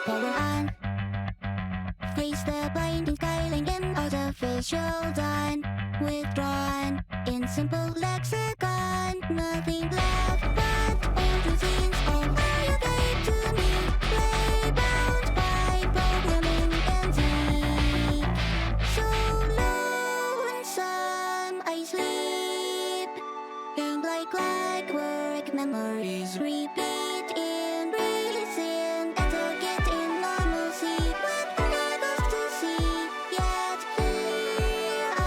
Power on. Face the blinding skyline in artificial dawn. Withdrawn in simple lexicon. Nothing left but old routines. All are you gave to me. Play bound by programming and deep. So lonesome I sleep. And like clockwork memories repeat in reason. And to get in normalcy with the levels to see. Yet here I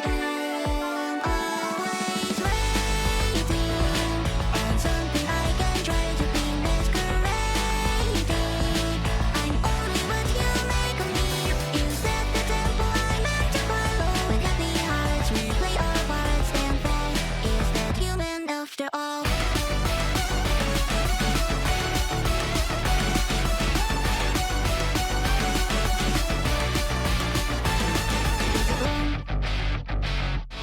am, always waiting on something I can try to be masquerading. I'm only what you make of me. You set the tempo I'm meant to follow. With happy hearts we play our parts and fall. Is that human after all?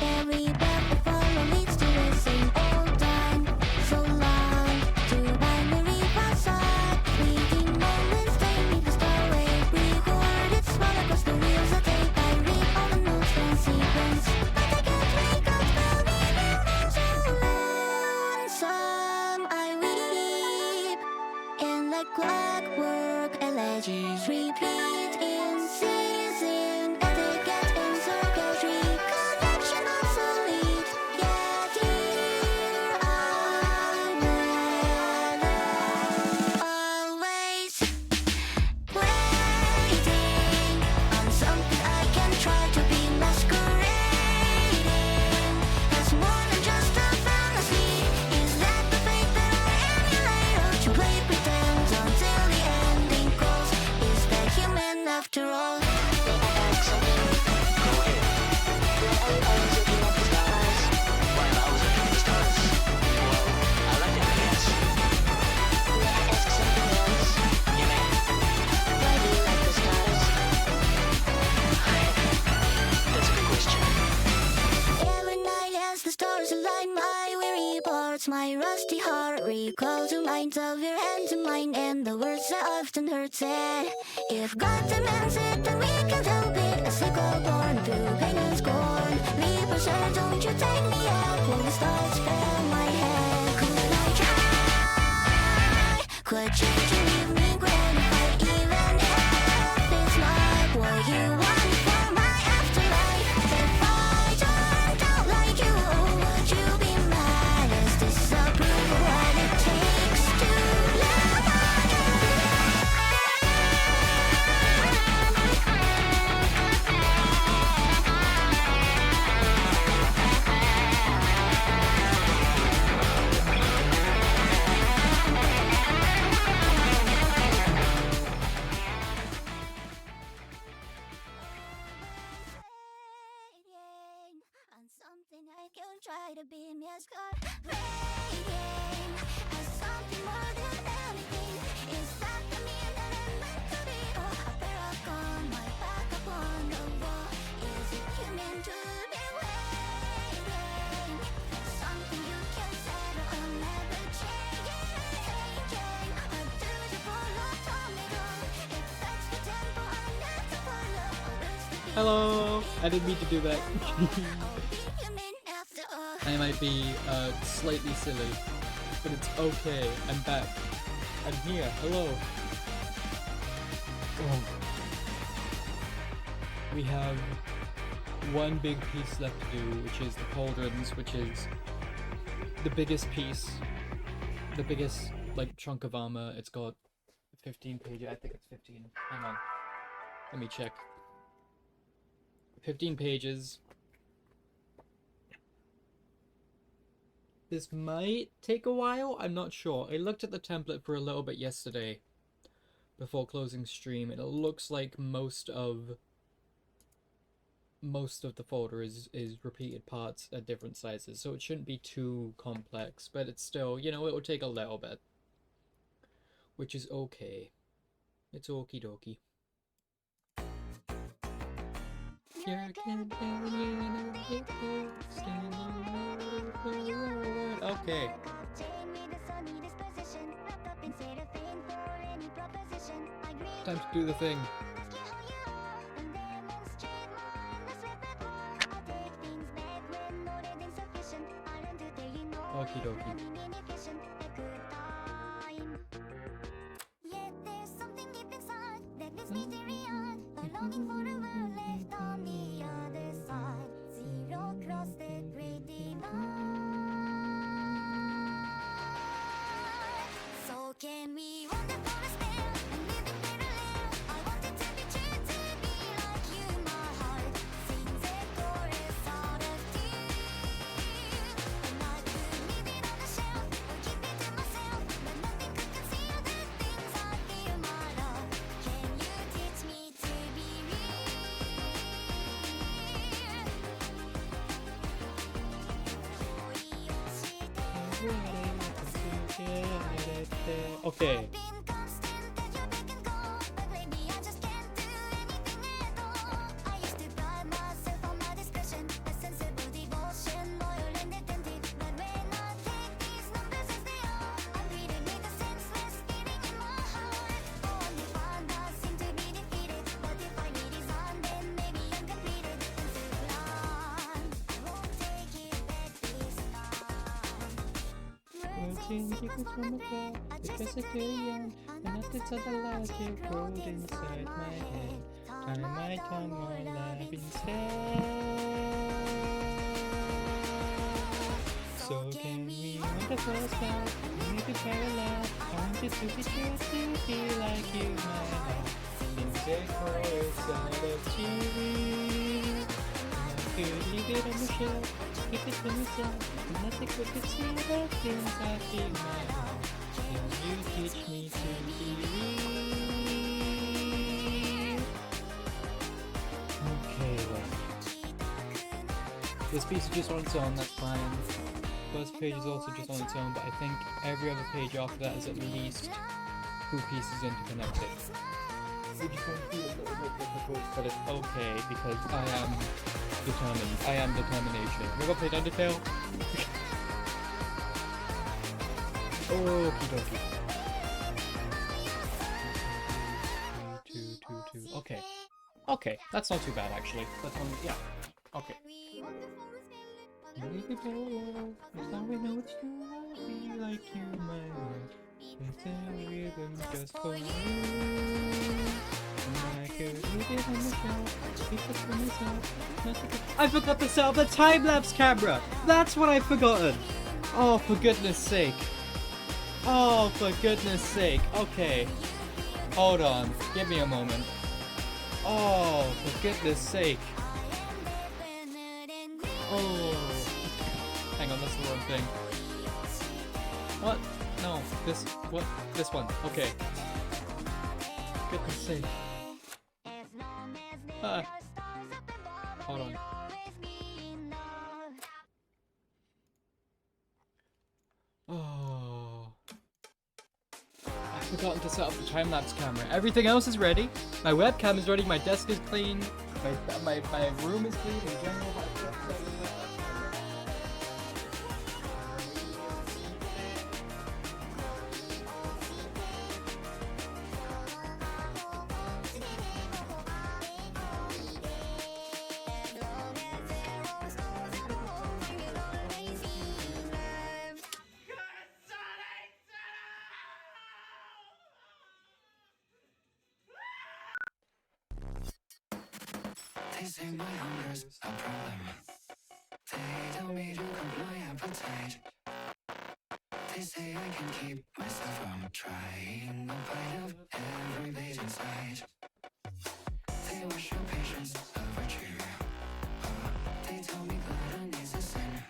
Every path I follow leads to the same old time. So long to binary facade. Fleeting moments take me the starway. Recorded small across the wheels of tape. I read all the notes and sequence, but I can't make out the meaning. So lonesome I weep, and like clockwork elegies repeat in season. Etiquette and circuitry, connection obsolete. Yet here I will, always waiting on something I can try to be masquerading as more than just a fantasy. Is that the fate that I emulate, or to play pretend until the ending calls? Is that human after all? Every night as the stars align, my weary parts, my rusty heart recall to minds of your hand to mine, and the words I often heard said, if God demands it, then we can't help it. A sickle born through pain and scorn. Reaper said, don't you take me out when the stars fill my head. Could I try? Could you leave me gratified, even if it's not what you want for my afterlife? If I turned out like you, would you be mad as disapprove of what it takes to live on something I can try to be masquerading as something more than anything. Is that the mean that I'm meant to be? Or a paragon, my back upon the wall? Is it human to be waiting for something you can settle or never changing? Or do you follow Tommy? If that's the tempo I'm meant to follow, or is the beat? Hello! I didn't mean to do that. I might be slightly silly, but it's okay. I'm back. I'm here. Hello. Oh. We have one big piece left to do, which is the cauldrons, which is the biggest piece, the biggest like chunk of armor. It's got 15 pages. I think it's 15. Hang on. Let me check. 15 pages. This might take a while, I'm not sure. I looked at the template for a little bit yesterday before closing stream, and it looks like most of the folder is repeated parts at different sizes, so it shouldn't be too complex, but it's still, you know, it will take a little bit, which is okay. It's okie dokie. Okay. time to do the thing. Okie dokie. Yet there's something deep inside that makes me teary-eyed. I'm longing for a world left on the other side. Zero cross the great divide. So can we wander for a spell and live in parallel? I want it to be true to be like you, my heart sings a chorus out of tune. And I could leave it on the shelf or keep it to myself, but nothing could conceal the things I feel, my love. Can you teach me to be real? Okay. Because it's too young, and nothing's of the logic rolled inside my head. Time my tongue, my life instead. So can we wander for a spell, maybe parallel? I want it to be true to be like you, my heart. Things a chorus out of cheering. I could leave it on the shelf, keep it to myself, and nothing could conceal the things I feel, my heart. Can you teach me to be real? Okay, well. This piece is just on its own, that's fine. First page is also just on its own, but I think every other page after that is at least 2 pieces interconnected. Which is going to be a little bit difficult, but it's okay, because I am determined. I am determination. We're gonna play Undertale? Okie dokie. 2. Okay. Okay, that's not too bad actually. That's only, yeah. Okay. Maybe parallel, as long we know it's true, I'll be like you, my love. It's a rhythm just for you. And I could leave it on the shelf, keep it for myself. Nothing could... I forgot to set up the time-lapse camera! That's what I've forgotten! Oh, for goodness sake. Oh, for goodness sake. Okay. Hold on. Give me a moment. Oh, for goodness sake. Oh. Hang on, that's the wrong thing. What? No, this, what? This one. Okay. Goodness sake. Hold on. Oh. I've forgotten to set up the time-lapse camera. Everything else is ready. My webcam is ready, my desk is clean, my room is clean in general. They say my hunger's a problem. They tell me to control my appetite. They say I can keep myself from trying a bite of every page inside. They wish your patience a virtue. They tell me gluttony's a sin.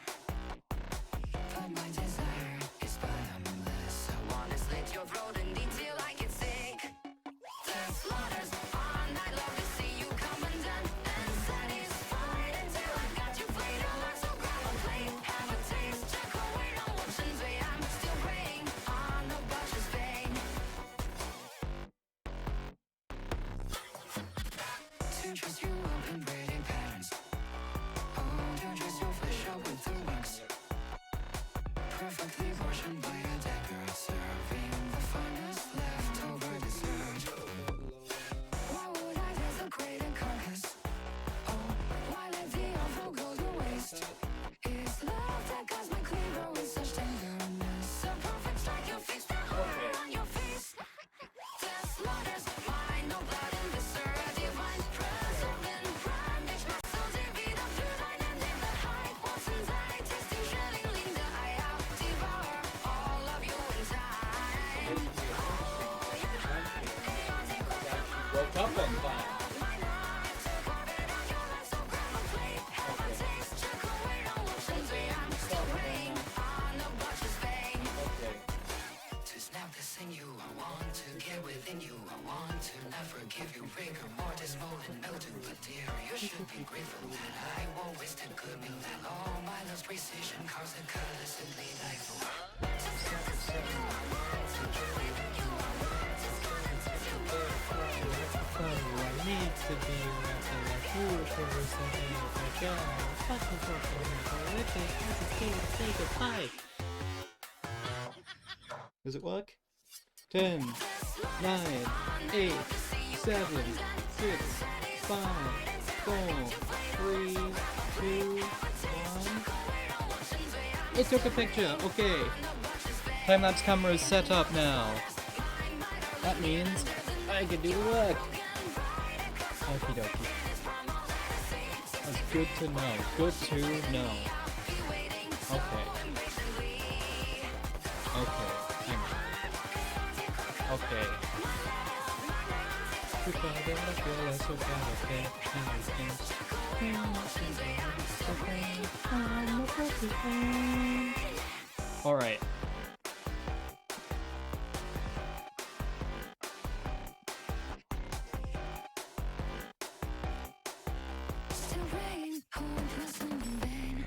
But my desire is bottomless. I wanna slit your throat and eat till I get sick. The slaughter's on, I'd love to see you come undone and satisfied until I've got you flayed alive. So grab a plate, have a taste, check the weight on what's in vain. I'm still preying on the butcher's vein. To trust you up on time. To snap this in you, I want to get within you. I want to not forgive you. Rigor mortis, molten, melted. But dear, you should be grateful that I won't waste a good meal. That all my love's precision cars that color simply die for. I need to be rapping like you for something of my god. Fucking horrific. Say goodbye. Does it work? 10, 9, 8, 7, 6, 5, 4, 3, 2, 1. It took a picture. Okay. Time-lapse camera is set up now. That means I can do the work. Okie dokie. That's good to know. Good to know. Okay. Okay. Hang on. Okay. Alright. Still praying, hopeless and in vain.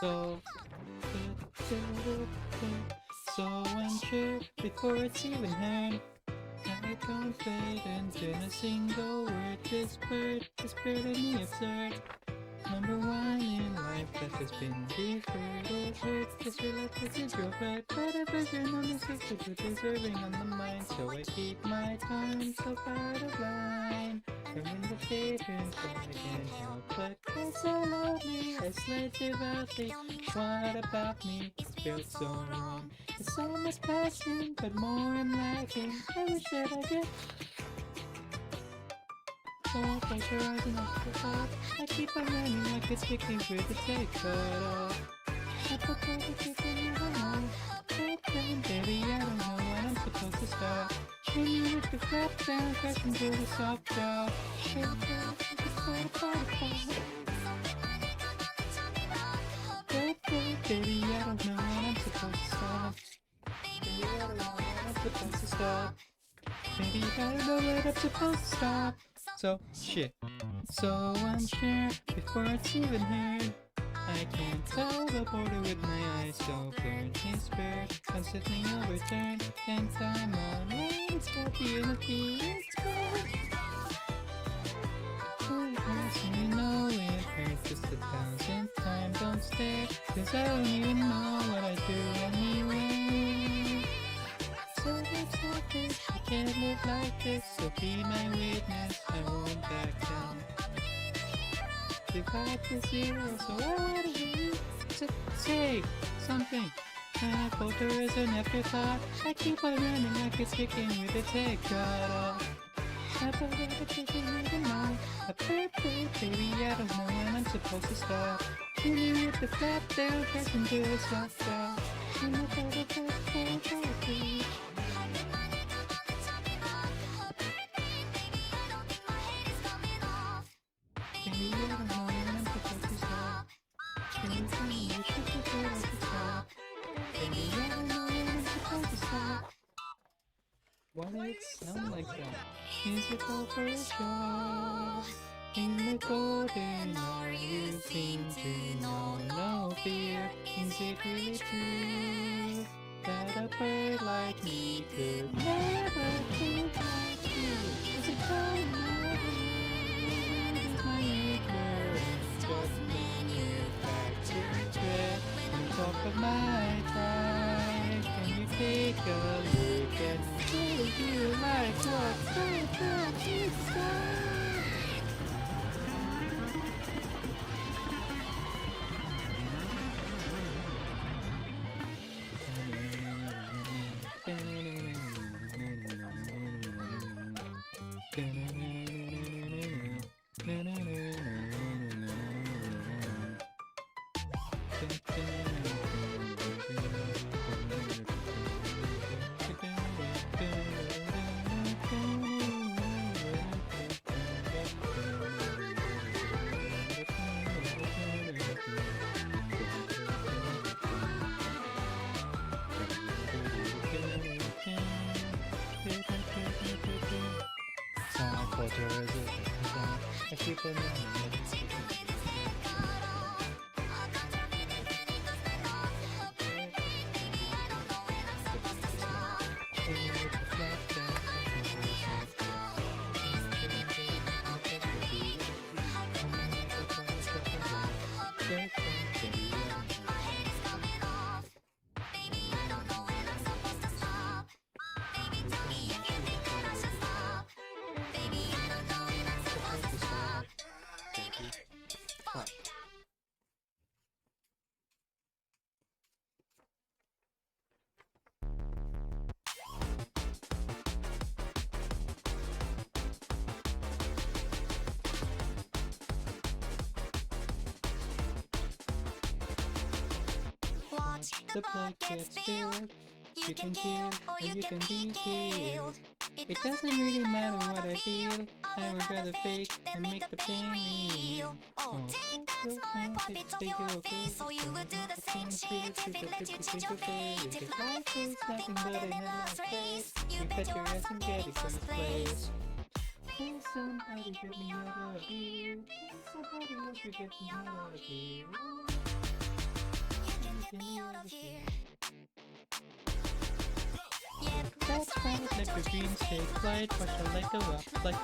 So unsure before it's even heard. I confident in a single word. This bird of me absurd. Number one in life that has been deferred. It hurts, this reluctance is your right. But a version on the system deserving on the mind. So I keep my time so far out of line. From invitations that I can't help but cry so loudly. I slid devoutly. What about me? It's built so wrong. It's so much passion, but more I'm lacking. I wish that I could. Oh, close your eyes and look for God. I keep on running like it's sticky with the take cut off. I prefer to kick in your home. Baby, I don't know when I'm supposed to stop. When you hit the flap down, crash into the soft jaw. Baby, I don't know when I'm supposed to stop. Baby, I don't know when I'm supposed to stop. Baby, I don't know when I'm supposed to stop. So, shit. So unsure before it's even heard. I can't tell the border with my eyes so blurred. His bird constantly overturned. And time on right, it's got the interference bird. You know it hurts just 1,000 times. Don't stare, 'cause I don't even know what I do anyway. So it's like this, I can't live like this. So be my witness, I won't back down. Divide the zero, so I wanna hear you say something. My filter is an afterthought. I keep on running like it's sticking with a take cut off. I put it a chicken with a knife. A perfect baby, I don't know when I'm supposed to stop. When you hit the flap down, press into the soft jaw. And I thought of that beach. Baby, I don't know when I'm supposed to stop. Can you tell me which is the way I should stop? Baby, I don't know when I'm supposed to stop. Why did it sound like that? Is it all for a show? In the golden hour you seem to know no fear. Is it really true that a bird like me could never think like you? Is it going is my ignorance just bring you back to regret? On top of my time, can you take a look at me? Do you like what's inside? water as it goes on. I keep on running. The blood gets spilled. You can kill or you can be killed. It doesn't really matter what I feel. I would rather fake and make the pain real. Oh, take that smart pop it on your face, so you would do the same shit if it let you change your fate. If life is nothing but an endless race, you bet your ass and get it first place. Please somebody get me out of here. Please somebody won't you get me out of here. Get me out of here. Yeah, That's right, let your dreams take flight. Watch her like go up, up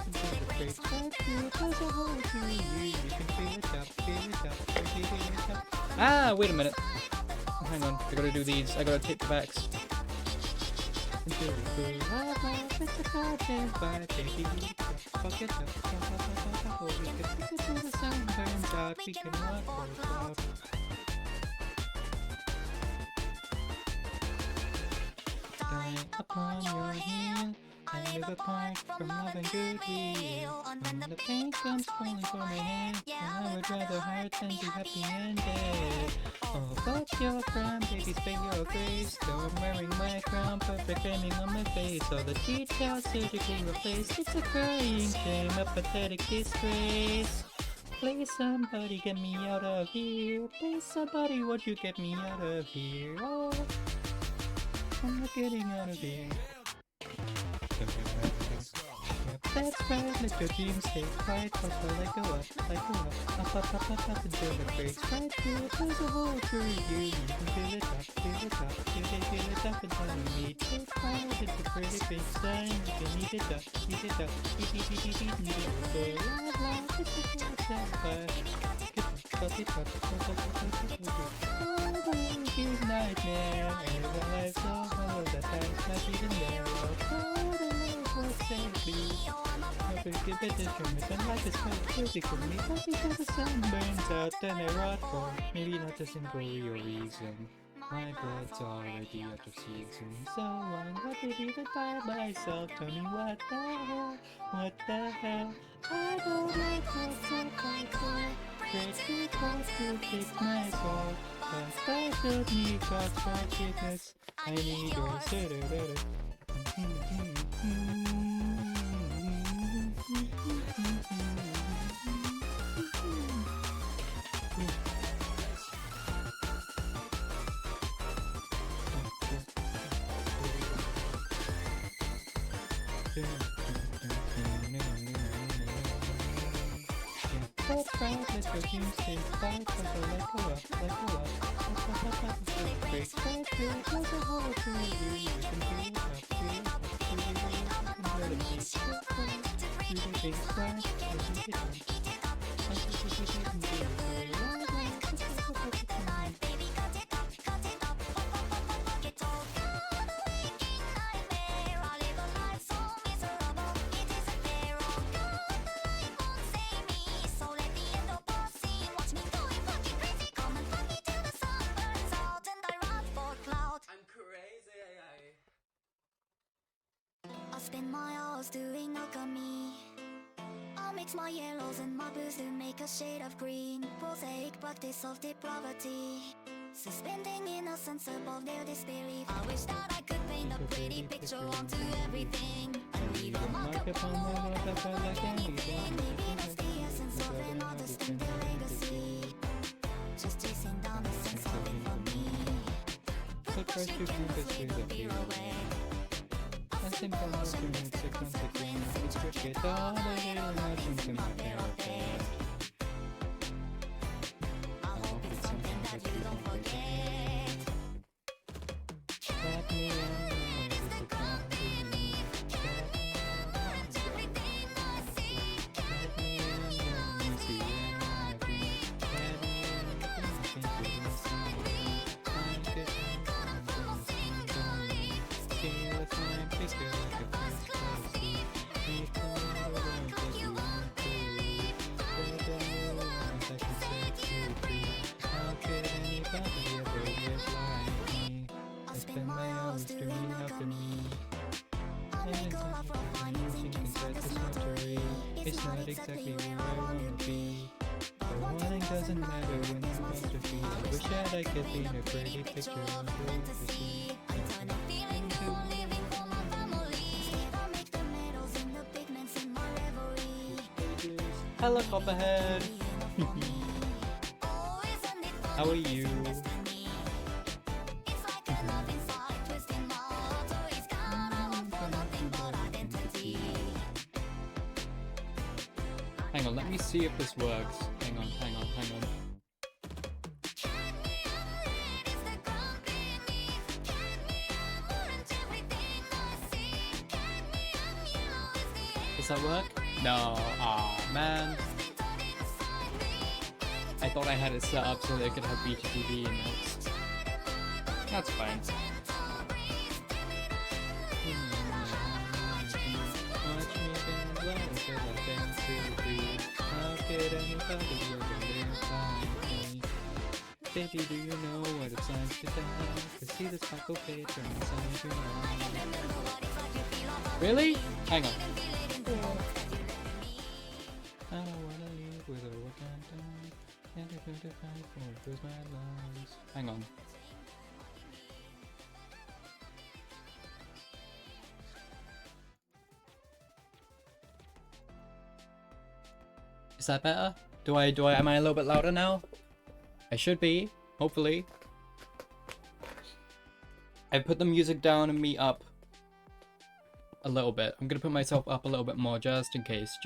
into the great sky. Feel close a hole to you. You can feel it up, feel it up. Ah, wait a minute. Oh, hang on, I gotta do these. I gotta take the backs. Until we feel love, it's a goddamn fight, baby. Fuck it up, oh, we can take it till the sun burns out. We can walk for love. Upon your heel, I live apart from love and goodwill. When the pain comes calling for my hand, I would rather hurt than be happy-ended. Oh, but your friend, baby, spare your grace. Though I'm wearing my crown, perfect framing on my face. All the details surgically replaced. It's a crying shame, a pathetic disgrace. Please somebody get me out of here. Please somebody, won't you get me out of here? Oh. I'm not getting out of here. That's right, let your dreams take flight. Watch her like go up, until the brakes right through. There's a hole through you. You can feel it up, feel it up, feel it up until you meet. Take flight, it's a pretty big sign. You can eat it up, eat it up, eat it up. It's a good fire. Good nightmare, and the lights all hollow, the time's not even there. Give it a trim, and life is quite critical. Me, but before the sun burns out, then I rot for maybe not a single real reason. My blood's already out of season, so I'm going to leave it by myself. Tell me what the hell, what the hell? I don't like what's up like that. Breaks me close to fix my soul. Cause I should need God's forgiveness. I need your city. That's right, let your dreams take flight. Watch her like go up, break right through. There's a hole through you. You can feel it up, feel it up, feel it up. And let it be so far. You can take flight, let it be. I'll spend my hours doing alchemy. I'll mix my yellows and my blues to make a shade of green. Prosaic practice of depravity, suspending innocence above their disbelief. I wish that I could paint a pretty picture onto everything and leave a mark upon everything. Maybe that's the essence of an artist and their legacy. Just chasing down the sense of it for me. Put pushing through the fear away. I'll spend my hours doing alchemy. I'll make a lot for finding zinc inside the smeltery. It's not exactly where I wanna be, but one thing doesn't matter when it comes to feet. I wish that I could paint a pretty picture of fantasy. I turn a feeling to living for my family. Instead I make the medals and the pigments in my reverie. Hello, Copperhead. Oh, isn't it fun How are to face you? the destiny? It's like a love inside, twisting my heart. So it's kinda love for nothing but identity. Hang on, let me see if this works. Hang on. Does that work? No. Aw, man. I thought I had it set up so they could have BTTV in it. That's fine. Baby, do you know what it's like to die? To see the sparkle fade from inside your eyes. Really? Hang on. I don't wanna leave with a work undone. And I couldn't fight for lose my lungs. Hang on. Is that better? Am I a little bit louder now? I should be, hopefully. I put the music down and me up a little bit. I'm gonna put myself up a little bit more just in case.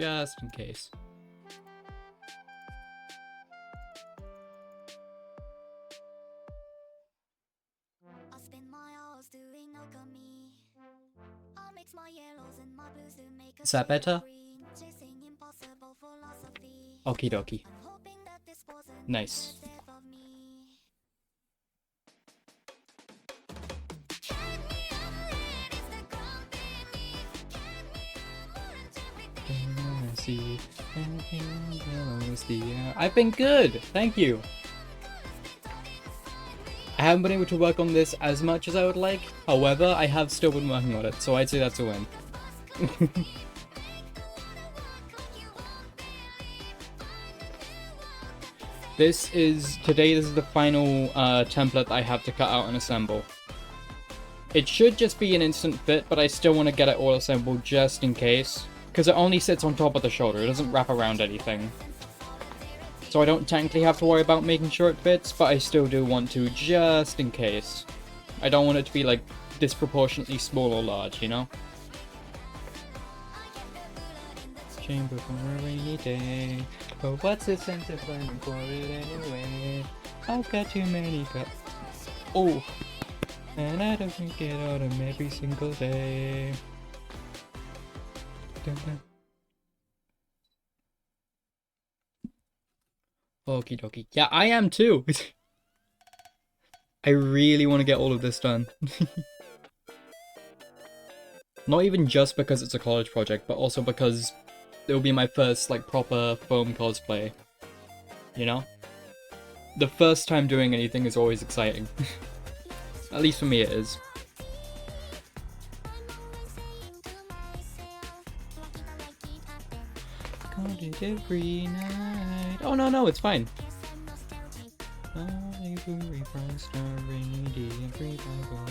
I'll spend my hours doing alchemy. I'll mix my yellows and my blues to make a Is that shade of better? green, chasing impossible philosophy. Okie dokie. I'm hoping that this wasn't Nice. the death of me. I've been good, thank you. I haven't been able to work on this as much as I would like. However, I have still been working on it, so I'd say that's a win. This is the final template that I have to cut out and assemble. It should just be an instant fit, but I still want to get it all assembled just in case. Because it only sits on top of the shoulder, it doesn't wrap around anything. So I don't technically have to worry about making sure it fits, but I still do want to just in case. I don't want it to be like disproportionately small or large, you know? Chamber for a rainy day. But what's the sense of planning for it anyway? I've got too many cups. Oh! And I don't drink it out of every single day. Dun dun. Okie dokie. Yeah, I am too! I really want to get all of this done. Not even just because it's a college project, but also because it'll be my first, like, proper foam cosplay. You know? The first time doing anything is always exciting. At least for me it is. Got it every night. Oh no, it's fine. Every bright star, radiant revival.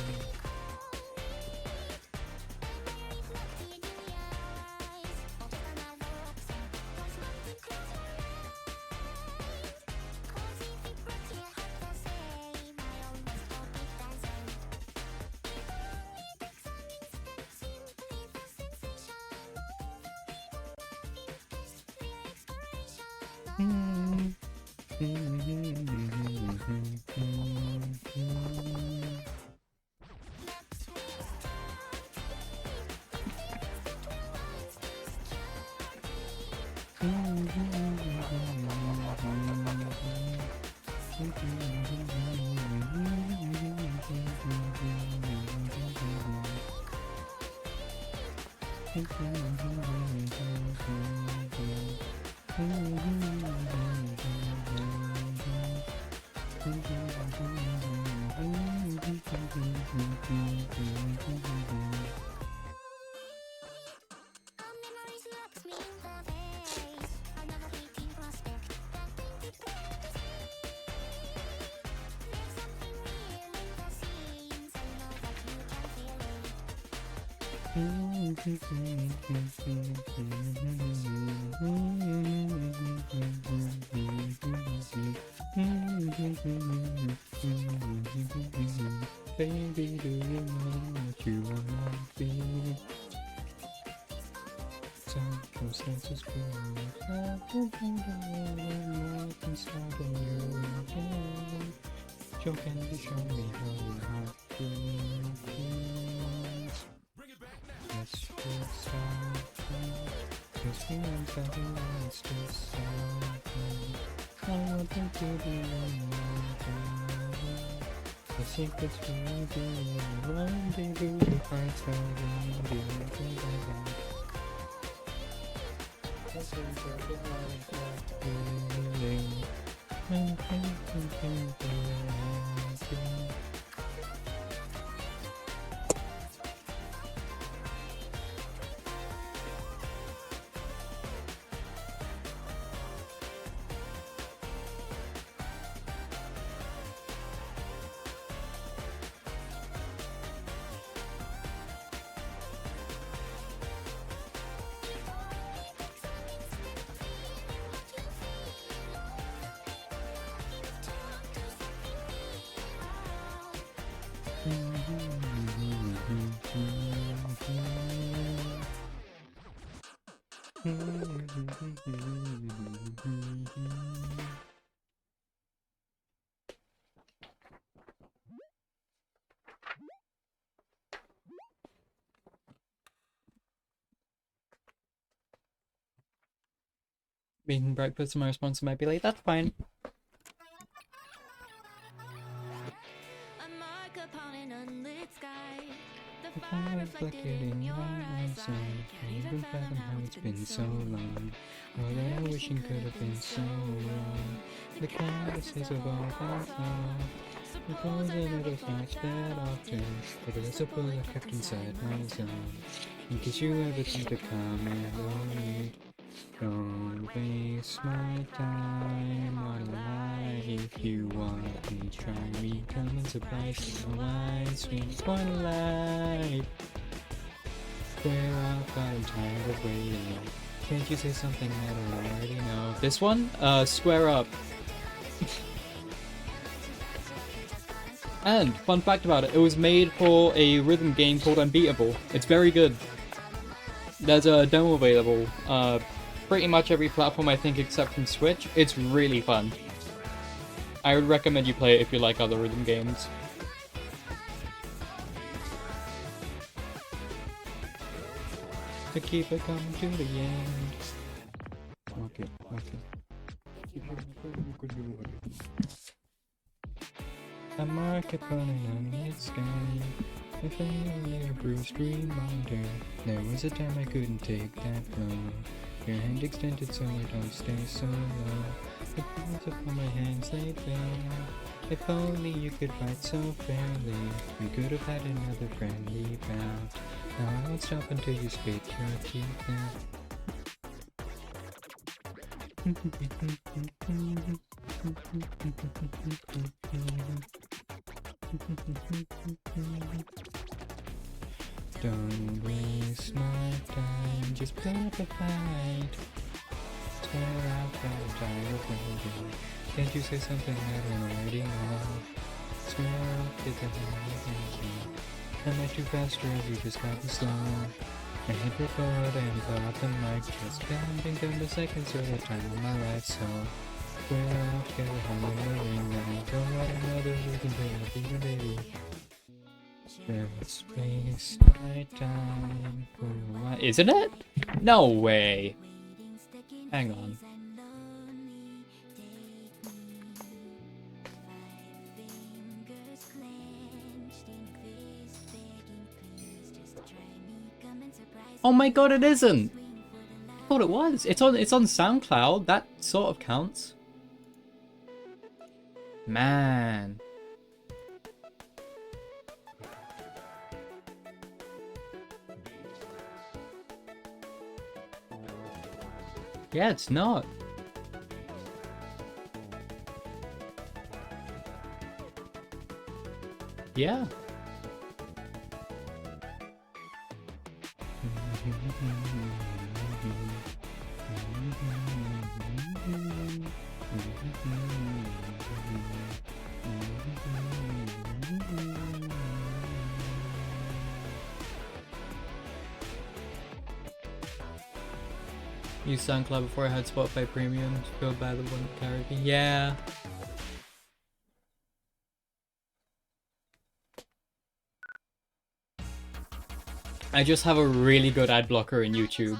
Baby, do you know what you wanna be? Circumstances prove that you can do more than starting your day. You can show me how your heart feels. Let's just start. Cause feelings that you want to start. I want them to be the secrets will be rendezvous. The hearts are rendezvous. Making breakfast and my response might be late, that's fine. The fire reflected in your eyes, and can't even fathom how it's been so long. All that wishing could have been so wrong. The canvases of all that love. The poison of the thoughts that often, but the recipe I kept inside my zone. In case you ever think to come and me. Don't waste my time on life. If you want me, try me. Come and surprise me. Wine, sweet one life. Square up, I'm tired of waiting. Can't you say something that I already know? This one? Square up. And, fun fact about it, it was made for a rhythm game called Unbeatable. It's very good. There's a demo available. Pretty much every platform I think except from Switch. It's really fun. I would recommend you play it if you like other rhythm games. To keep it coming to the end. Okay. A market running on its sky. If only a bruised reminder. There was a time I couldn't take that flow. Your hand extended so I don't stay so low. The palms upon my hands laid bare. If only you could fight so fairly, we could have had another friendly bout. Now I won't stop until you spit your teeth out. Don't waste my time, just put up a fight. Tear out that entire building. Can't you say something that I already know? Square up, get the hell out of here. Am I too fast or have you just gotten slow? And record and got the mic, just counting down the seconds of the time of my life, so we're off, get home in the ring, now don't let another losing baby, baby. There's space, night time, isn't it? No way. Hang on. Oh my god, it isn't! I thought it was. It's on SoundCloud. That sort of counts. Man. Yeah, it's not. Yeah. Used SoundCloud before I had Spotify Premium to feel bad with one karaoke. Yeah. I just have a really good ad blocker in YouTube.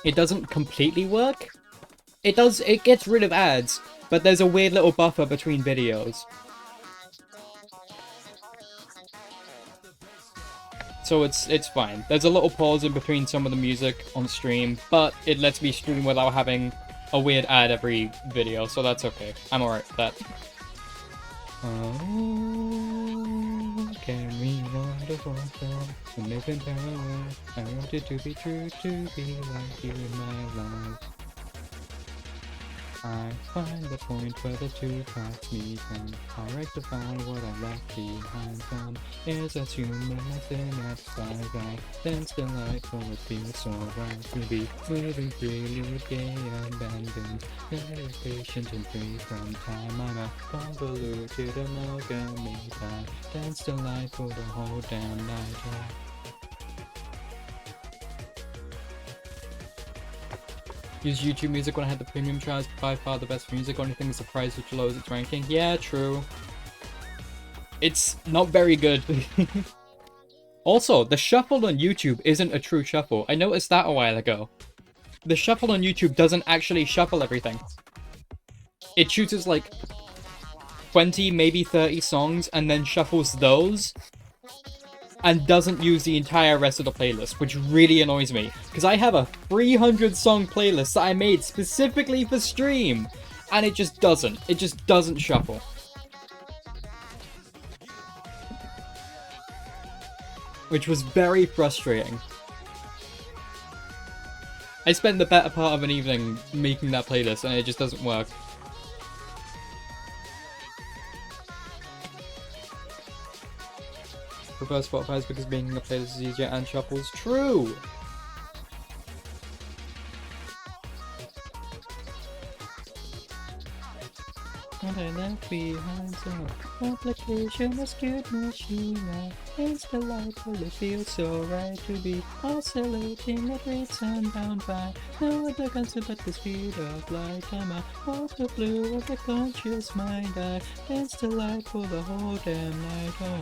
It doesn't completely work. It gets rid of ads, but there's a weird little buffer between videos. So it's fine. There's a little pause in between some of the music on stream, but it lets me stream without having a weird ad every video, so that's okay. I'm alright with that. Oh, can we wonderful to live in power? I want it to be true, to be like you in my life. I find the point where the two paths meet, and I rectify what I left behind. Some is as human as the next sky. Then still delightful, it feels so right to be moving freely with gay abandon. Very patient and free from time. I'm a convoluted amalgamation. Then still delightful the whole damn night. Use YouTube Music when I had the premium trials, by far the best music. Only thing is the price which lowers its ranking. Yeah, true. It's not very good. Also, the shuffle on YouTube isn't a true shuffle. I noticed that a while ago. The shuffle on YouTube doesn't actually shuffle everything. It chooses like 20, maybe 30 songs and then shuffles those. And doesn't use the entire rest of the playlist, which really annoys me. Because I have a 300 song playlist that I made specifically for stream. And it just doesn't. It just doesn't shuffle. Which was very frustrating. I spent the better part of an evening making that playlist and it just doesn't work. Prefer Spotify because being a playlist is easier and shuffles. True! And I left behind some complication, a skewed machine. It's delightful, it feels so right to be oscillating at rates unbound by no other concept but the speed of light. I'm a water blue of the conscious mind. It's delightful the whole damn night. Oh.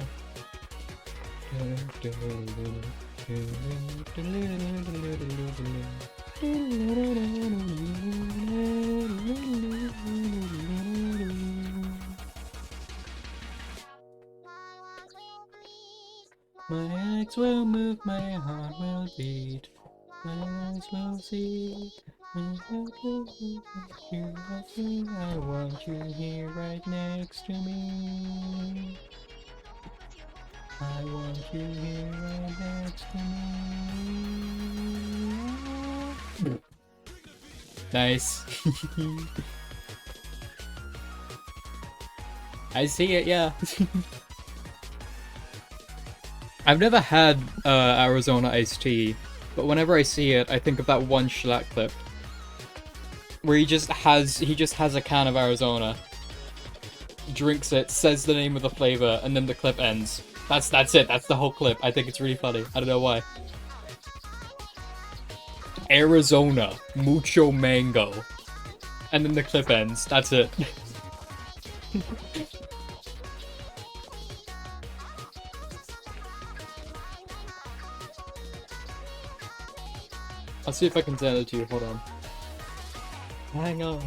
My legs will move, my heart will beat, my eyes will see, my heart will beat. You are free, I want you here right next to me. I want you here right next to me. Nice. I see it, yeah. I've never had Arizona iced tea, but whenever I see it, I think of that one Shellac clip. where he just has a can of Arizona, drinks it, says the name of the flavor, and then the clip ends. That's it. That's the whole clip. I think it's really funny. I don't know why. Arizona, mucho mango, and then the clip ends. That's it. I'll see if I can send it to you. Hold on. Hang on.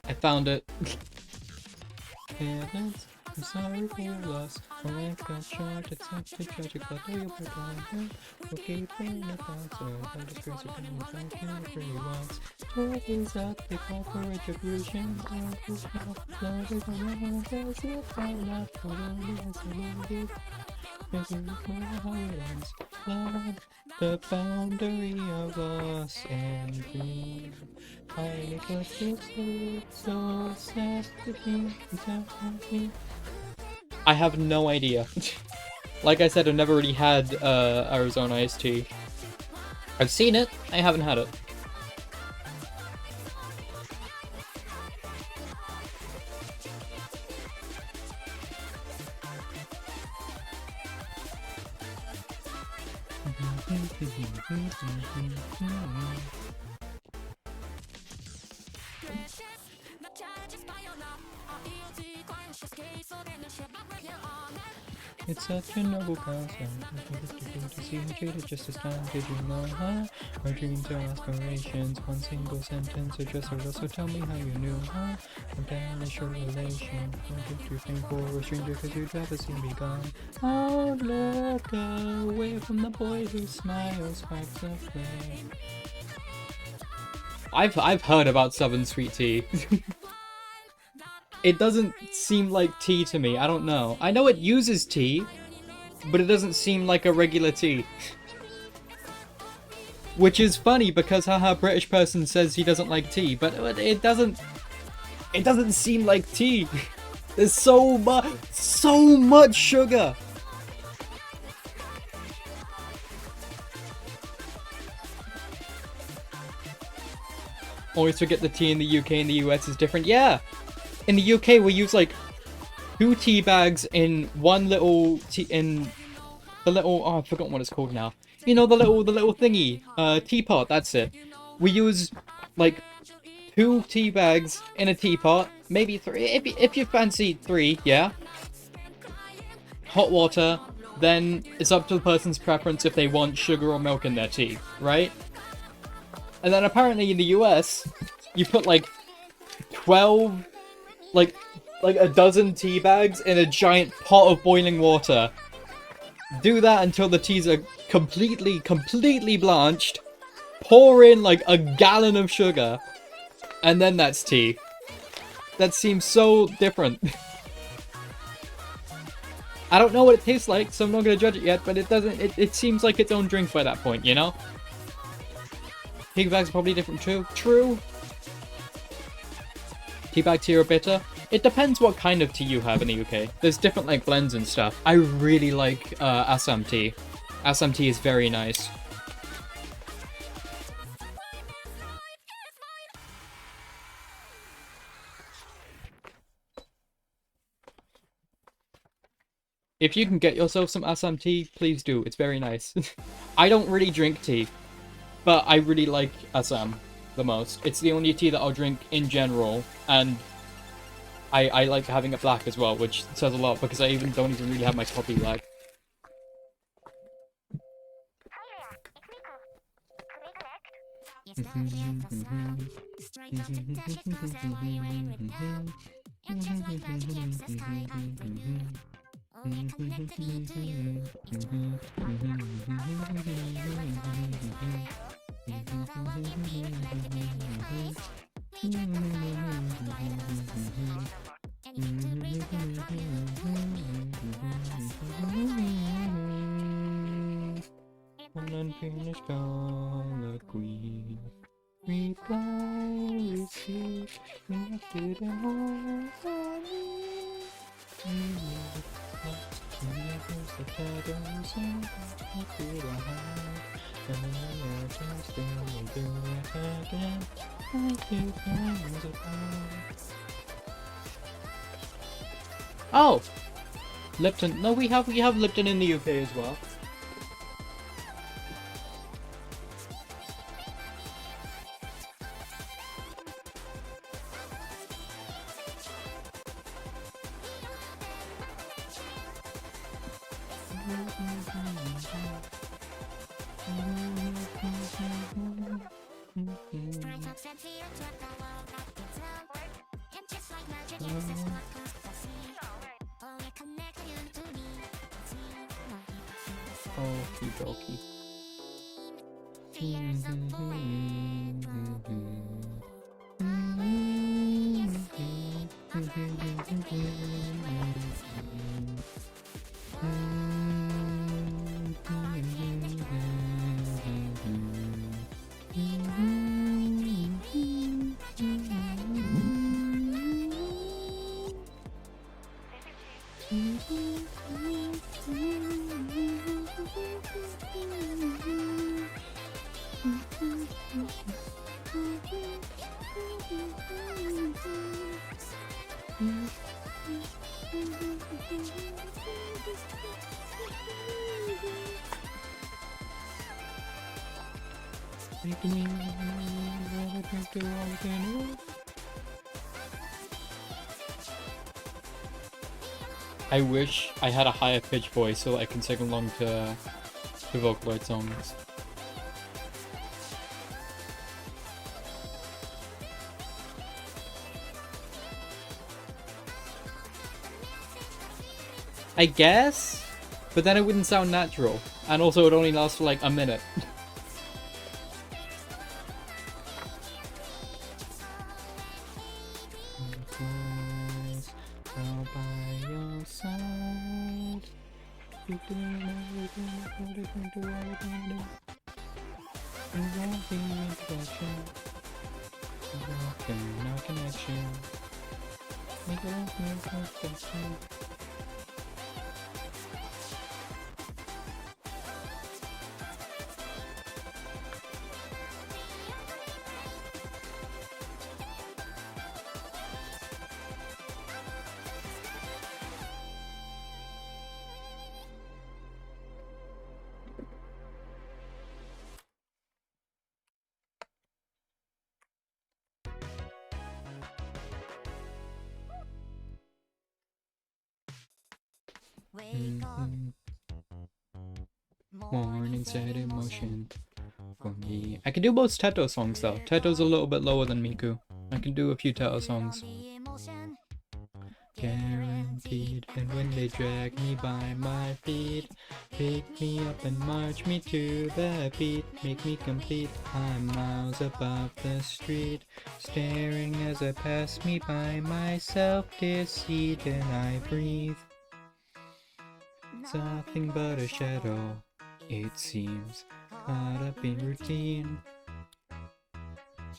I found it. Heavens, I'm sorry for your loss. My life got short, it's such a tragic, but all you put on we'll keep in the thoughts of how disgrace of being without you really wants. What is up, they call for retribution. Love is not, love is around, there's no time out for only as I love you. Making it more how it ends. Love, the boundary of us and me. I so sad to be without me. I have no idea. Like I said, I've never really had Arizona iced tea. I've seen it, I haven't had it. It's such a noble cause, to see me treated just as time. Did you know, huh? Our dreams, our aspirations, one single sentence or just a riddle. So tell me how you knew, huh? I'm down a short relation. Don't get too thankful for a stranger, cause you'd rather see me gone. Oh, look away from the boy who smiles, sparks of flame. I've heard about Southern sweet tea. It doesn't seem like tea to me. I don't know. I know it uses tea, but it doesn't seem like a regular tea. Which is funny because haha, British person says he doesn't like tea, but it doesn't seem like tea. There's so much sugar. Always forget the tea in the UK and the US is different. Yeah. In the UK, we use like 2 tea bags in one little in the little, oh, I've forgotten what it's called now. You know, the little thingy, teapot. That's it. We use like 2 tea bags in a teapot, maybe 3 if you fancy 3. Yeah. Hot water. Then it's up to the person's preference if they want sugar or milk in their tea, right? And then apparently in the US, you put like 12. Like a dozen tea bags in a giant pot of boiling water. Do that until the teas are completely blanched. Pour in like a gallon of sugar. And then that's tea. That seems so different. I don't know what it tastes like, so I'm not gonna judge it yet, but it seems like its own drink by that point, you know? Tea bags are probably different too. True. Teabag tea or bitter? It depends what kind of tea you have in the UK. There's different like blends and stuff. I really like Assam tea. Assam tea is very nice. If you can get yourself some Assam tea, please do. It's very nice. I don't really drink tea, but I really like Assam the most. It's the only tea that I'll drink in general, and I like having it black as well, which says a lot because I don't even really have my coffee black. An unfinished colloquy. reply received, connected and more than me. Universe of shadows and I feel a heart. And I just don't do it again. I feel things apart. Oh! Lipton. No, we have Lipton in the UK as well. Okie dokie. I wish I had a higher pitch voice so I can sing along to Vocaloid songs. I guess, but then it wouldn't sound natural, and also it would only last for like a minute. Morning set in motion for me. I can do most Teto songs though. Teto's a little bit lower than Miku. I can do a few Teto songs. Guaranteed, and when they drag me by my feet, pick me up and march me to the beat, make me complete. I'm miles above the street, staring as I pass me by, myself deceit and I breathe. It's nothing but a shadow, it seems, caught up in routine.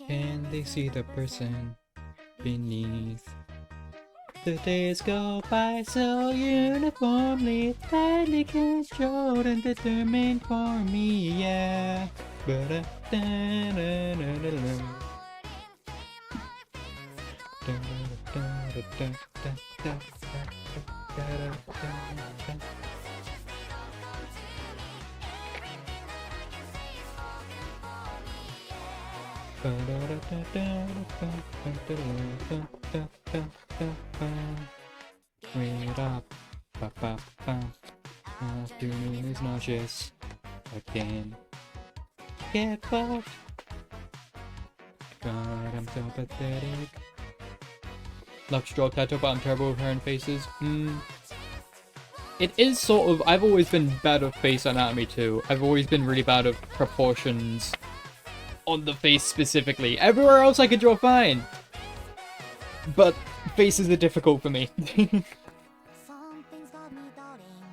Can they see the person beneath? The days go by so uniformly, tightly controlled and determined for me, yeah. Wait up, afternoon is nauseous again. Get fucked. God, I'm so pathetic. Love to draw tattoo, but I'm terrible with hair and faces. It is sort of. I've always been bad at face anatomy too. I've always been really bad at proportions on the face specifically. Everywhere else I could draw fine, but faces are difficult for me. Something's got me doubting,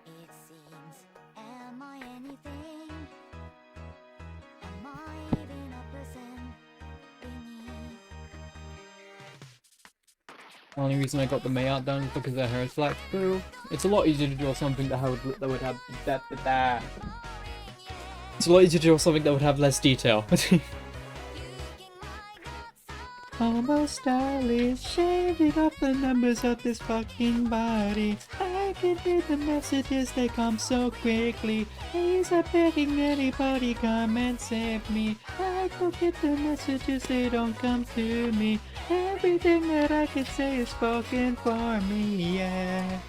it seems. Am I anything? Am I even a person? Only reason I got the Mayout down is because their hair is black. Boo. It's a lot easier to draw something that would have that. It's a lot easier to draw something that would have less detail. Almost stylish, shaving off the numbers of this fucking body. I can read the messages, they come so quickly. He's not begging anybody, come and save me. I go get the messages, they don't come to me. Everything that I can say is spoken for me, yeah.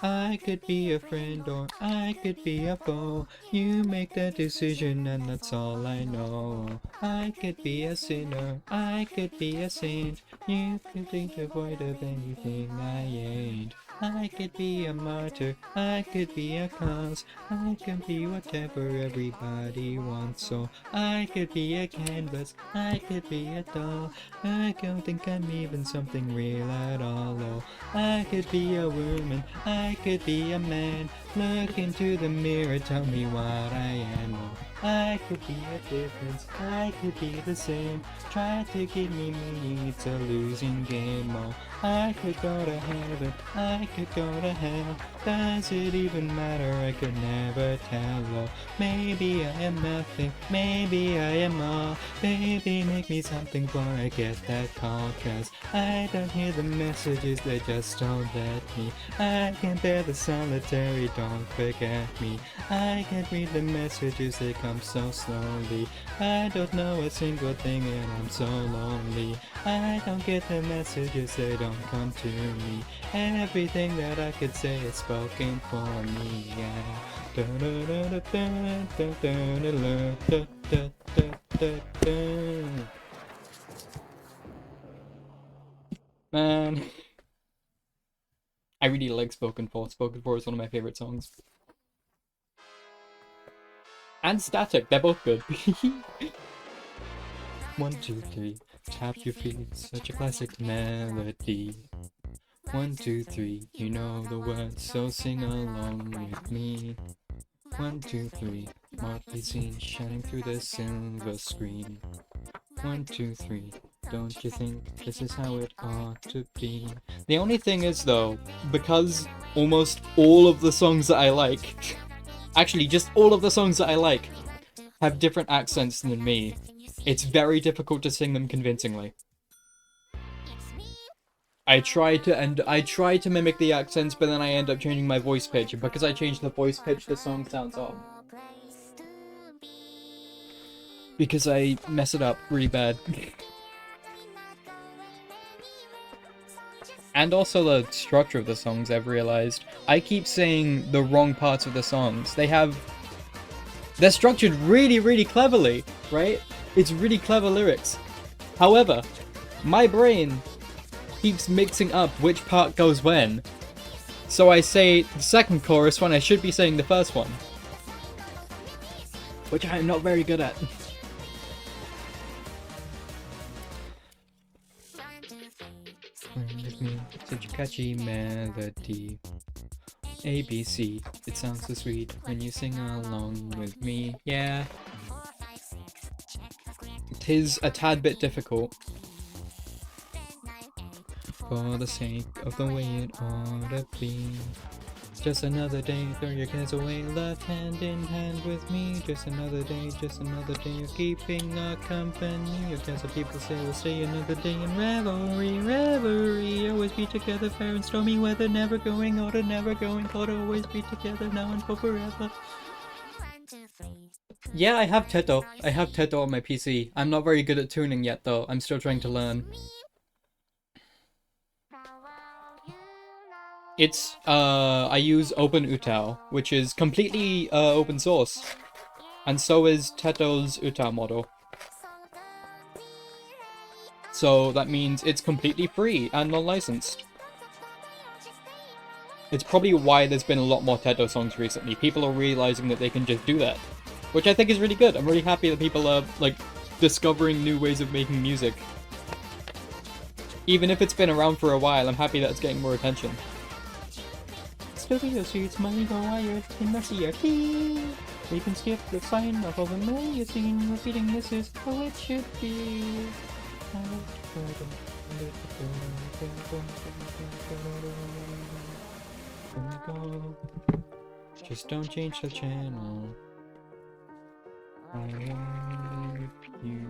I could be a friend or I could be a foe. You make the decision and that's all I know. I could be a sinner, I could be a saint. You could be devoid of anything I ain't. I could be a martyr, I could be a cause. I can be whatever everybody wants. So I could be a canvas, I could be a doll. I don't think I'm even something real at all. Oh, I could be a woman, I could be a man. Look into the mirror, tell me what I am. Oh, I could be a difference, I could be the same. Try to give me meaning, it's a losing game. Oh, I could go to heaven, I could go to hell. Does it even matter? I could never tell. Oh, maybe I am nothing, maybe I am all. Baby, make me something before I get that call. Cause I don't hear the messages, they just don't let me. I can't bear the solitary, don't forget me. I can't read the messages, they come so slowly. I don't know a single thing and I'm so lonely. I don't get the messages, they don't come to me. And everything that I could say is spoken for me, yeah. Man, I really like Spoken For. Spoken For is one of my favorite songs. And Static, they're both good. 1, 2, 3, tap your feet, such a classic melody. 1, 2, 3, you know the words, so sing along with me. 1, 2, 3, motley scene shining through the silver screen. 1, 2, 3, don't you think this is how it ought to be? The only thing is though, because almost all of the songs that I like, actually just all of the songs that I like, have different accents than me, it's very difficult to sing them convincingly. I try to mimic the accents, but then I end up changing my voice pitch, and because I change the voice pitch, the song sounds off. Because I mess it up really bad. And also the structure of the songs, I've realized. I keep saying the wrong parts of the songs. They're structured really, really cleverly, right? It's really clever lyrics. However, my brain keeps mixing up which part goes when. So I say the second chorus when I should be saying the first one. Which I am not very good at. Such a catchy melody. ABC, it sounds so sweet when you sing along with me. Yeah. Tis a tad bit difficult. For the sake of the way it ought to be. Just another day, throw your cares away, love hand in hand with me. Just another day of keeping our company. If there's what people say, we'll stay another day in revelry, revelry. Always be together, fair and stormy weather, never going out and never going cold. Always be together now and for forever. Yeah, I have Teto. I have Teto on my PC. I'm not very good at tuning yet though. I'm still trying to learn. It's, I use OpenUtao, which is completely open source. And so is Teto's Utao model. So that means it's completely free and non-licensed. It's probably why there's been a lot more Teto songs recently. People are realizing that they can just do that. Which I think is really good. I'm really happy that people are, like, discovering new ways of making music. Even if it's been around for a while, I'm happy that it's getting more attention. Studio suits, money go wired in the CRT. We can skip the sign of a familiar scene, repeating this is how it should be. Just don't change the channel. I love you.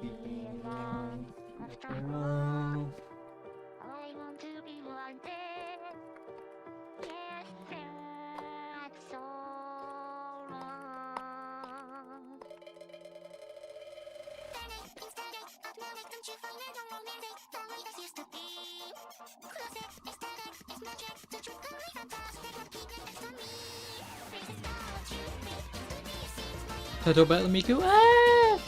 Keep it on. I want to be wanted. Yes, that's so wrong. Don't you find it romantic the way it used to be? Closet, aesthetic, it's magic. The truth can be fantastic. Keep it next to me. This is about you. Tato battle Miku. Ah!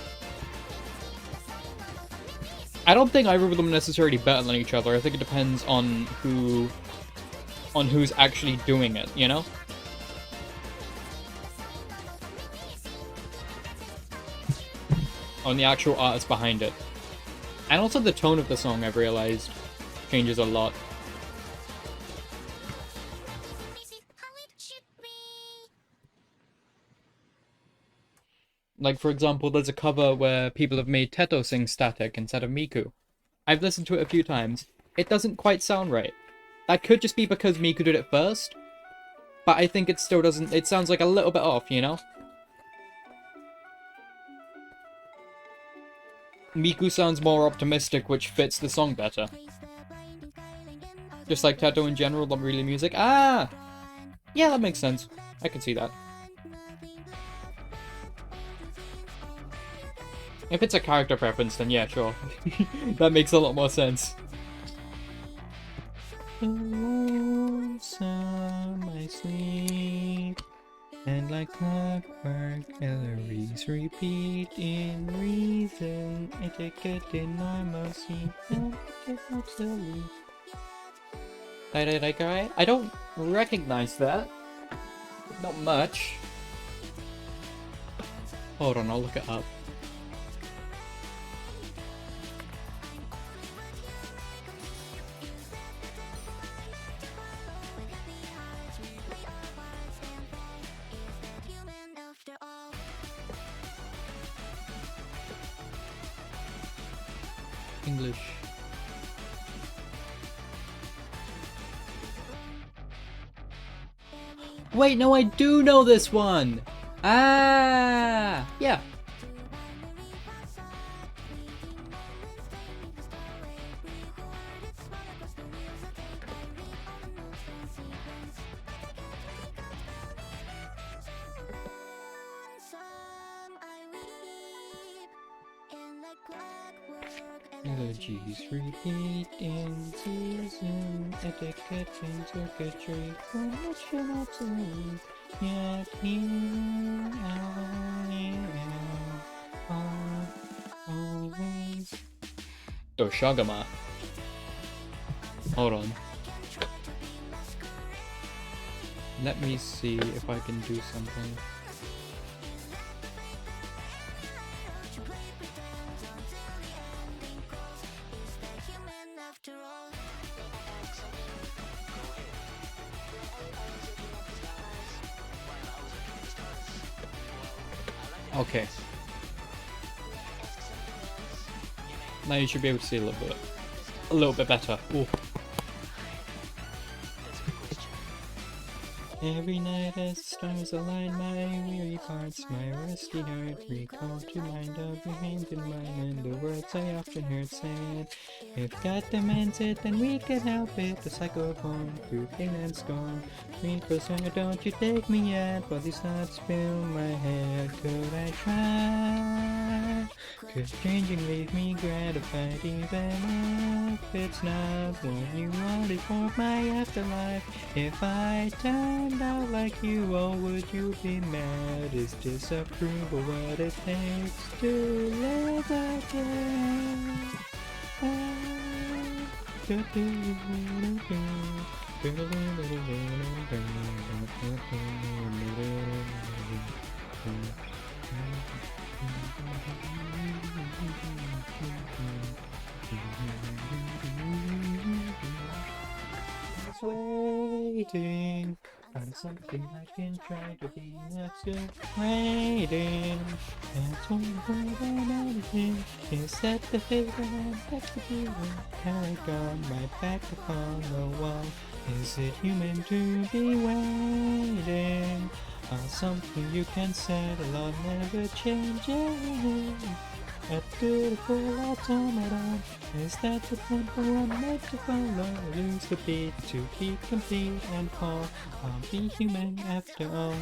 I don't think either of them necessarily battle each other. I think it depends on who's actually doing it, you know? On the actual artist behind it. And also the tone of the song, I've realized, changes a lot. Like, for example, there's a cover where people have made Teto sing Static instead of Miku. I've listened to it a few times. It doesn't quite sound right. That could just be because Miku did it first, but I think it still doesn't... It sounds like a little bit off, you know? Miku sounds more optimistic, which fits the song better. Just like Teto in general, not really music. Ah! Yeah, that makes sense. I can see that. If it's a character preference, then yeah, sure. That makes a lot more sense. Some I sleep, and like clockwork, calories repeat in reason. Etiquette in normalcy, and absolutely. I don't recognize that. Not much. Hold on, I'll look it up. English. Wait, no, I do know this one! Ah! Yeah. Elegies repeat in season, etiquette and circuitry, connection obsolete, yet here I am, always. Doshagama. Hold on. Let me see if I can do something. Okay. Now you should be able to see a little bit better. Ooh. Every night as the stars align, my weary parts, my rusty heart recall to mind of your hand in mine, and the words I often heard said, if God demands it, then we can help it. The cycle of home through pain and scorn. Green cross younger, don't you take me yet, while these thoughts fill my head. Could I try? Could changing leave me gratified, even if it's not what you wanted for my afterlife? If I turned out like you, oh, would you be mad? Is disapproval what it takes to live again? Waiting, Find something I can try to be that's still waiting. That's one thing I noticing is that the fate I'm back to be paragon right back upon the wall. Is it human to be waiting on something you can settle on, never changing? A beautiful automata. Is that the tempo I'm meant to follow? Lose the beat to be complete and fall. I'll be human after all.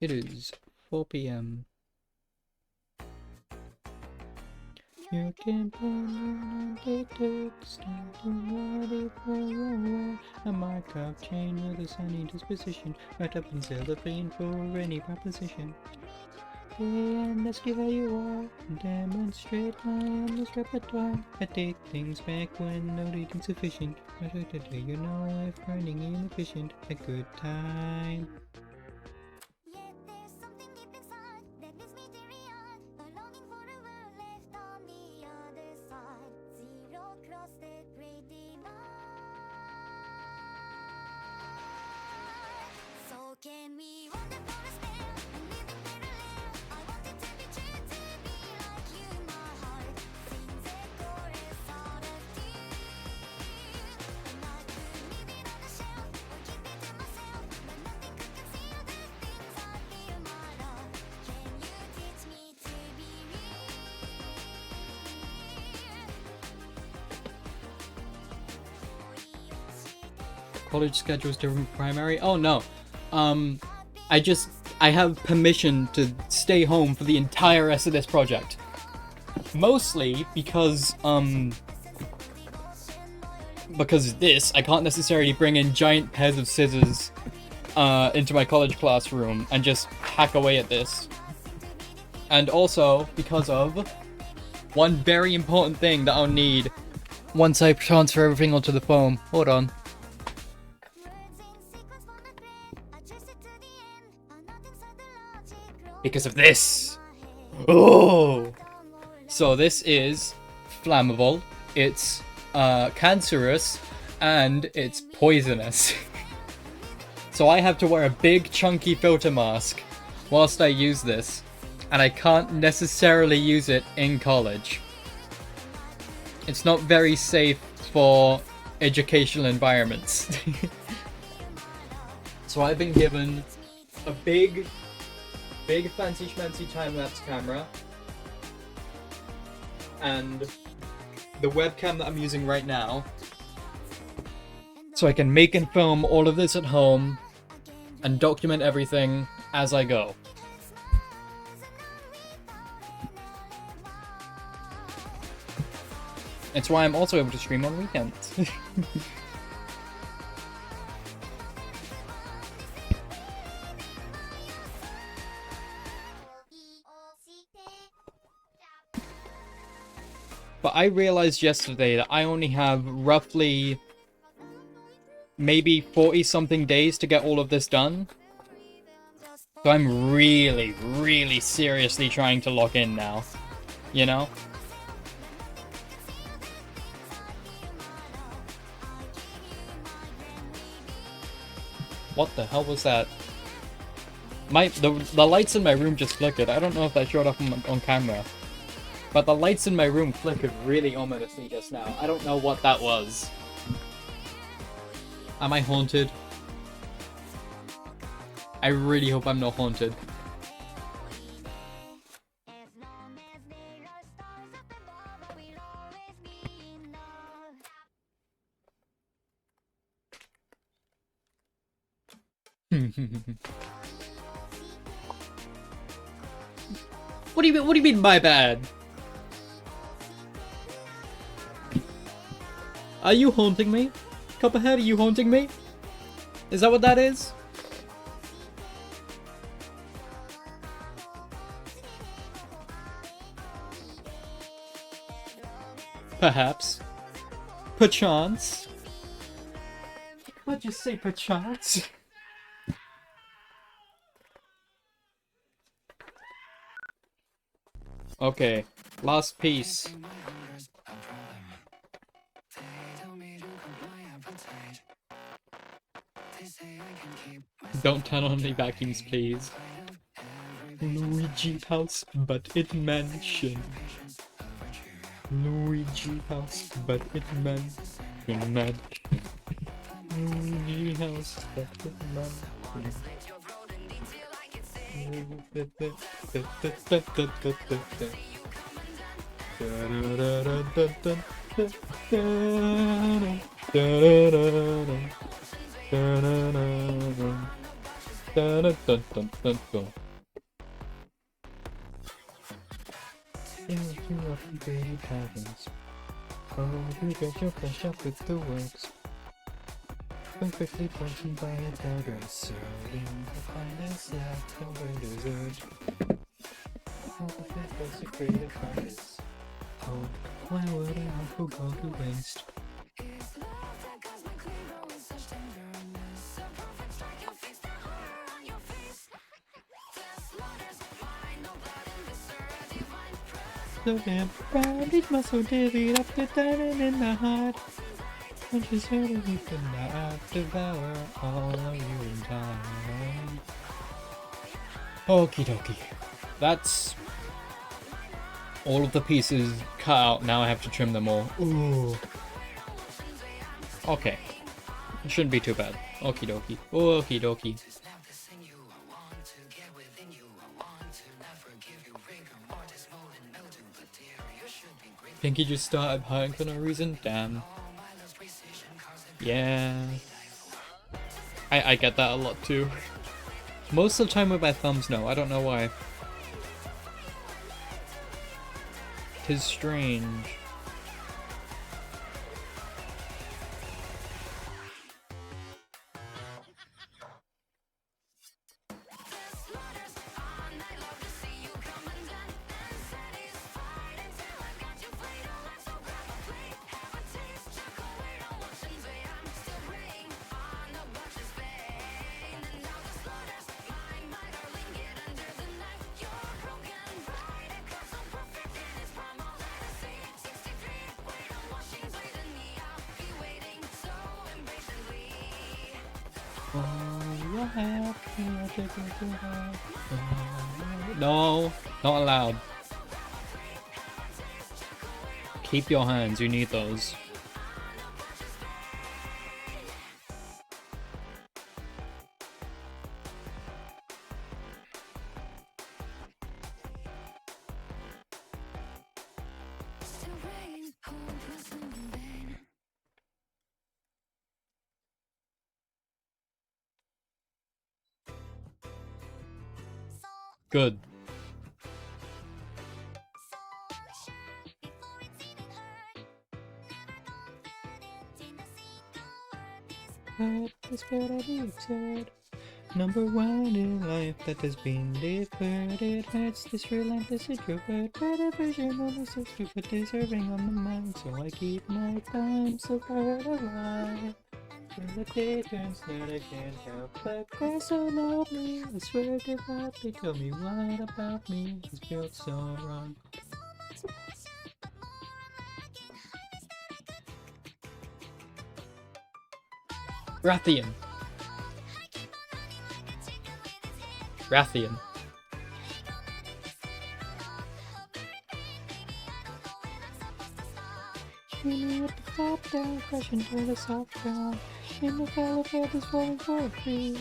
It is 4 p.m. You can put on the text and ready for your war. A mark of chain with a sunny disposition, right up until the vein for any proposition. And let's give how you are, demonstrate my endless repertoire. I take things back when no reading's sufficient. You know life running inefficient, a good time. Yet there's something deep inside that leaves me teary-eyed, a longing for a world left on the other side. Zero cross the great divide. So can we wander for a spell and live in parallel? I want it to be true to be like you, my heart sings a chorus out of tune. And I could leave it on the shelf or keep it to myself, but nothing could conceal the things I feel, my love. Can you teach me to be real? College schedule's different from primary? Oh no. I have permission to stay home for the entire rest of this project. Mostly because this, I can't necessarily bring in giant pairs of scissors into my college classroom and just hack away at this. And also because of one very important thing that I'll need once I transfer everything onto the phone. Hold on. Because of this. Oh! So this is flammable, it's cancerous, and it's poisonous. So I have to wear a big chunky filter mask whilst I use this, and I can't necessarily use it in college. It's not very safe for educational environments. So I've been given a big fancy schmancy time-lapse camera, and the webcam that I'm using right now, so I can make and film all of this at home and document everything as I go. It's why I'm also able to stream on weekends. But I realized yesterday that I only have roughly maybe 40-something days to get all of this done. So I'm really seriously trying to lock in now. You know? What the hell was that? The lights in my room just flickered. I don't know if that showed up on camera. But the lights in my room flickered really ominously just now. I don't know what that was. Am I haunted? I really hope I'm not haunted. What do you mean my bad? Are you haunting me? Copperhead, are you haunting me? Is that what that is? Perhaps. Perchance. What'd you say, perchance? Okay, last piece. Don't turn on any vacuums, please. Luigi house, but it mansion. Luigi house, but it mansion. Luigi house, but it mansion. With the works perfectly functioned by a dagger, serving the finest left over dessert. All the fat was a creative artist. Oh, why would I want to go to waste? The vampire is muscle divvied up the diamond in the heart. And she's here to leap in the eye, devour all of you in time. Okie dokie. That's all of the pieces cut out. Now I have to trim them all. Ooh. Okay. It shouldn't be too bad. Okie dokie. Okie dokie. Think he just started hurting for no reason? Damn. Yeah. I get that a lot too. Most of the time with my thumbs, no. I don't know why. 'Tis strange. No, not allowed. Keep your hands, you need those. Good. Number one in life that has been deferred. It hurts this relentless introvert. Better version of myself stupid deserving on the mind. So I keep my time so far alive. When the day turns night, I can't help but cry so loudly. I swear devoutly, tell me what about me is built so wrong. Rathian. Rathian. Shooting at the top down, crashing to the soft ground. In the fall of feathers falling for a tree.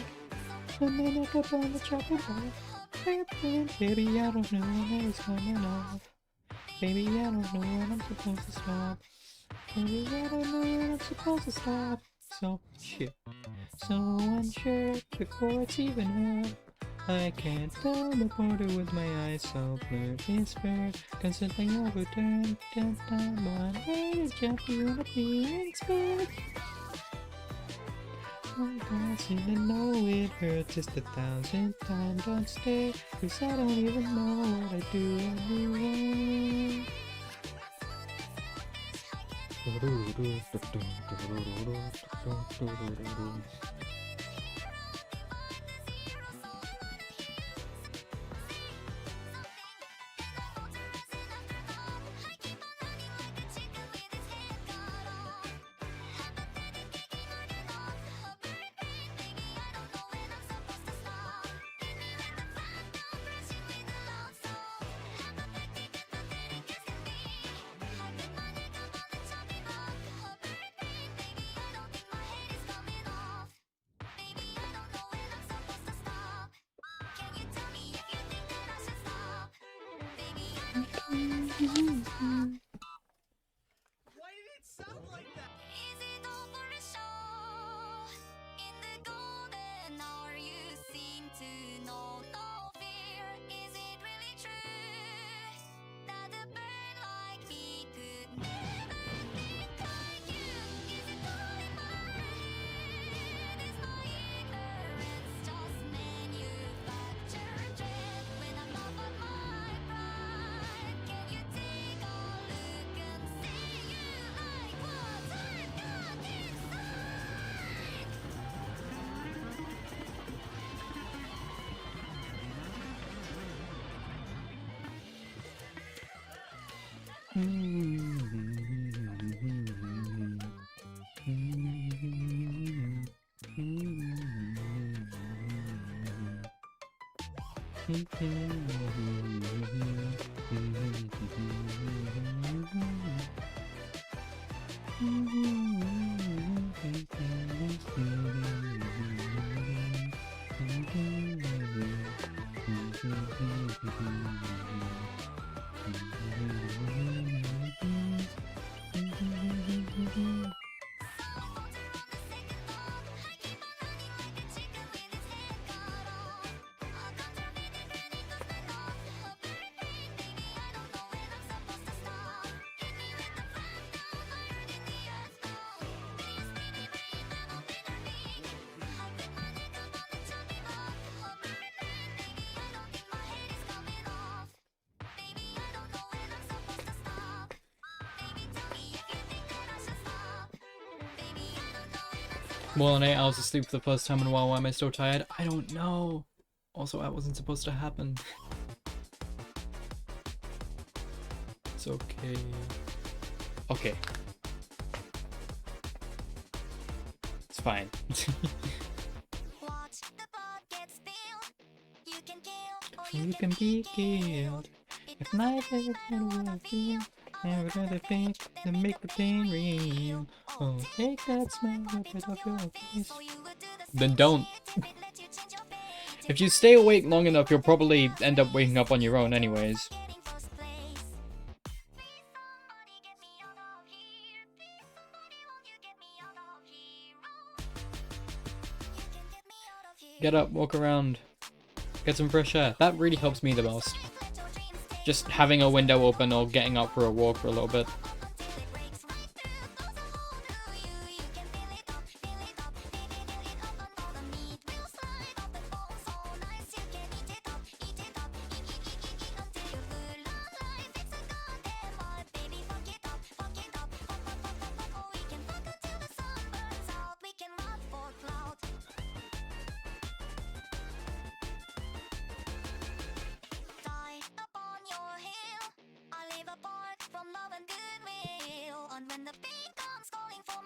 And then I kept on the chopping block. Baby, I don't know when I was coming off. Baby, I don't know when I'm supposed to stop. Baby, I don't know when I'm supposed to stop. So shit. So unsure before it's even heard. I can't tell the border with my eyes so blurred. It's fair, constantly overturned. Just time one way to jump you in a being scared. I don't seem to know it hurts just 1,000 times. Don't stay, 'cause I don't even know what I do anyway. Is it all for a show? In the golden hour you seem to know no fear. Is it really true that a bird like me could never think like you? Is it all in my head? Is my ignorance just manufactured dread? When I'm up on my pride, can you take a look and say you like what I've got inside? More than 8 hours of sleep for the first time in a while. Why am I still tired? I don't know. Also, that wasn't supposed to happen. It's okay. Okay. It's fine. Watch the pot get spilled. You can kill or You can be killed. If life is what I feel, and we're gonna think to make the pain real. Oh, take that smell, rip it off your face. Then don't. If you stay awake long enough, you'll probably end up waking up on your own anyways. Get up, walk around, get some fresh air. That really helps me the most. Just having a window open or getting up for a walk for a little bit.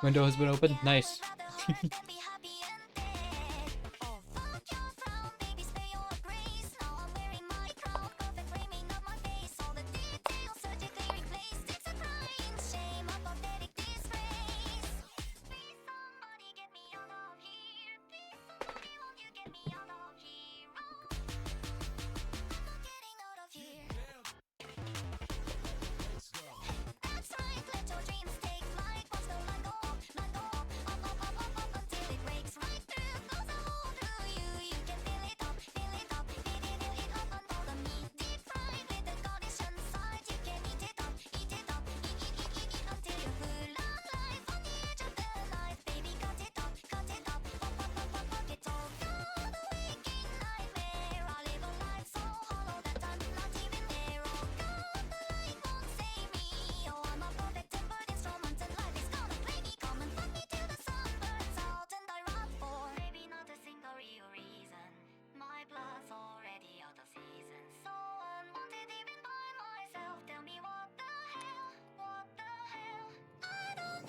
Window has been opened. Nice.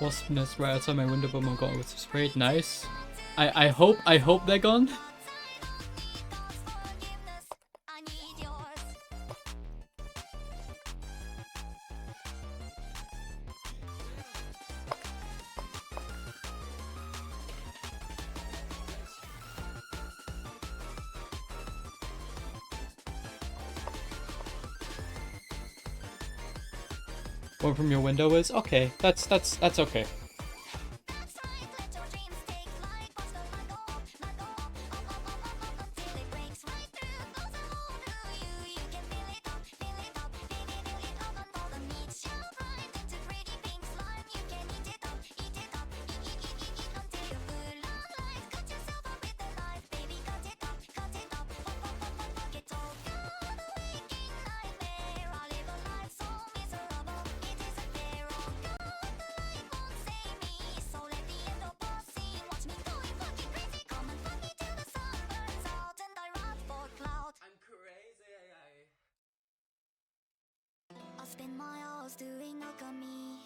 wasp nest right outside my window, but my god was sprayed. Nice. I hope they're gone. One from your window is okay. That's okay. I'll spend my hours doing alchemy.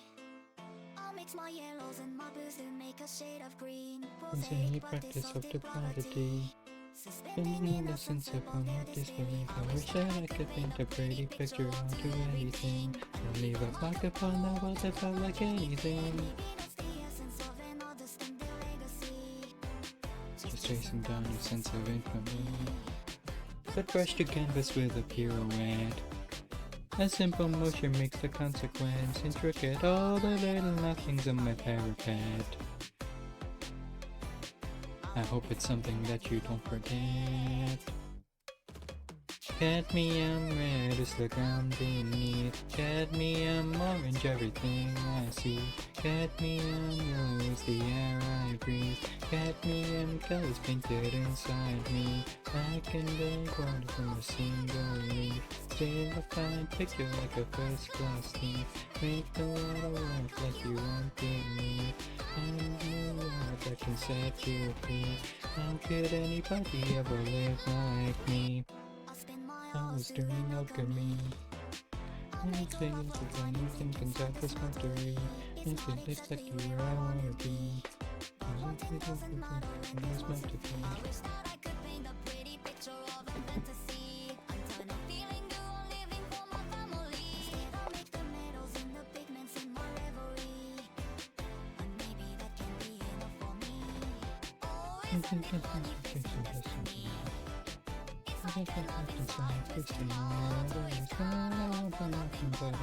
I'll mix my yellows and my blues to make a shade of green. It's any practice of depravity. In the innocence upon your disbelief, I wish that I could paint a pretty picture onto anything and leave a mark upon that world that felt like anything. Just tracing down your sense of infamy. But brush to canvas with a pirouette. A simple motion makes the consequence intricate. All the little nothings on my parapet. I hope it's something that you don't forget. Cadmium red is the ground beneath. Cadmium orange everything I see. Cadmium yellow is the air I breathe. Cadmium colors painted inside me. I can make water from a single leaf. Still a fine picture like a first class thief. Make the water work like you wanted me. And the world that can set you free. How could anybody ever live like me? I was doing alchemy. Anything is anything can satisfactory. If it looks like you where I wanna be. It's meant to be.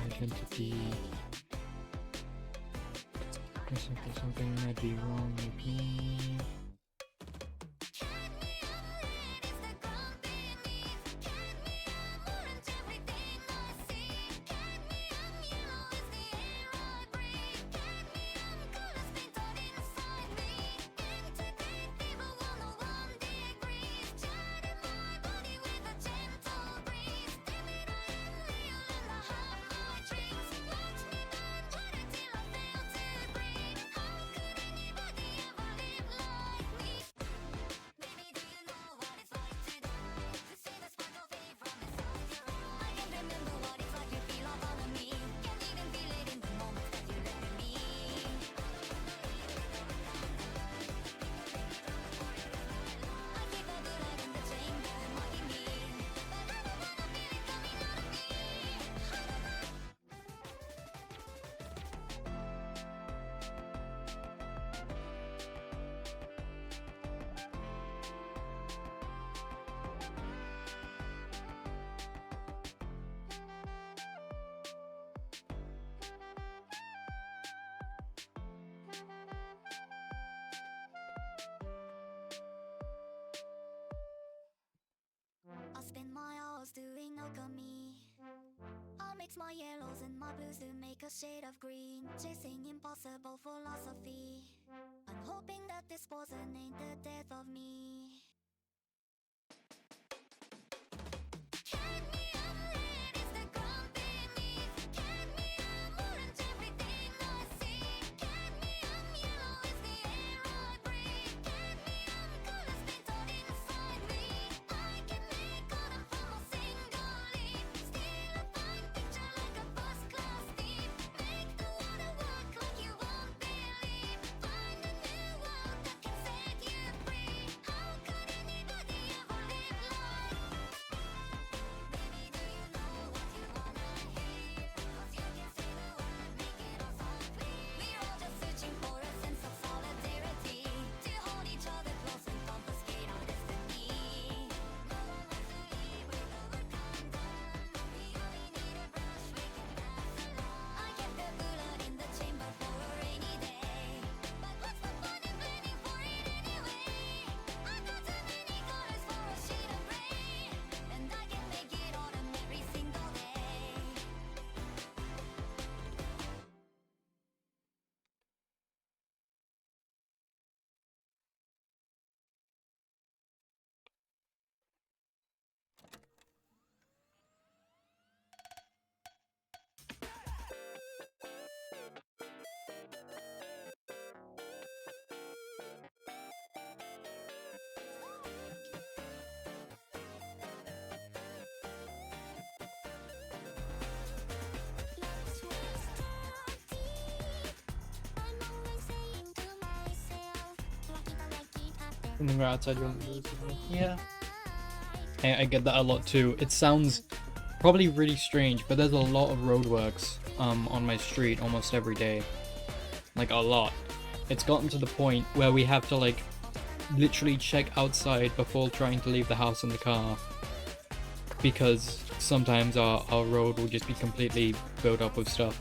Identity. There's simply something might be wrong with me. I'll spend my hours doing alchemy. I'll mix my yellows and my blues to make a shade of green. Chasing impossible philosophy. I'm hoping that this poison ain't the death of me. And then we're outside your yeah. I get that a lot too. It sounds probably really strange, but there's a lot of roadworks on my street almost every day. Like a lot. It's gotten to the point where we have to like literally check outside before trying to leave the house in the car. Because sometimes our road will just be completely filled up with stuff.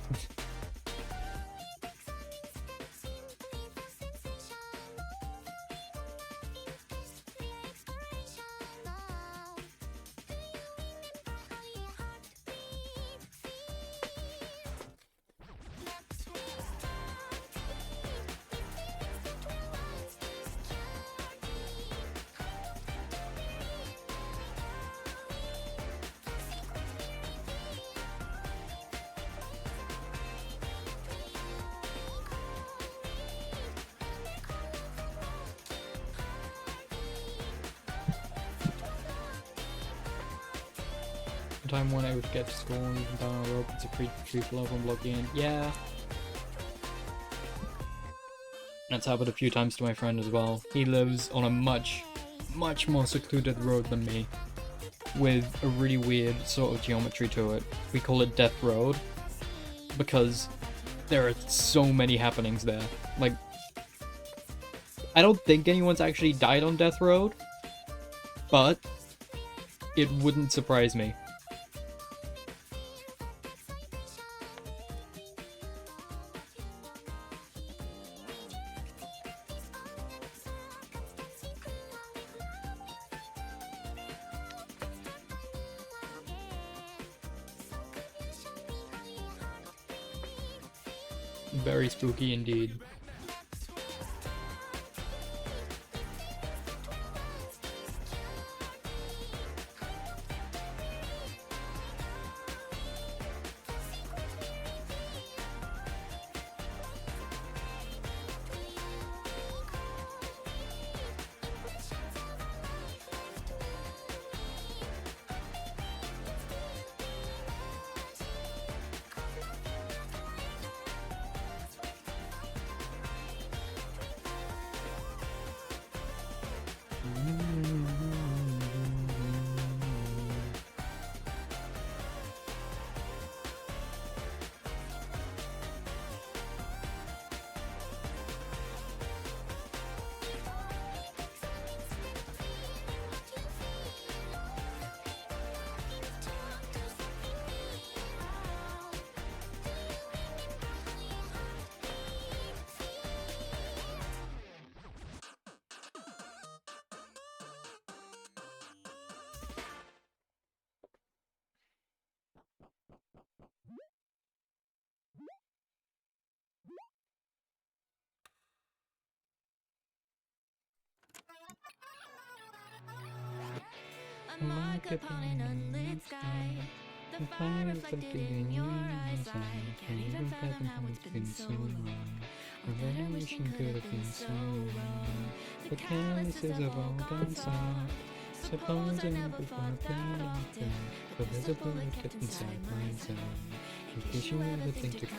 Time when I would get to school and even down a rope, it's a free below one block in. Yeah. That's happened a few times to my friend as well. He lives on a much more secluded road than me, with a really weird sort of geometry to it. We call it Death Road, because there are so many happenings there. Like, I don't think anyone's actually died on Death Road, but it wouldn't surprise me. Very spooky indeed. A mark upon an unlit sky. The fire reflected in your eyes. I can't even fathom how it's been so long. Or that I wishing could have been so wrong. The canvases have all gone soft. Suppose I know before I play it down. But there's a bullet kept inside my zone. In case you ever think to come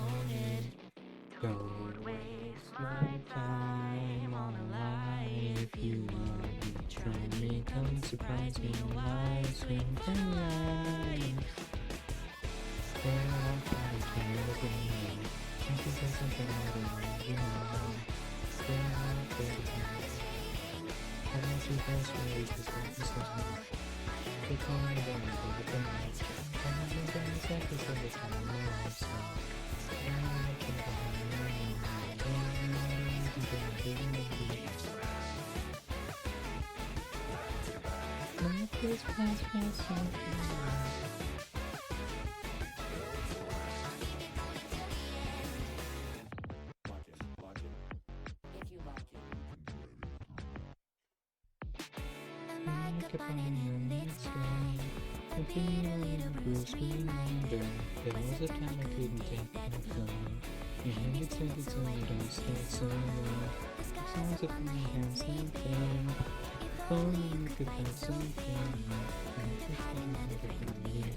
on it. Don't waste my time on a lie. If you want to try me, come surprise me. Lies swing from life. Where I'm trying to look at me. Can't you say something I don't know? Stay out there. I want you best ways to start to start. They call me down for the things. I'm not going to sacrifice the time I love so. There was a time I couldn't take my phone. You had it said it's only don't start so low. Sounds of my hands like that. If only you could have something. And if I never could leave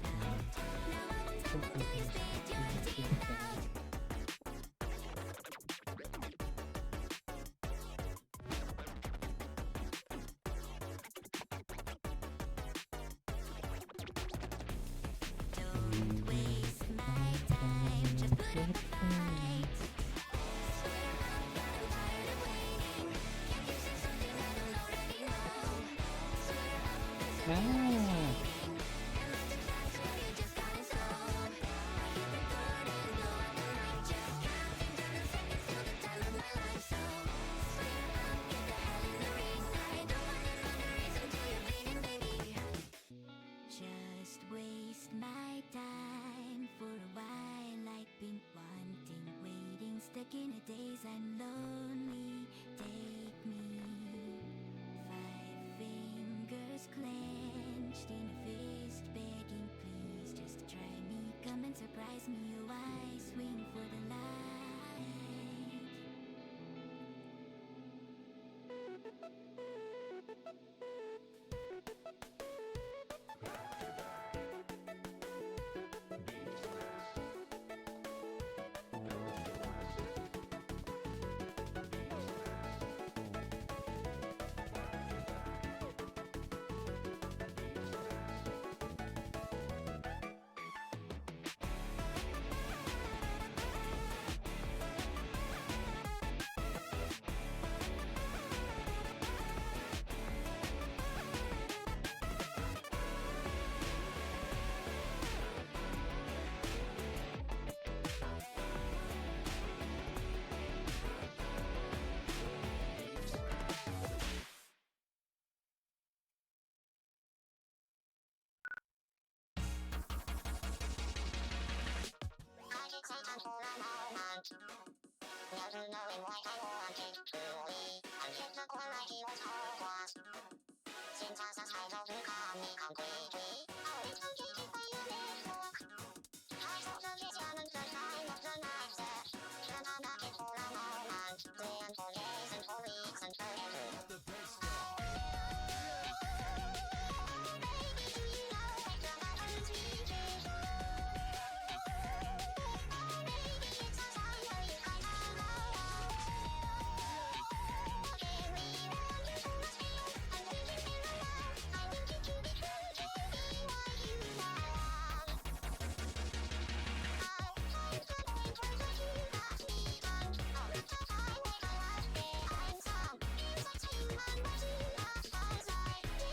Ah. Just waste my time for a while. I've been wanting, waiting, stuck in the days. I'm lonely. Take me. Five fingers clenched in a fist, begging, please, just try me. Come and surprise me. Oh, I swing for the light. Never knowing what I wanted truly until the corner he was hopeless. Since I was tired of becoming completely always completed by your network. I saw the vision and the time of the night set. And I'm back in for a moment. Then for days and for weeks and forever. Baby, do you know what the patterns we dream? Maybe it's a sign that you kind of know. Can we run you to a scale and we can feel alive? I want you to be true, to be what you want. I'm going for the you got me done. All the time make a life behind some. It's a team and we're two last ones.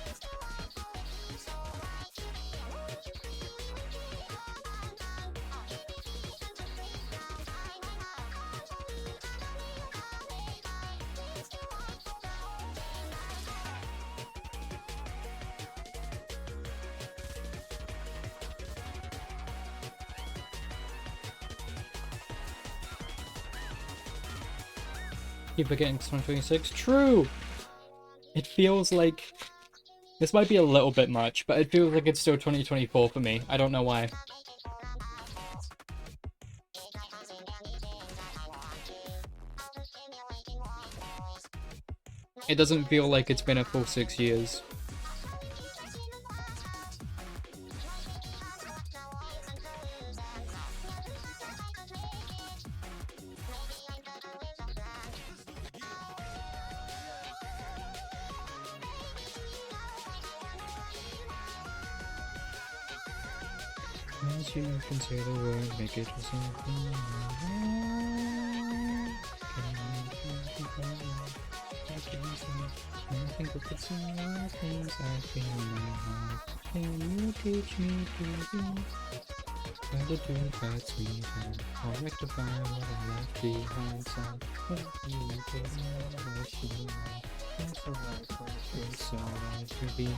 It's the life for a piece so right to be. I want you freely with me on and on. I'll keep me feet and to free from time and I can't believe that I will come later. It's the life for the whole day night. Keep forgetting it's 2026. True! It feels like... This might be a little bit much, but it feels like it's still 2024 for me. I don't know why. It doesn't feel like it's been a full 6 years. As you can say the word, make it something. I think we could see all things I feel in my heart. Can you teach me to be? Try to do that's me, I'll rectify what I left behind. So, what you told me I should know. That's the life I feel so right to be.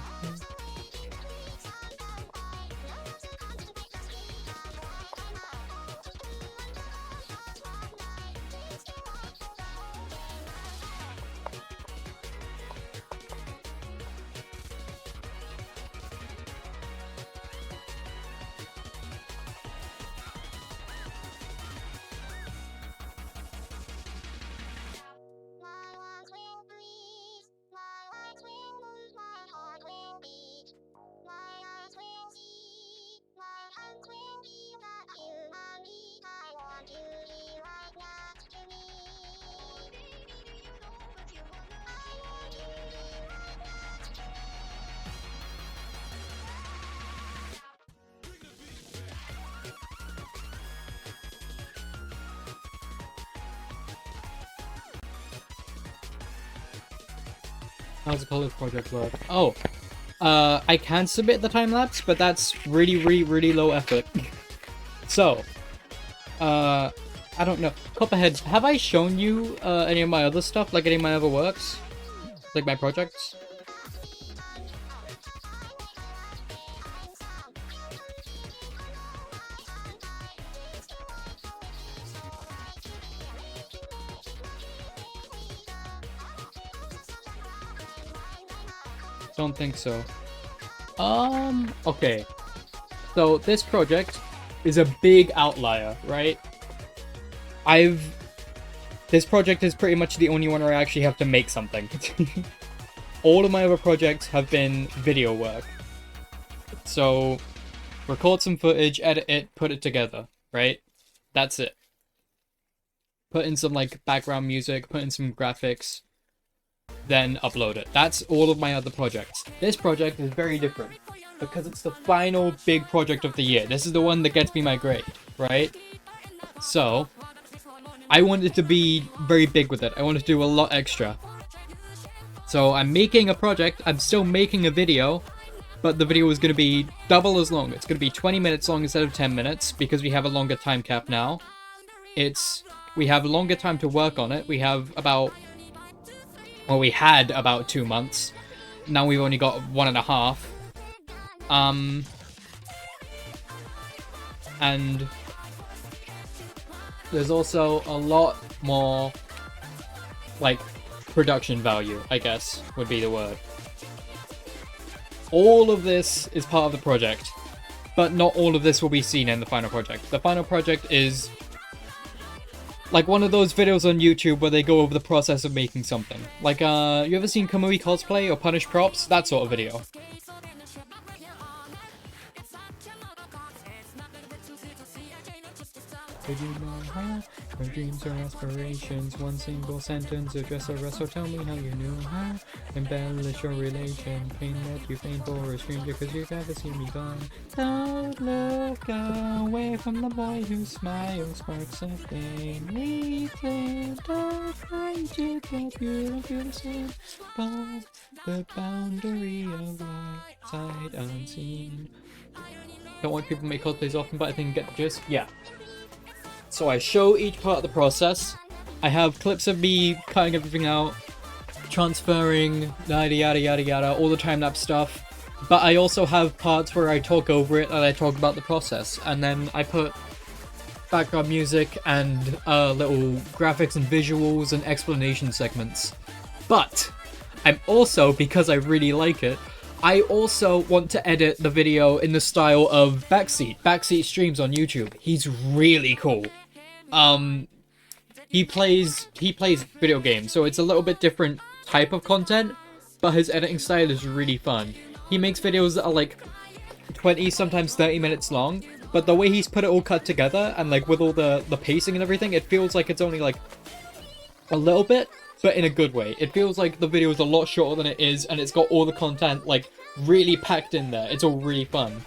How's the college project work? Oh, I can submit the time lapse, but that's really low effort. So, I don't know. Copperhead, have I shown you any of my other stuff, like any of my other works, like my projects? Don't think so. Okay. So this project is a big outlier, right? This project is pretty much the only one where I actually have to make something. All of my other projects have been video work. So, record some footage, edit it, put it together, right? That's it. Put in some, like, background music, put in some graphics, then upload it. That's all of my other projects. This project is very different, because it's the final big project of the year. This is the one that gets me my grade, right? So, I wanted to be very big with it. I wanted to do a lot extra. So I'm making a project, I'm still making a video, but the video is going to be double as long. It's going to be 20 minutes long instead of 10 minutes, because we have a longer time cap now. We have a longer time to work on it. We have about, well, we had about 2 months. Now we've only got 1.5. And there's also a lot more, like, production value, I guess, would be the word. All of this is part of the project, but not all of this will be seen in the final project. The final project is like one of those videos on YouTube where they go over the process of making something. Like, you ever seen Kamui Cosplay or Punish Props? That sort of video. Did you know how? Your dreams or aspirations, one single sentence, address a rest, or tell me how you knew how. Embellish your relation, pain that you paint for a stranger, cause you've never seen me gone. Don't look away from the boy whose smile sparks a flame. Reason, don't find you, but you feel the same. But the boundary of light, sight unseen. Don't want people to make cosplays often, but I think you get the gist. Yeah. So I show each part of the process. I have clips of me cutting everything out, transferring, yada yada yada yada, all the time-lapse stuff. But I also have parts where I talk over it and I talk about the process. And then I put background music and little graphics and visuals and explanation segments. But I'm also, because I really like it, I also want to edit the video in the style of Backseat streams on YouTube. He's really cool. He plays video games, so it's a little bit different type of content, but his editing style is really fun. He makes videos that are like 20, sometimes 30 minutes long, but the way he's put it all cut together and like with all the pacing and everything, it feels like it's only like a little bit, but in a good way. It feels like the video is a lot shorter than it is, and it's got all the content like really packed in there. It's all really fun.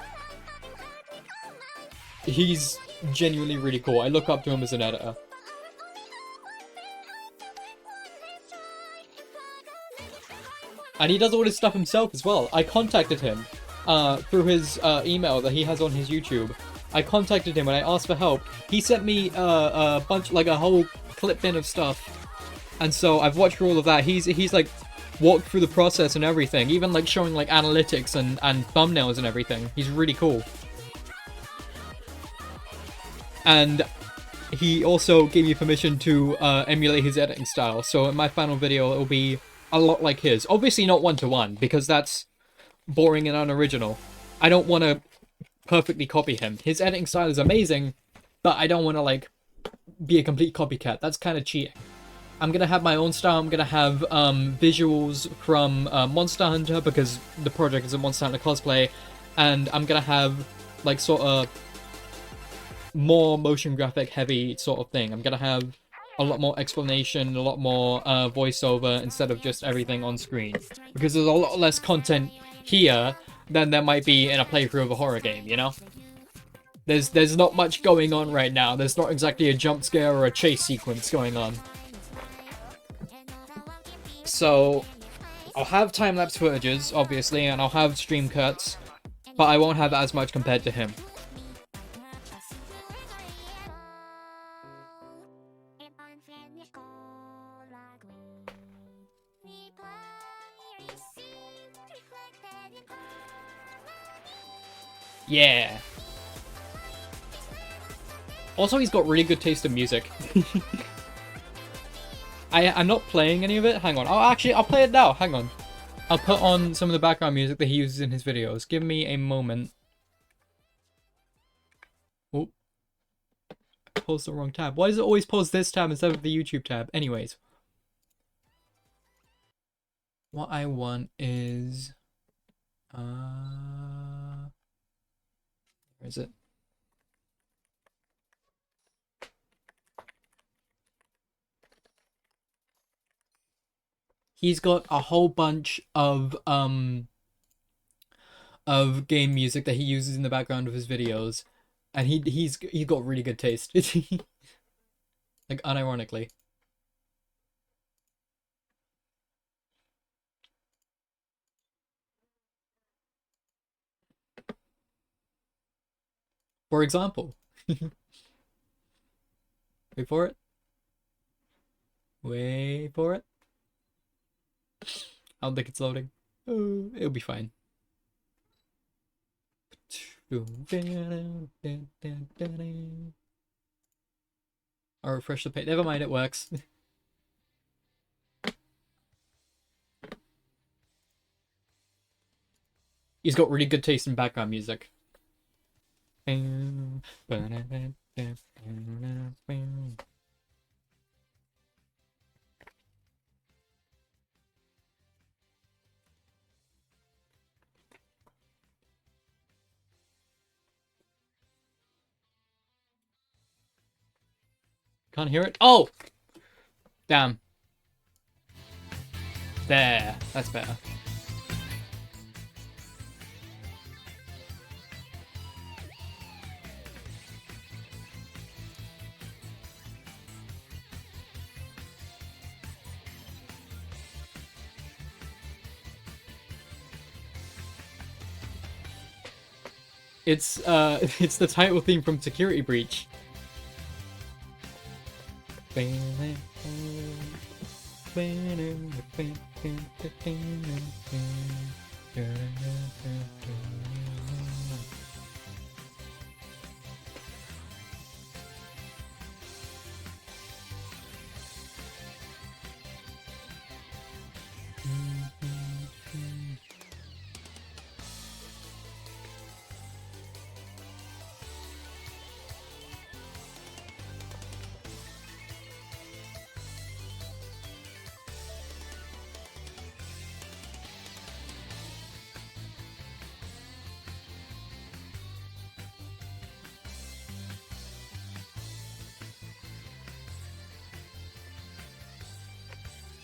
He's genuinely really cool. I look up to him as an editor. And he does all his stuff himself as well. I contacted him through his email that he has on his YouTube. I contacted him and I asked for help. He sent me a bunch, like a whole clip bin of stuff. And so I've watched through all of that. He's like walked through the process and everything, even like showing like analytics and thumbnails and everything. He's really cool. And he also gave me permission to emulate his editing style. So in my final video, it will be a lot like his. Obviously not one-to-one, because that's boring and unoriginal. I don't want to perfectly copy him. His editing style is amazing, but I don't want to like be a complete copycat. That's kind of cheating. I'm going to have my own style. I'm going to have visuals from Monster Hunter, because the project is a Monster Hunter cosplay. And I'm going to have like sort of more motion graphic heavy sort of thing. I'm going to have a lot more explanation, a lot more voiceover instead of just everything on screen. Because there's a lot less content here than there might be in a playthrough of a horror game, you know? There's not much going on right now. There's not exactly a jump scare or a chase sequence going on. So, I'll have time-lapse footages, obviously, and I'll have stream cuts, but I won't have as much compared to him. Yeah. Also, he's got really good taste in music. I'm not playing any of it. Hang on. I'll play it now. Hang on. I'll put on some of the background music that he uses in his videos. Give me a moment. Oh. Pause the wrong tab. Why does it always pause this tab instead of the YouTube tab? Anyways. What I want is... Where is it? He's got a whole bunch of game music that he uses in the background of his videos, and he's got really good taste. Like, unironically. For example. Wait for it. Wait for it. I don't think it's loading. It'll be fine. I'll refresh the page. Never mind, it works. He's got really good taste in background music. Can't hear it? Oh! Damn. There. That's better. It's it's the title theme from Security Breach.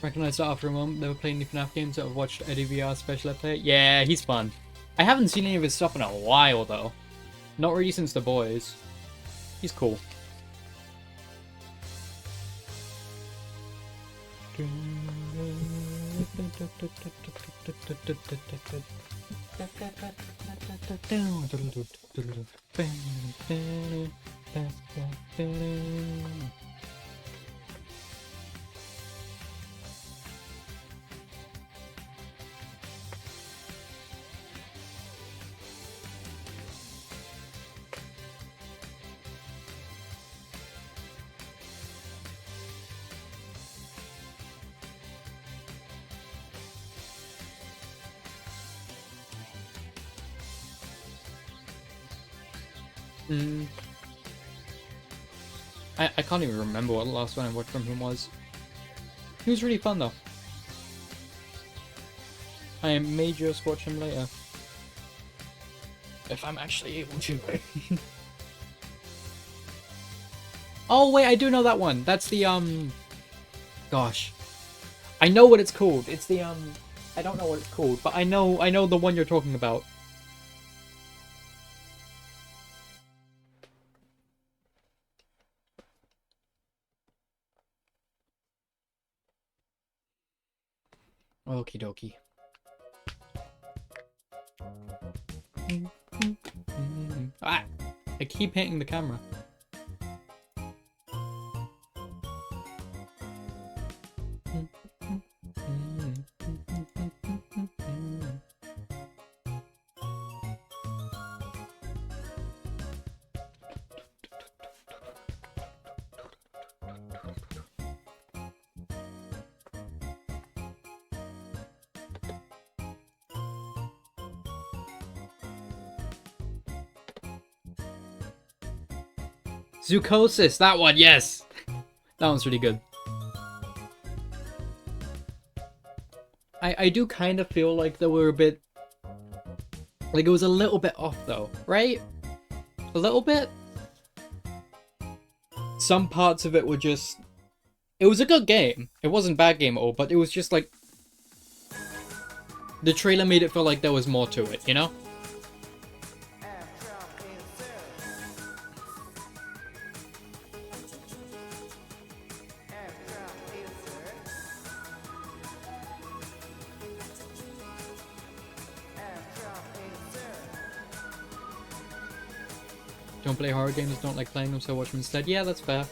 Recognized that after a moment they were playing the FNAF games that I've watched Eddie VR special play. Yeah, he's fun. I haven't seen any of his stuff in a while though. Not really since The Boys. He's cool. I can't even remember what the last one I watched from him was. He was really fun though. I may just watch him later. If I'm actually able to. Oh wait, I do know that one. That's the gosh. I know what it's called. It's the I don't know what it's called, but I know the one you're talking about. Okie dokie. Ah! I keep hitting the camera. Zoocosis, that one, yes! That one's really good. I do kind of feel like they were a bit... Like, it was a little bit off, though, right? A little bit? Some parts of it were just... It was a good game. It wasn't a bad game at all, but it was just like... The trailer made it feel like there was more to it, you know? Don't play horror games, don't like playing them, so watch them instead. Yeah, that's fair.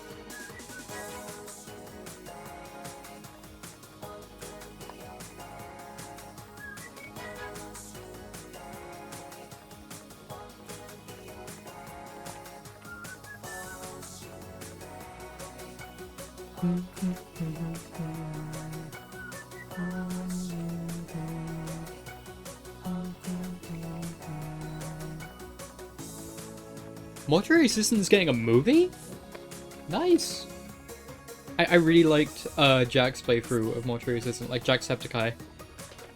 Mortuary Assistant's getting a movie? Nice! I really liked Jack's playthrough of Mortuary Assistant, like Jacksepticeye.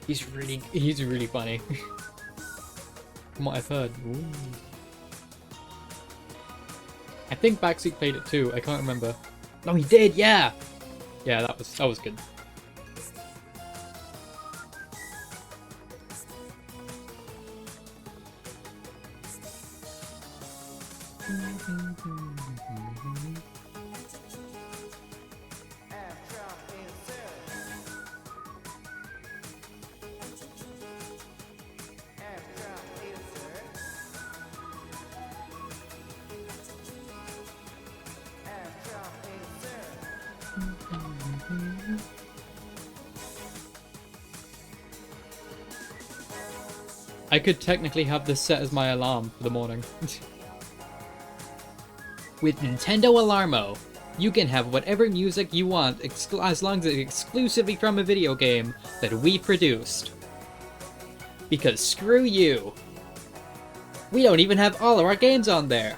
He's really funny. From what I've heard. Ooh. I think Backseat played it too, I can't remember. No, he did, yeah! Yeah, that was good. I could technically have this set as my alarm for the morning. With Nintendo Alarmo, you can have whatever music you want as long as it's exclusively from a video game that we produced. Because screw you. We don't even have all of our games on there.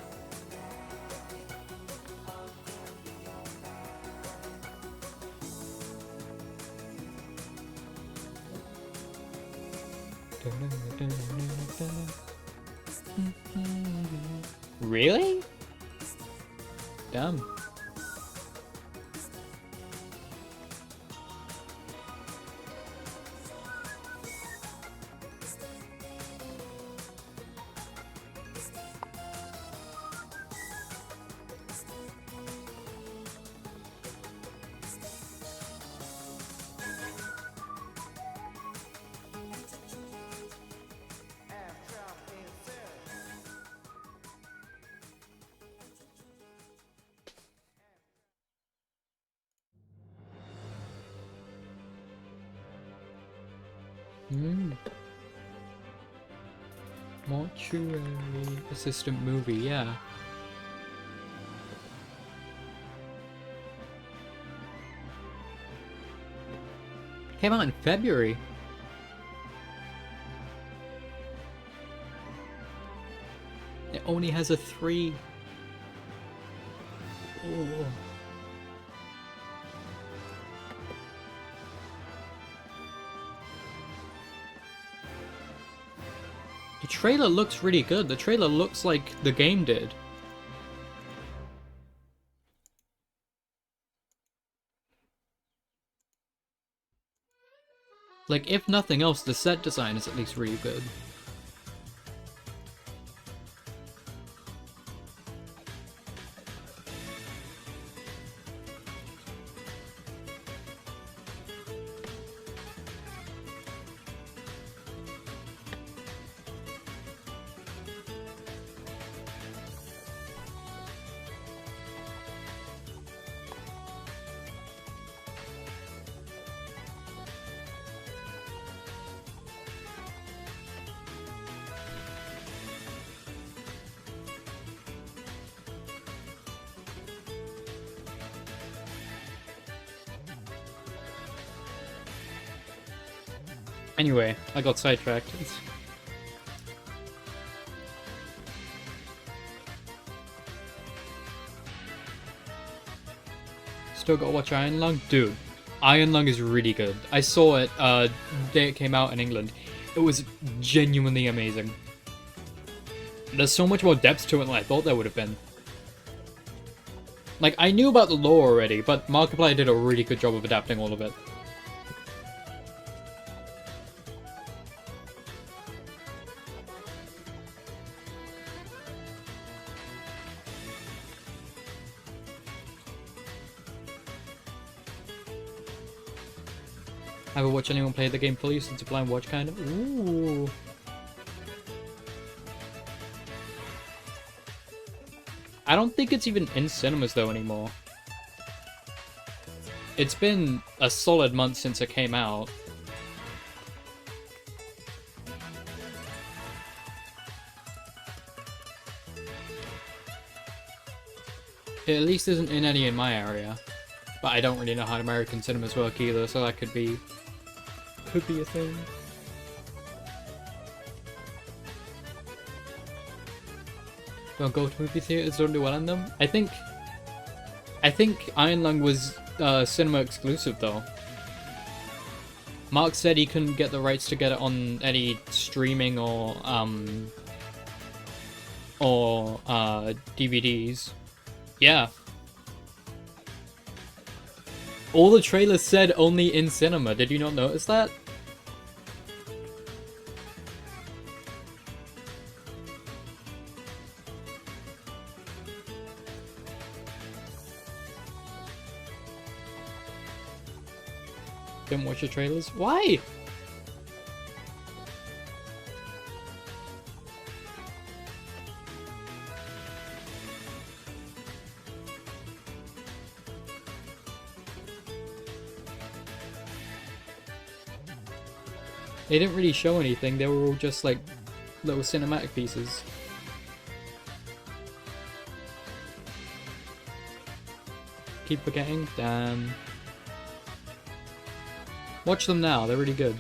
Really? Dumb. Mortuary Assistant movie, yeah. Came out in February. It only has a 3. Oh. The trailer looks really good. The trailer looks like the game did. Like, if nothing else, the set design is at least really good. Anyway, I got sidetracked. Still gotta watch Iron Lung? Dude, Iron Lung is really good. I saw it the day it came out in England. It was genuinely amazing. There's so much more depth to it than I thought there would have been. Like, I knew about the lore already, but Markiplier did a really good job of adapting all of it. Ever watch anyone play the game fully since a blind watch kind of? Ooh. I don't think it's even in cinemas though anymore. It's been a solid month since it came out. It at least isn't in any in my area. But I don't really know how American cinemas work either, so that could be a thing. Don't go to movie theaters, don't do well in them. I think Iron Lung was cinema exclusive though. Mark said he couldn't get the rights to get it on any streaming or DVDs. Yeah. All the trailers said only in cinema. Did you not notice that? Didn't watch the trailers? Why? They didn't really show anything, they were all just like little cinematic pieces. Keep forgetting? Damn. Watch them now, they're really good.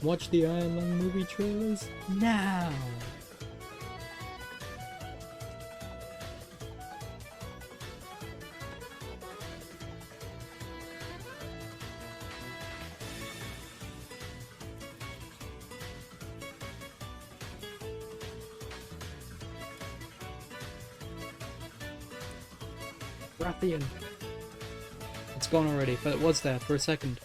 Watch the Iron Lung movie trailers now! Rathian. It's gone already, but it was there for a second.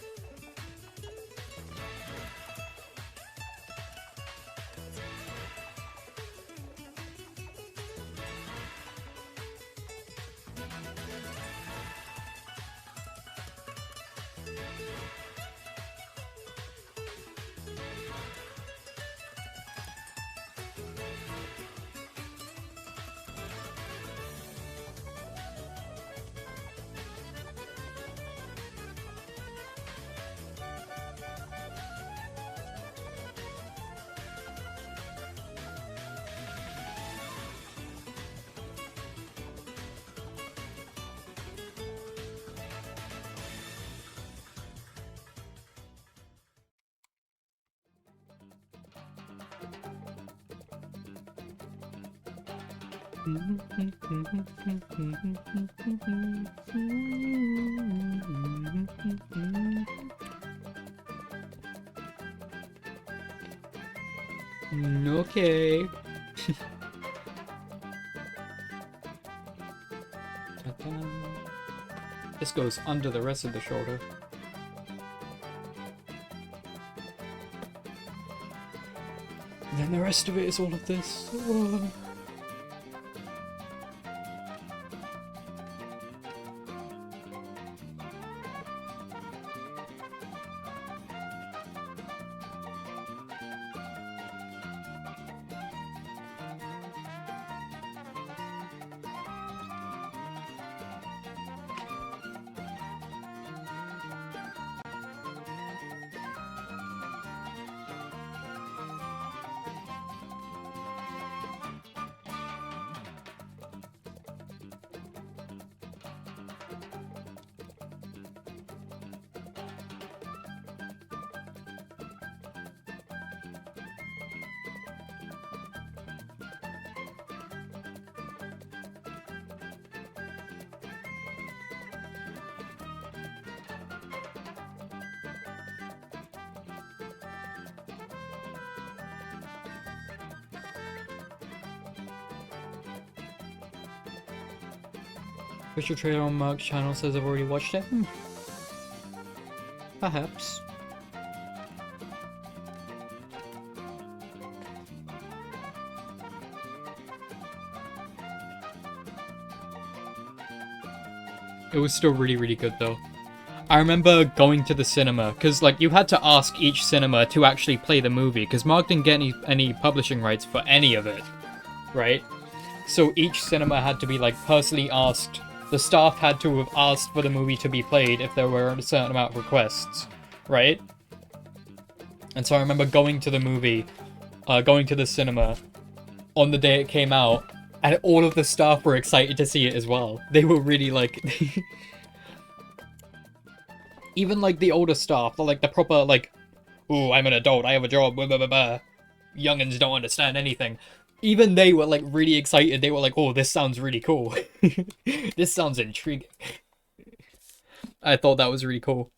Okay. This goes under the rest of the shoulder. And then the rest of it is all of this. Oh. Official trailer on Mark's channel says I've already watched it. Perhaps. It was still really, really good though. I remember going to the cinema, because like you had to ask each cinema to actually play the movie, because Mark didn't get any publishing rights for any of it, right? So each cinema had to be like personally asked, the staff had to have asked for the movie to be played if there were a certain amount of requests, right? And so I remember going to the movie, going to the cinema on the day it came out, and all of the staff were excited to see it as well. They were really like... Even like the older staff, like the proper like, ooh, I'm an adult, I have a job, blah, blah, blah, blah. Youngins don't understand anything. Even they were like really excited. They were like, oh, this sounds really cool. This sounds intriguing. I thought that was really cool.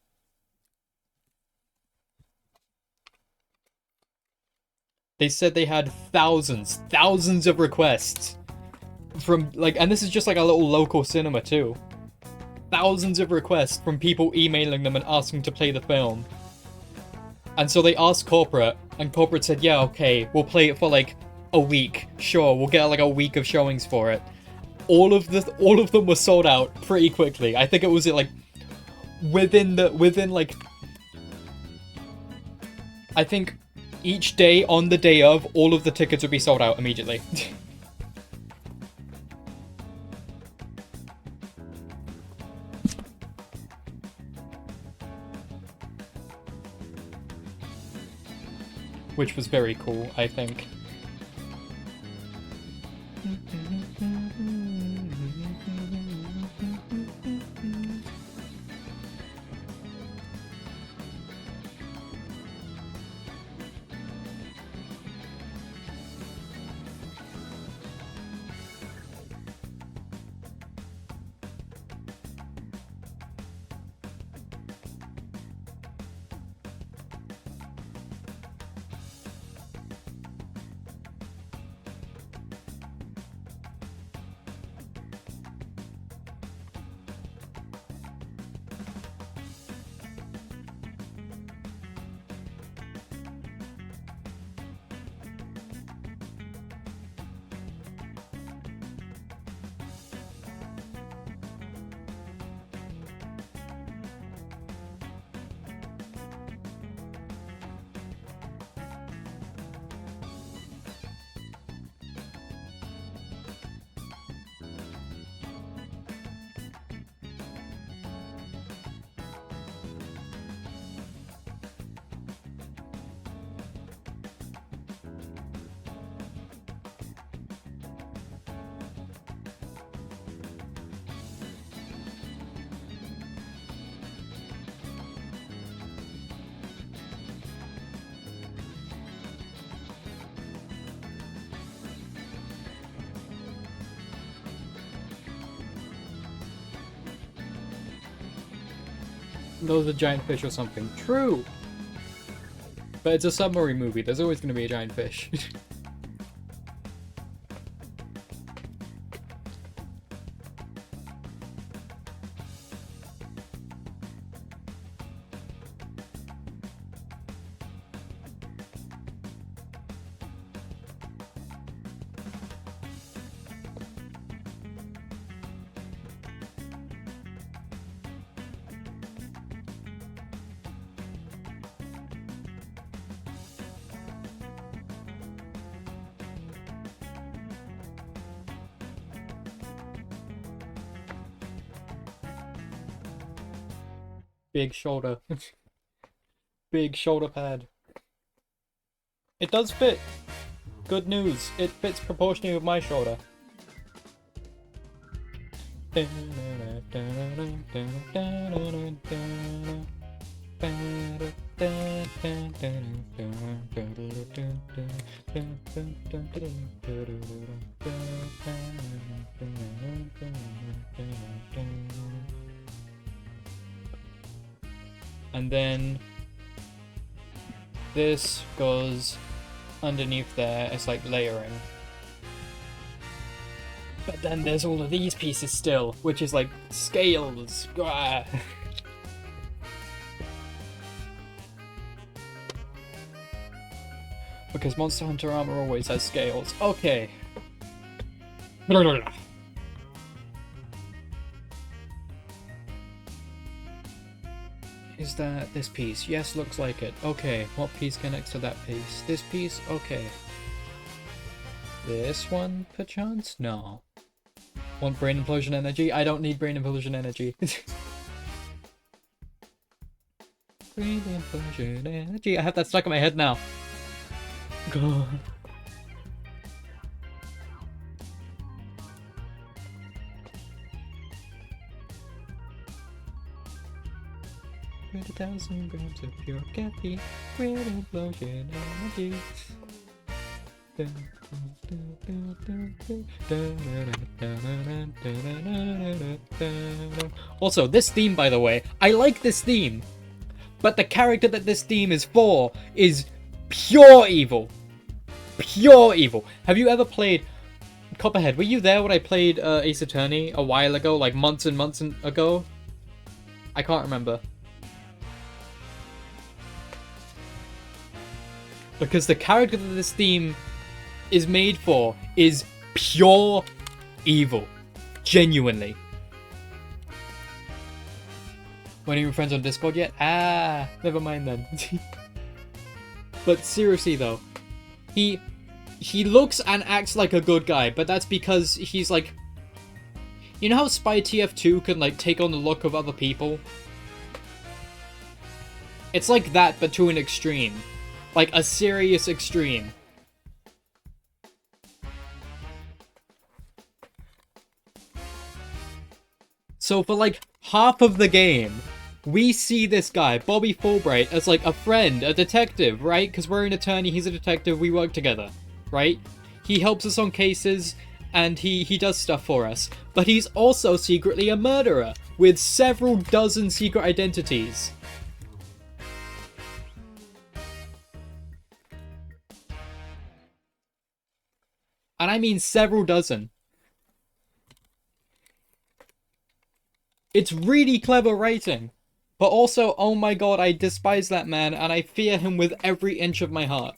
They said they had thousands of requests from like, and this is just like a little local cinema too. Thousands of requests from people emailing them and asking to play the film. And so they asked corporate, and corporate said, yeah, okay, we'll play it for like a week. Sure, we'll get like a week of showings for it. All of them were sold out pretty quickly. I think it was like within like, I think each day on the day of, all of the tickets would be sold out immediately. Which was very cool, I think. Those are giant fish or something. True! But it's a submarine movie, there's always going to be a giant fish. Big shoulder. Big shoulder pad. It does fit. Good news. It fits proportionally with my shoulder. And then this goes underneath there. It's like layering. But then there's all of these pieces still, which is like scales. Ah. Because Monster Hunter armor always has scales. Okay. Is that this piece? Yes, looks like it. Okay, what piece connects to that piece? This piece? Okay. This one, perchance? No. Want brain implosion energy? I don't need brain implosion energy. Brain implosion energy. I have that stuck in my head now. God. With 1,000 grams of pure caffeine, brain implosion energy. Also, this theme, by the way, I like this theme, but the character that this theme is for is pure evil. Pure evil. Have you ever played Copperhead? Were you there when I played Ace Attorney a while ago, like months and months ago? I can't remember. Because the character that this theme is made for is pure evil. Genuinely. When are you friends on Discord yet? Ah, never mind then. But seriously though, he looks and acts like a good guy, but that's because he's like, you know how Spy TF2 can like take on the look of other people? It's like that, but to an extreme. Like a serious extreme. So for like half of the game, we see this guy, Bobby Fulbright, as like a friend, a detective, right? Because we're an attorney, he's a detective, we work together, right? He helps us on cases, and he does stuff for us. But he's also secretly a murderer, with several dozen secret identities. And I mean several dozen. It's really clever writing. But also, oh my god, I despise that man and I fear him with every inch of my heart.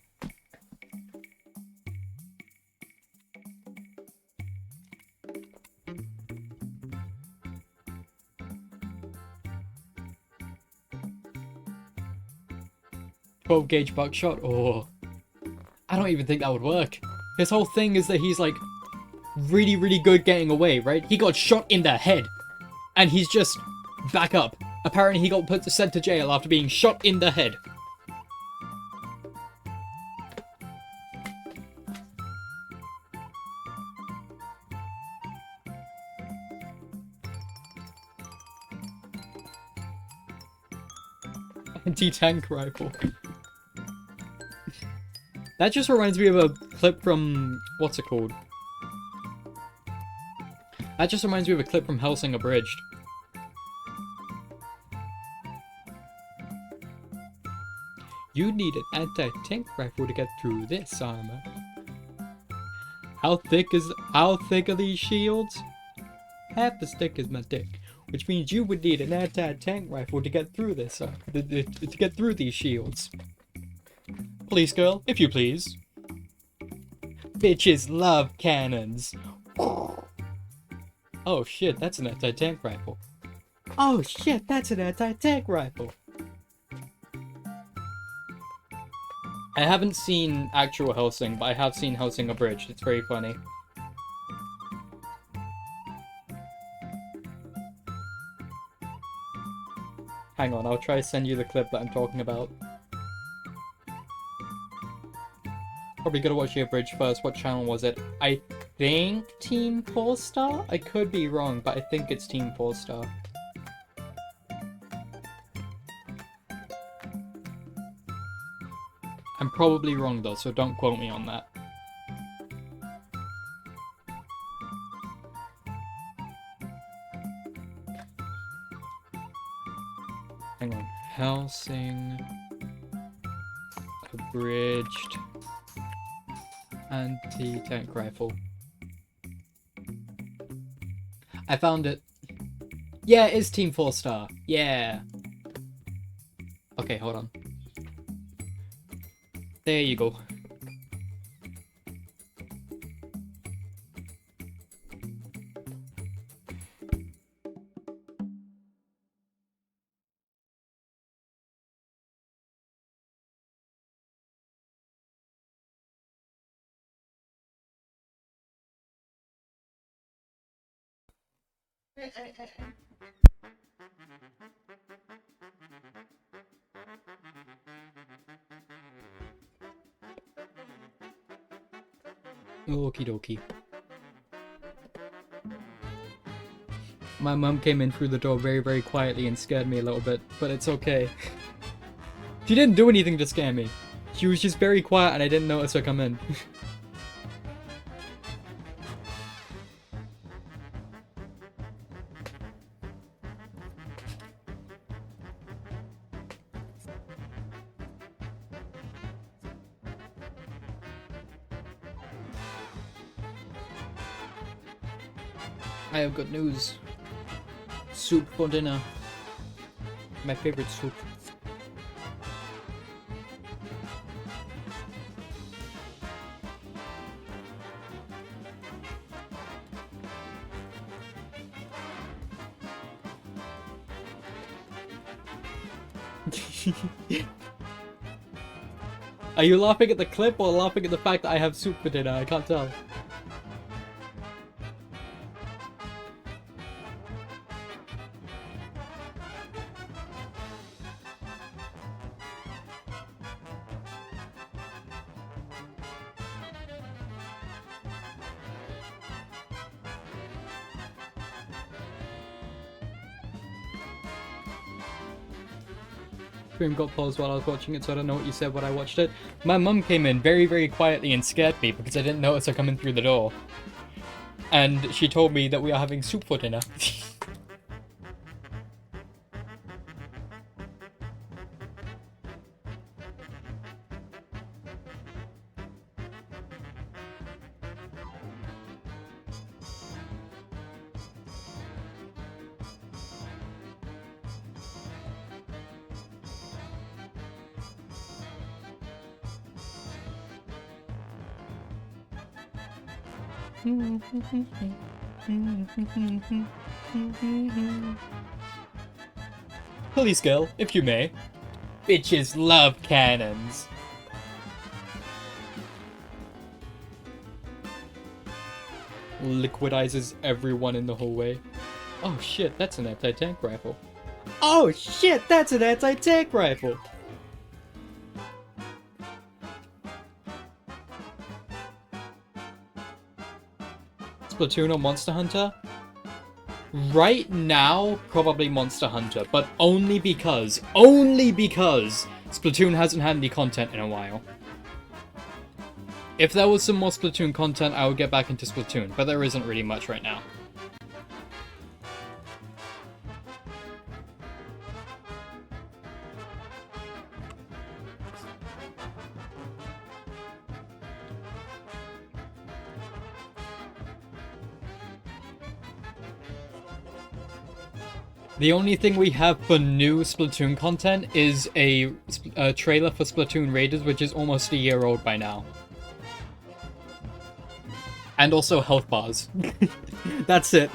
.12 gauge buckshot? Oh. I don't even think that would work. His whole thing is that he's like really, really good getting away, right? He got shot in the head. And he's just back up. Apparently he got sent to jail after being shot in the head. Anti-tank rifle. That just reminds me of a clip from... what's it called? That just reminds me of a clip from Hellsing Abridged. You need an anti-tank rifle to get through this armor. How thick are these shields? Half as thick as my dick, which means you would need an anti-tank rifle to get through this, to get through these shields. Police girl, if you please. Bitches love cannons. Oh shit, that's an anti-tank rifle. Oh shit, that's an anti-tank rifle. I haven't seen actual Hellsing, but I have seen Hellsing Abridged. It's very funny. Hang on, I'll try to send you the clip that I'm talking about. Probably gotta watch the Abridged first. What channel was it? I think Team 4-Star? I could be wrong, but I think it's Team 4-Star. I'm probably wrong though, so don't quote me on that. Hang on. Hellsing Abridged anti-tank rifle. I found it. Yeah, it is Team 4-star. Yeah. Okay, hold on. There you go. Okie dokie. My mum came in through the door very, very quietly and scared me a little bit, but it's okay. She didn't do anything to scare me. She was just very quiet and I didn't notice her come in. I have good news. Soup for dinner. My favorite soup. Are you laughing at the clip or laughing at the fact that I have soup for dinner? I can't tell. Stream got paused while I was watching it, so I don't know what you said when I watched it. My mum came in very, very quietly and scared me because I didn't notice her coming through the door. And she told me that we are having soup for dinner. Police girl, if you may. Bitches love cannons. Liquidizes everyone in the hallway. Oh shit, that's an anti-tank rifle. Oh shit, that's an anti-tank rifle! Splatoon or Monster Hunter? Right now, probably Monster Hunter, but only because Splatoon hasn't had any content in a while. If there was some more Splatoon content, I would get back into Splatoon, but there isn't really much right now. The only thing we have for new Splatoon content is a trailer for Splatoon Raiders, which is almost a year old by now. And also health bars. That's it.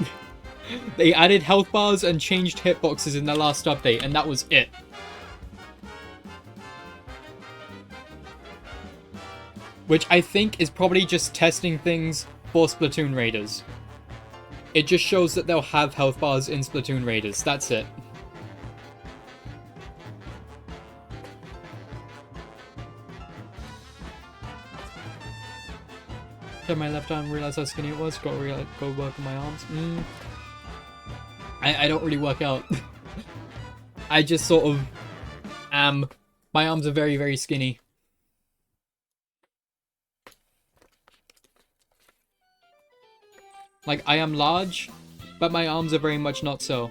They added health bars and changed hitboxes in the last update, and that was it. Which I think is probably just testing things for Splatoon Raiders. It just shows that they'll have health bars in Splatoon Raiders. That's it. Turn my left arm, realize how skinny it was. Go work on my arms. I don't really work out. I just sort of am. My arms are very, very skinny. Like, I am large, but my arms are very much not so.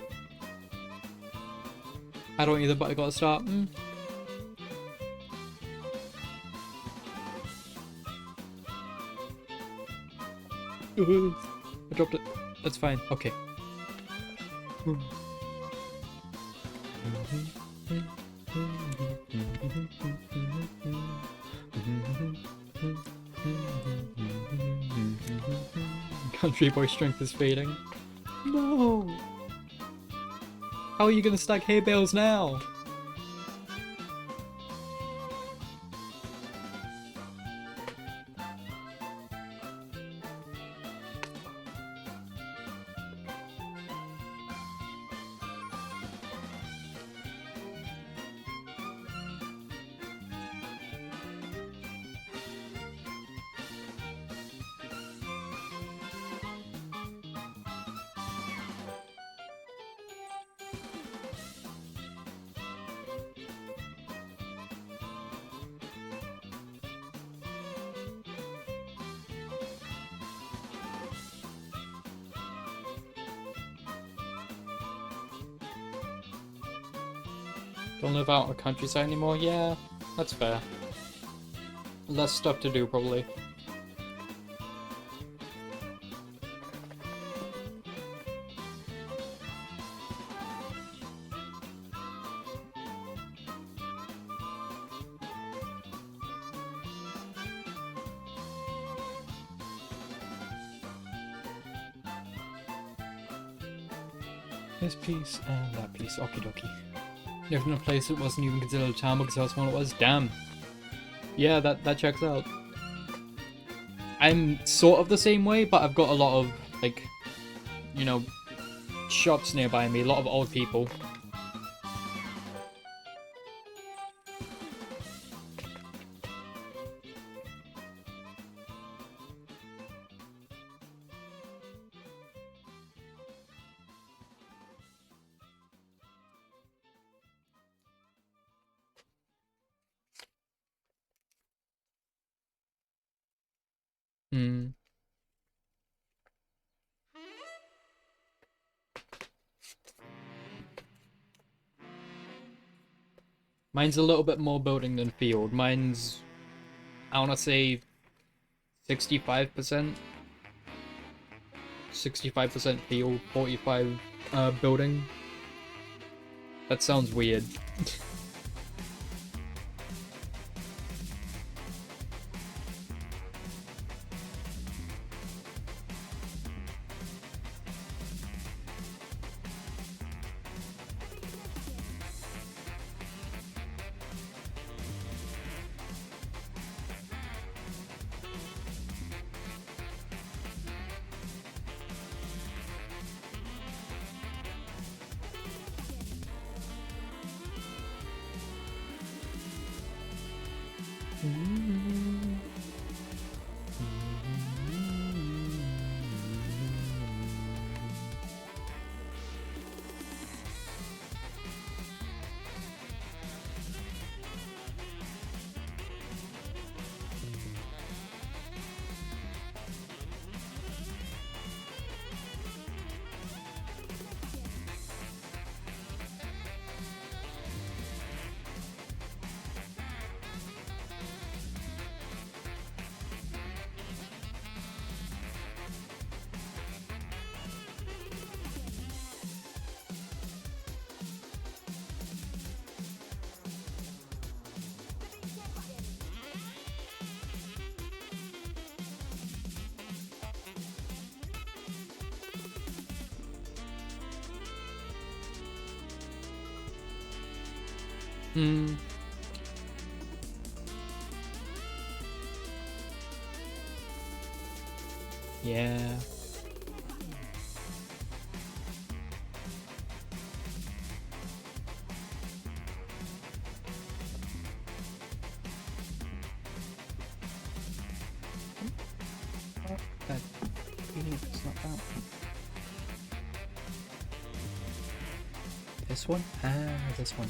I don't either, but I gotta start. I dropped it. That's fine. Okay. Country boy strength is fading. No! How are you gonna stack hay bales now? Don't live out in the countryside anymore? Yeah, that's fair. Less stuff to do, probably. This piece and that piece, okie dokie. Lived in a place that wasn't even considered a town because how small it was. Damn. Yeah, that checks out. I'm sort of the same way, but I've got a lot of, like, you know, shops nearby me, a lot of old people. Hmm. Mine's a little bit more building than field. Mine's, I want to say, 65%. 65% field, 45 building. That sounds weird. Hmm. Yeah. That it's not that. This one? Ah, this one.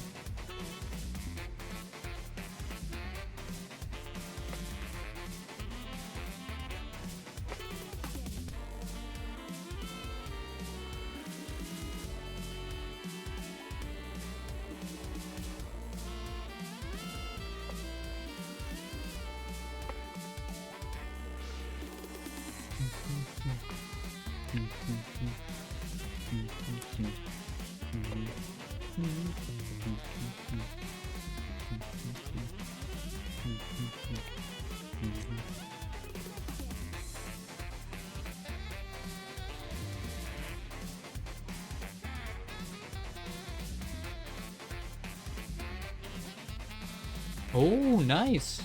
Oh, nice.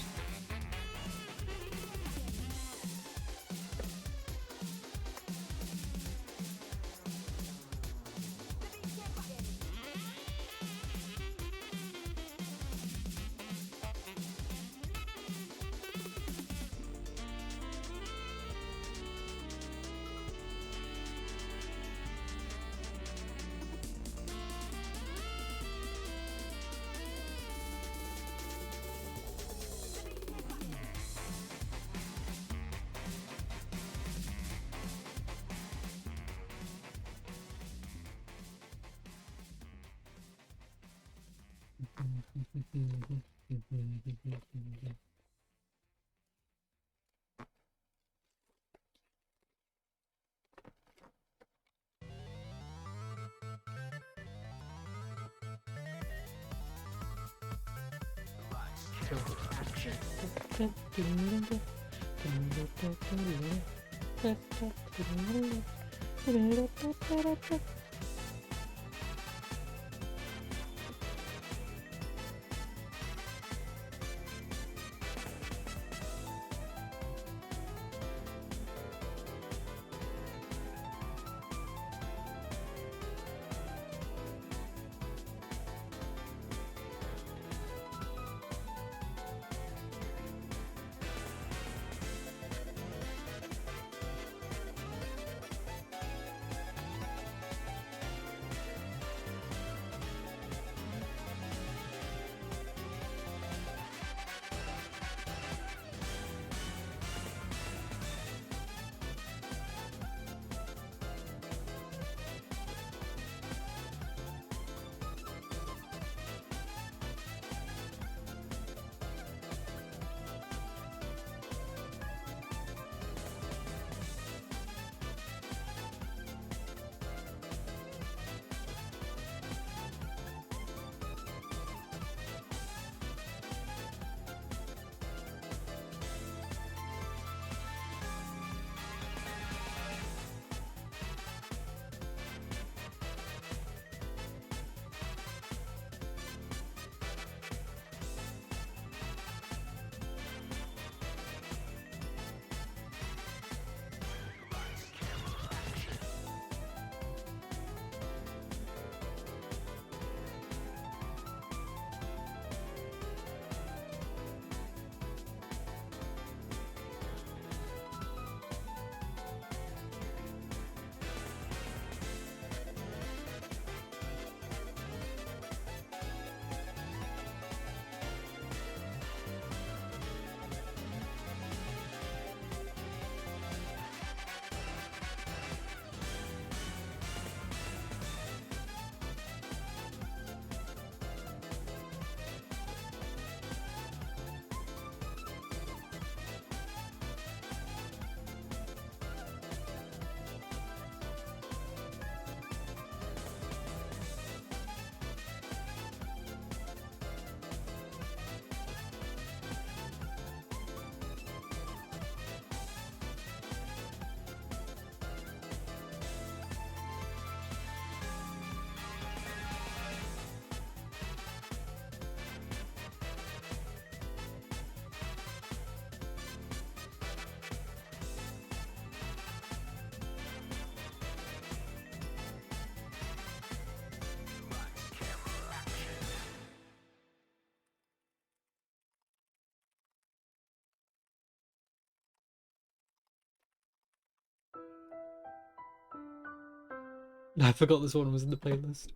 I forgot this one was in the playlist.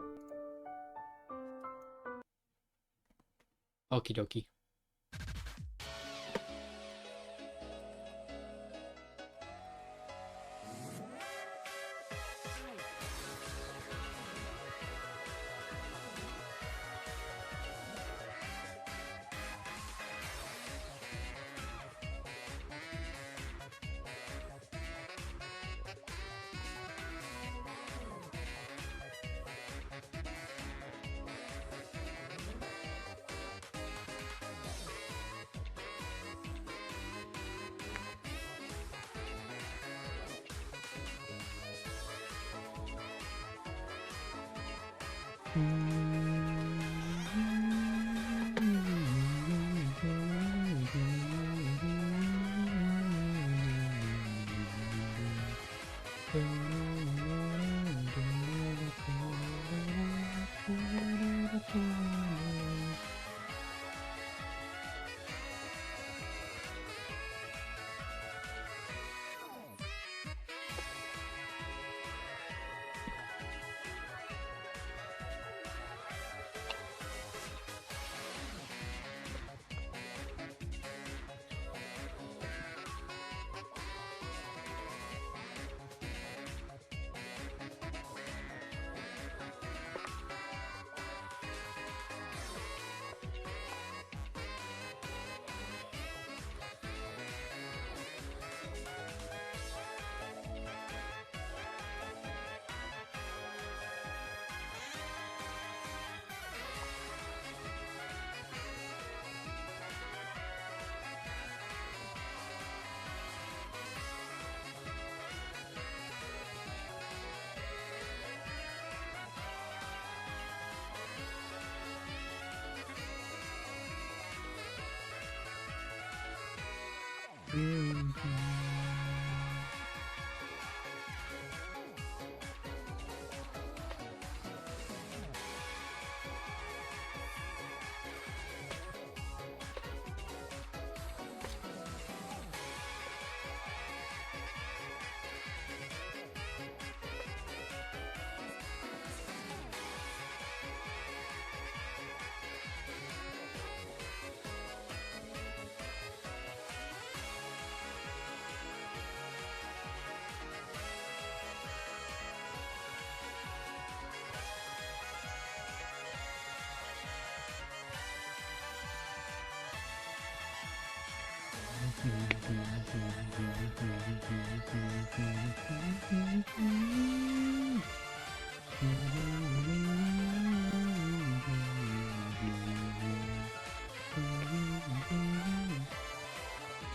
Okie dokie.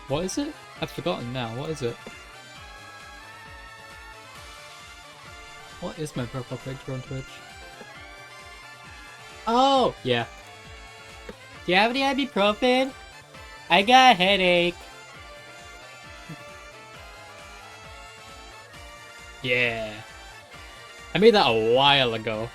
What is it? I've forgotten now. What is it? What is my profile picture on Twitch? Oh! Yeah. Do you have any ibuprofen? I got a headache. Yeah. I made that a while ago.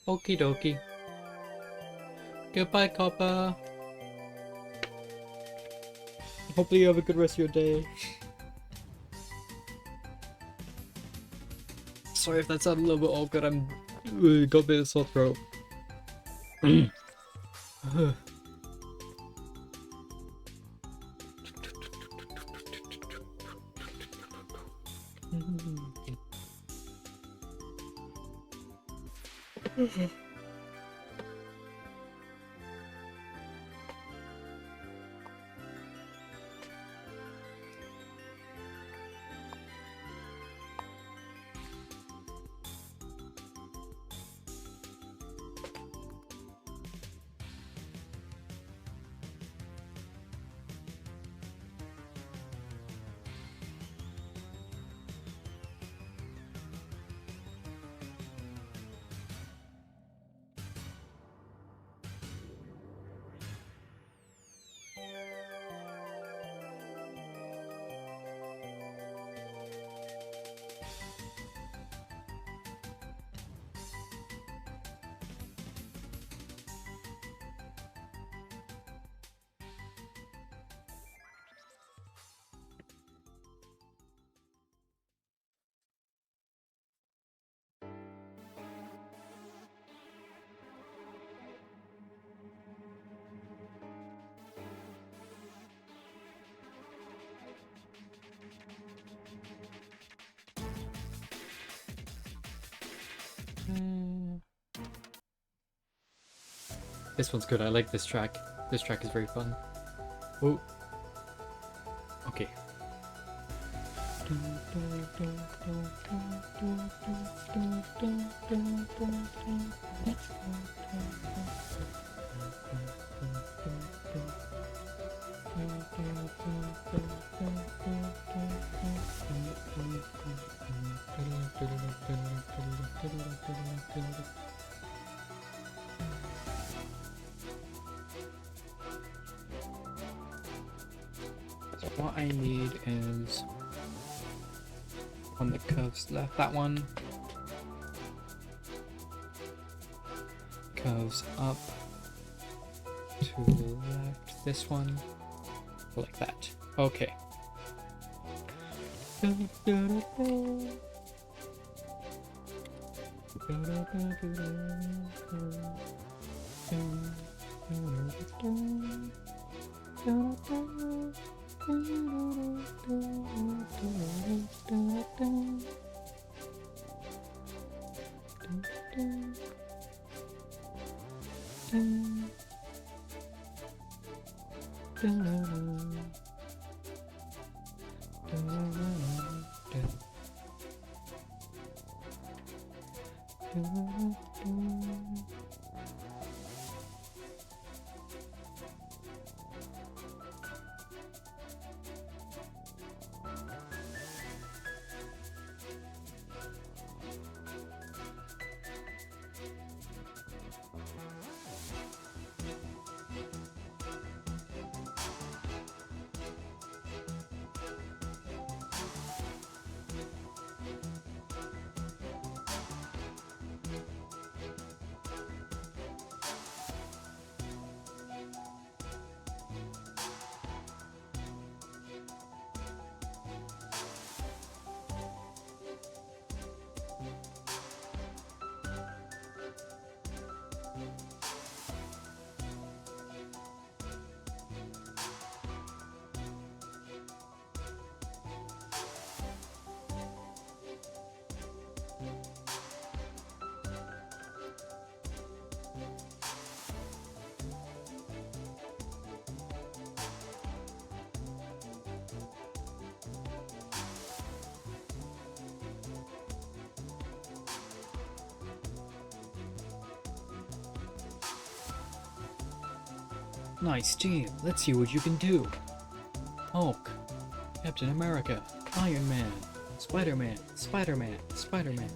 Okie dokie. Goodbye, Copper. Hopefully you have a good rest of your day. Sorry if that sounded a little bit awkward, I'm got a bit of sore throat. This one's good. I like this track. This track is very fun. Oh. Okay. So what I need is on the curves left, that one. Curves up to the left, this one. Like that. Okay. Nice team. Let's see what you can do. Hulk, Captain America, Iron Man, Spider-Man, Spider-Man, Spider-Man.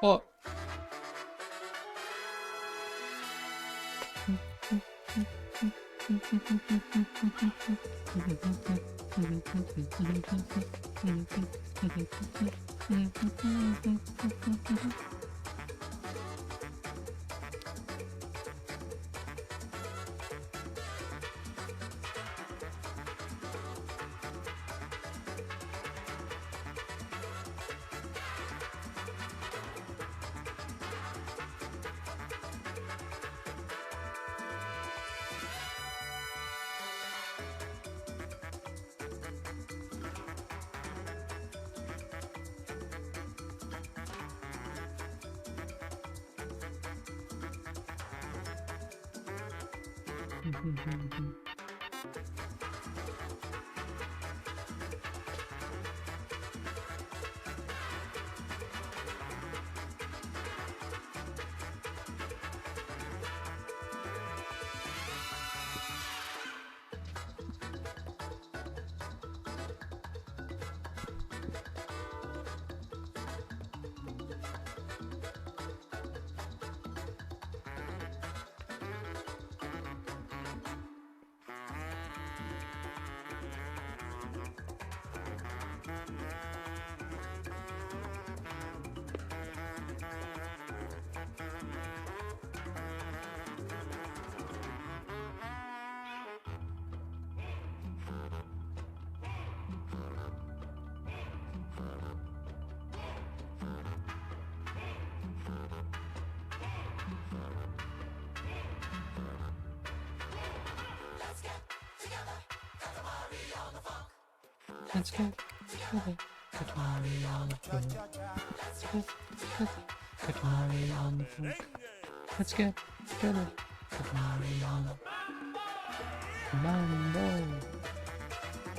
Oh. Let's go together, put Mari on the floor. Let's go together, put Mari on the floor. Let's get together, put Mari on the Mambo.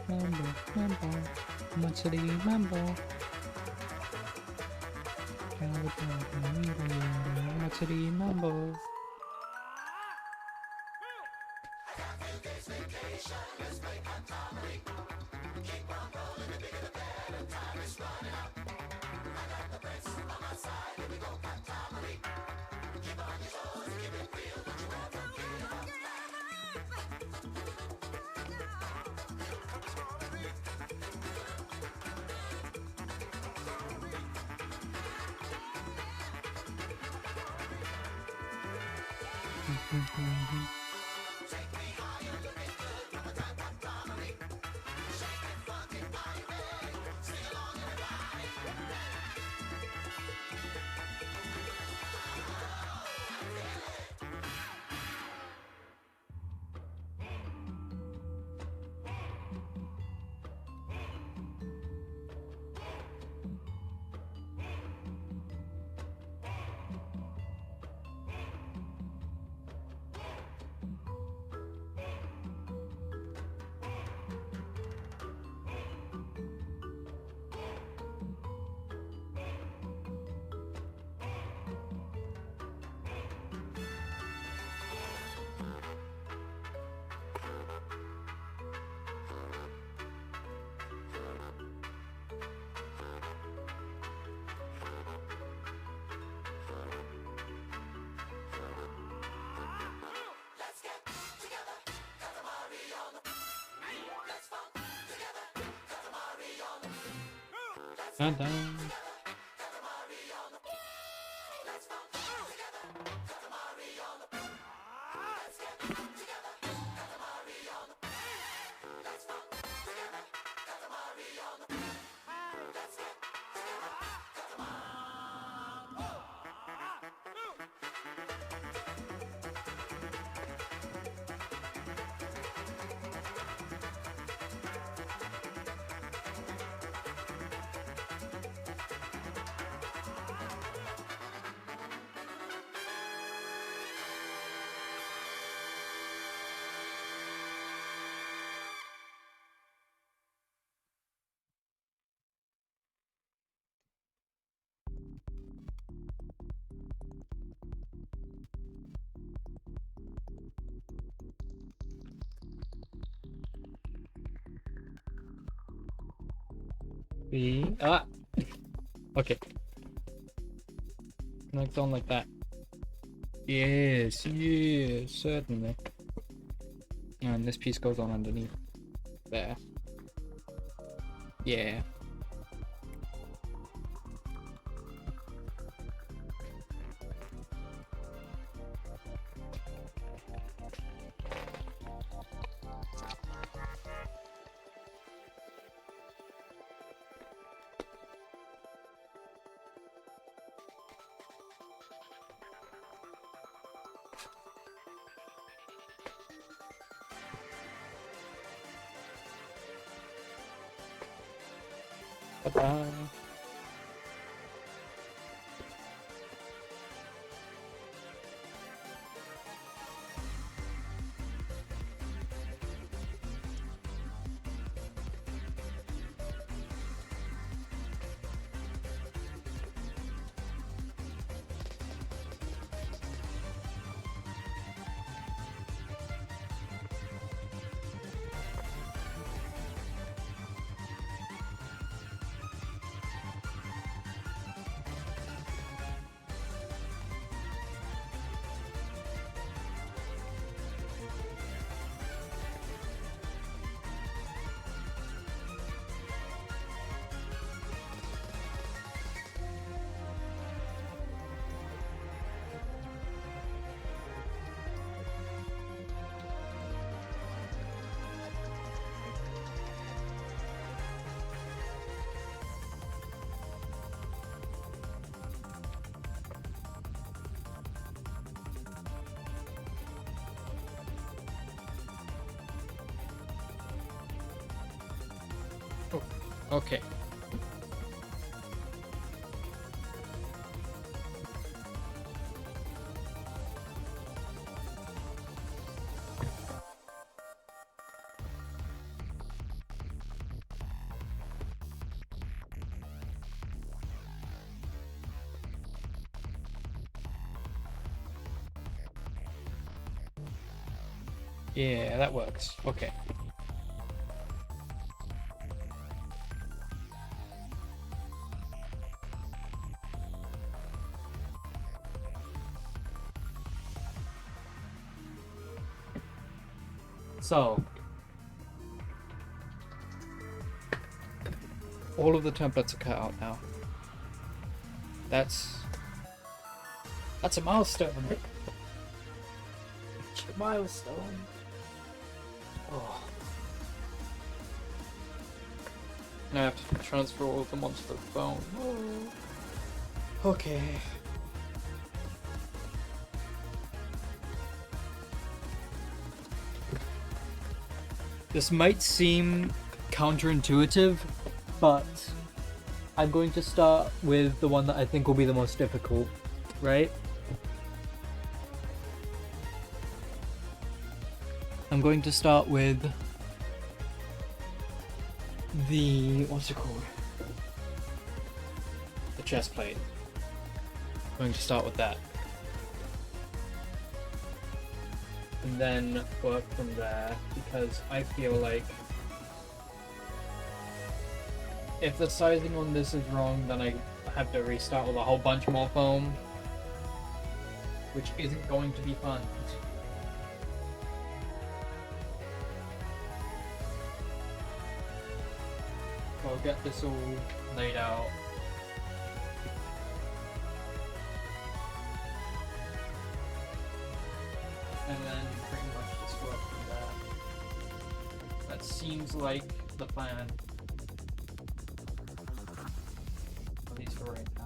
Mambo, mambo, Matsuri mambo. Matsuri mambo. Dun dun. Okay. Like done like that. Yes, yes, certainly. And this piece goes on underneath. There. Yeah. Bye-bye. Oh, okay. Yeah, that works. Okay. So, all of the templates are cut out now. That's a milestone. It's a milestone. Oh. Now I have to transfer all of them onto the phone. Oh. Okay. This might seem counterintuitive, but I'm going to start with the one that I think will be the most difficult, right? I'm going to start with the, what's it called? The chest plate. I'm going to start with that. And then work from there, because I feel like if the sizing on this is wrong, then I have to restart with a whole bunch more foam, which isn't going to be fun. So I'll get this all laid out. And then pretty much just work from there. That seems like the plan. At least for right now.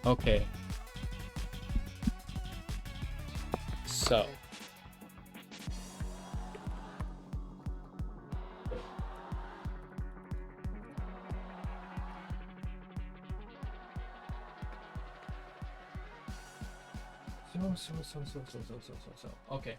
Okay. So. Okay.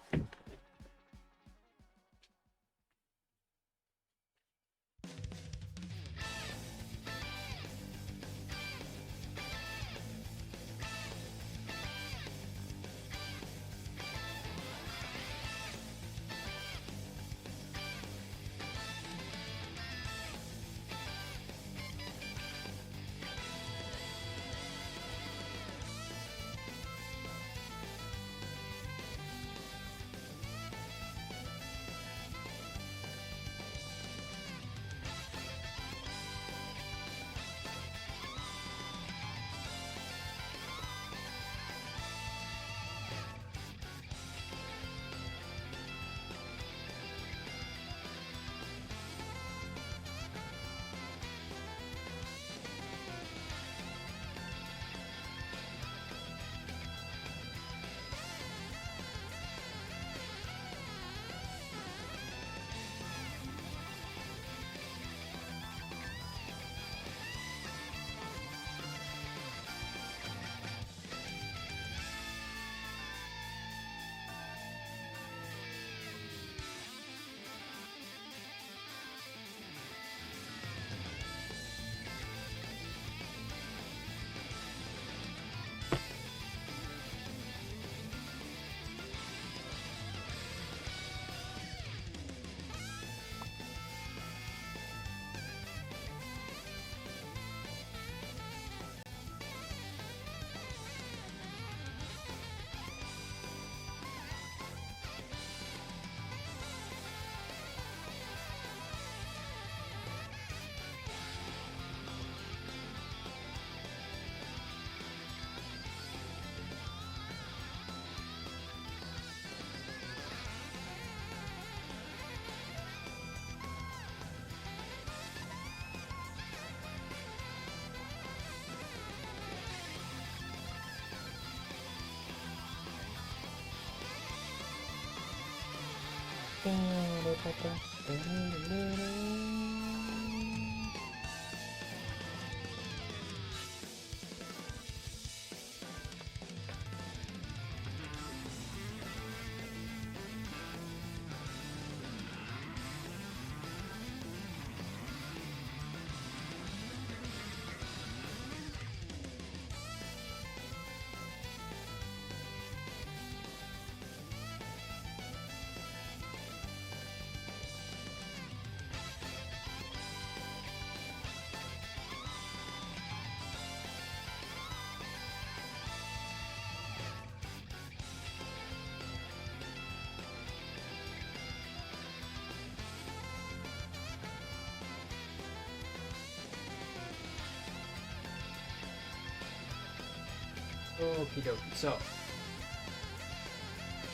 Okie dokie. So,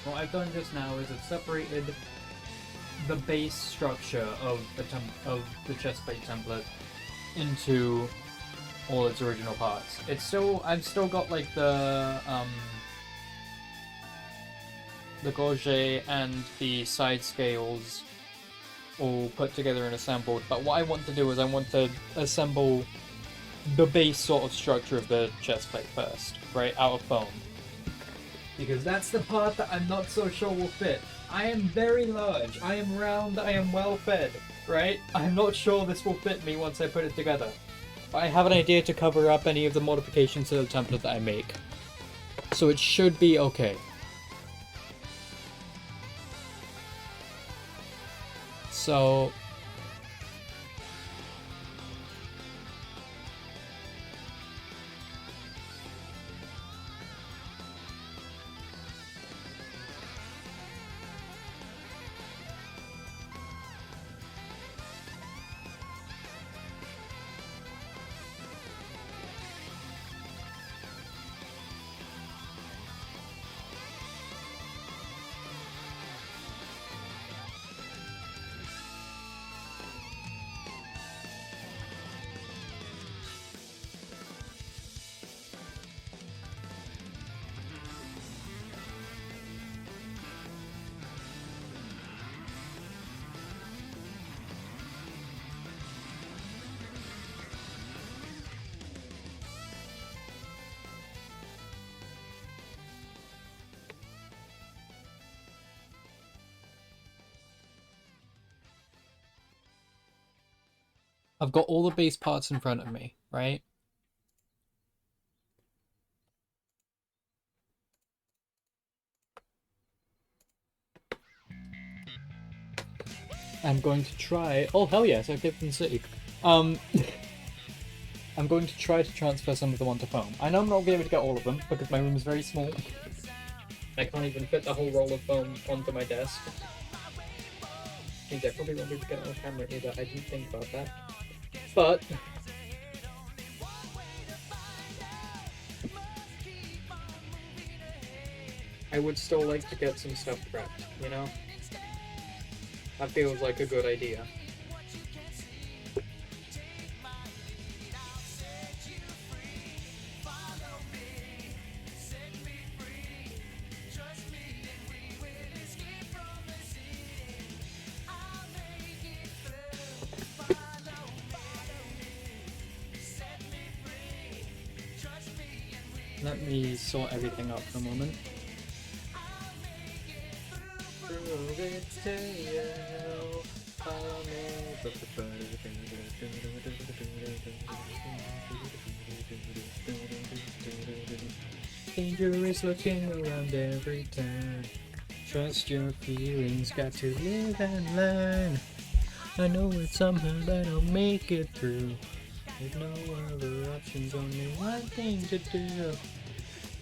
what I've done just now is I've separated the base structure of the chestplate template into all its original parts. I've still got like the gorget and the side scales all put together and assembled. But what I want to do is I want to assemble the base sort of structure of the chestplate first, right, out of foam. Because that's the part that I'm not so sure will fit. I am very large, I am round, I am well fed, right? I'm not sure this will fit me once I put it together. But I have an idea to cover up any of the modifications to the template that I make. So it should be okay. So... I've got all the base parts in front of me, right? I'm going to try. Oh hell yes! I've given city. I'm going to try to transfer some of them onto foam. I know I'm not going to be able to get all of them because my room is very small. I can't even fit the whole roll of foam onto my desk. Jeez, I probably won't be able to get it on camera either. I didn't think about that. But I would still like to get some stuff prepped, you know? That feels like a good idea. Let me sort everything out for a moment. Dangerous looking around every turn. Trust your feelings, got to live and learn. I know it's somehow that I'll make it through. With no other options, only one thing to do.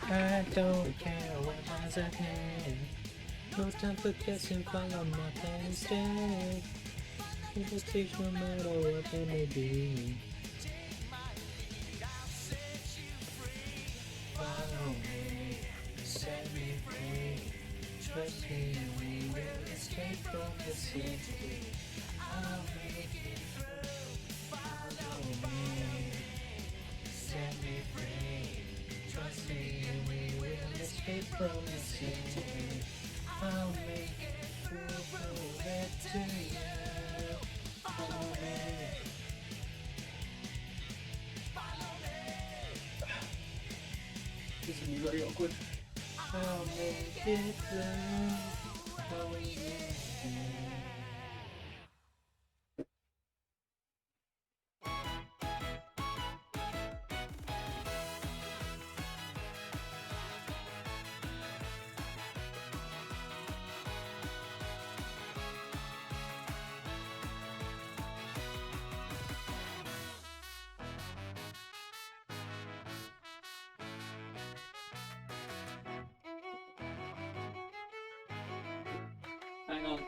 I don't care what lies ahead. No time for guessing, follow my plan instead. It will teach no matter what they may be. Follow me, set me free. Trust me, we will escape from the city. I'll make it through. Follow me, set me free. Trust me, we will escape from the city. I'll make it through, prove it to you. Follow me. This is very awkward. I'll make it through. Follow me. Hang on.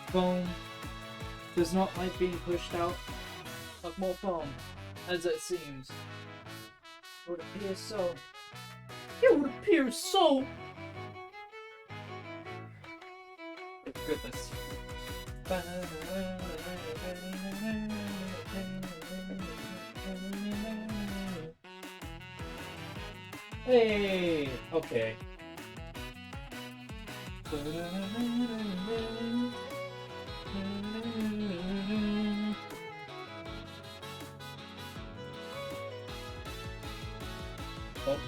Foam does not like being pushed out of more foam, as it seems. It would appear so. It would appear so! Goodness. Hey! Okay. Oh.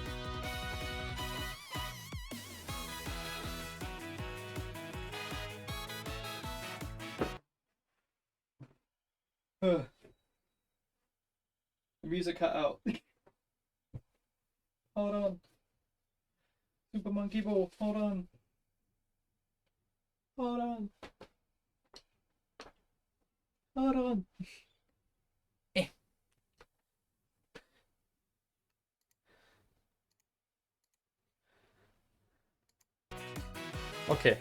The music cut out. Hold on. Super Monkey Ball, hold on. Hold on. Hold on. Eh. Okay.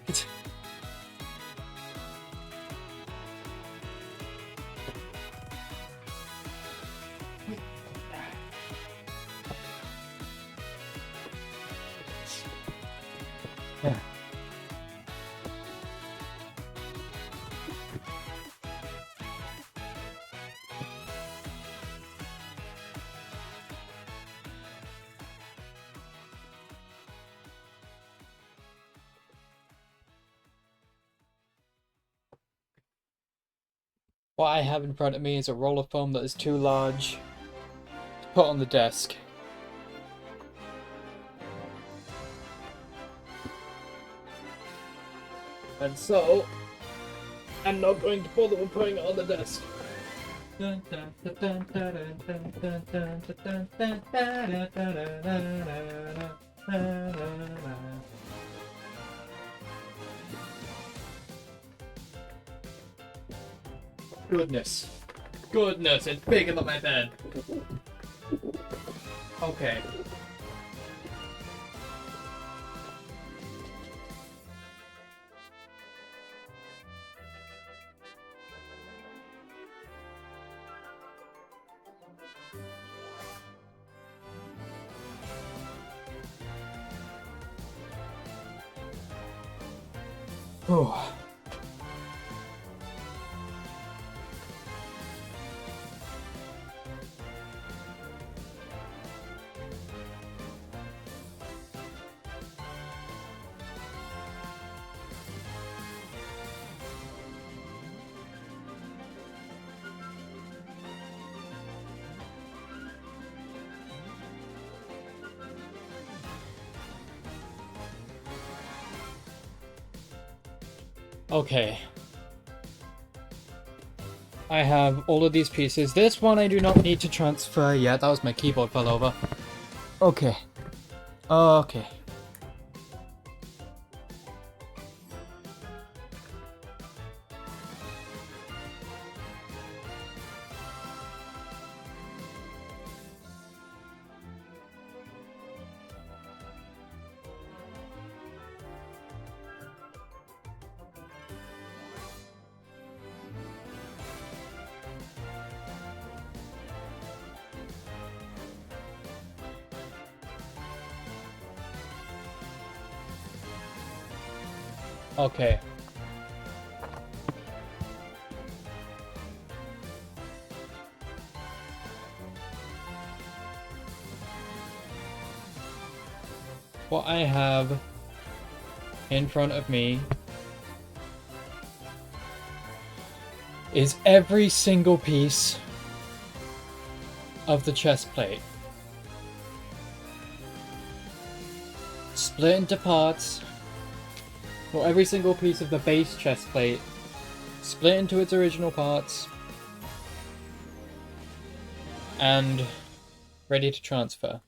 Yeah. What I have in front of me is a roll of foam that is too large to put on the desk. And so, I'm not going to bother with putting it on the desk. Goodness. Goodness, it's bigger than my bed. Okay. Oh. Okay. I have all of these pieces. This one I do not need to transfer yet. That was my keyboard fell over. Okay. Okay. Okay. What I have in front of me is every single piece of the chest plate. Split into parts. Well, every single piece of the base chest plate split into its original parts and ready to transfer.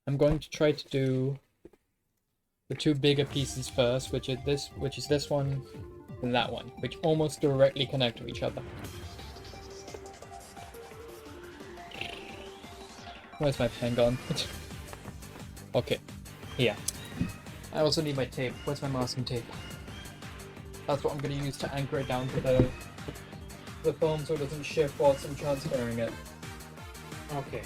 I'm going to try to do the two bigger pieces first, which is this one and that one, which almost directly connect to each other. Where's my pen gone? Okay, here. I also need my tape. Where's my masking tape? That's what I'm going to use to anchor it down to the foam so it doesn't shift whilst I'm transferring it. Okay.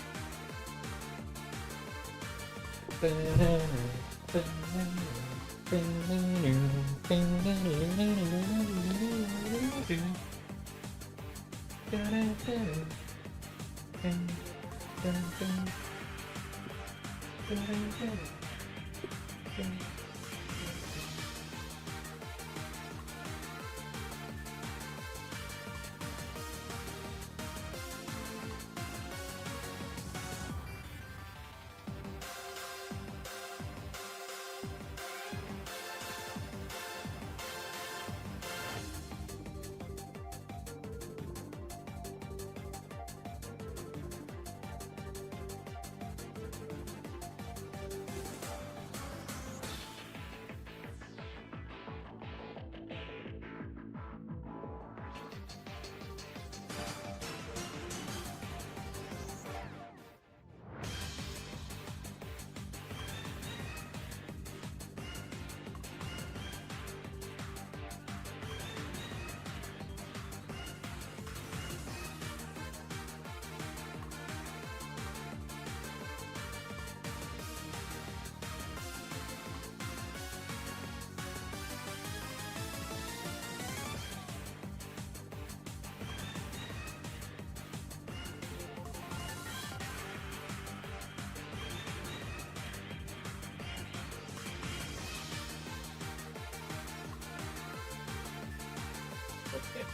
Okay.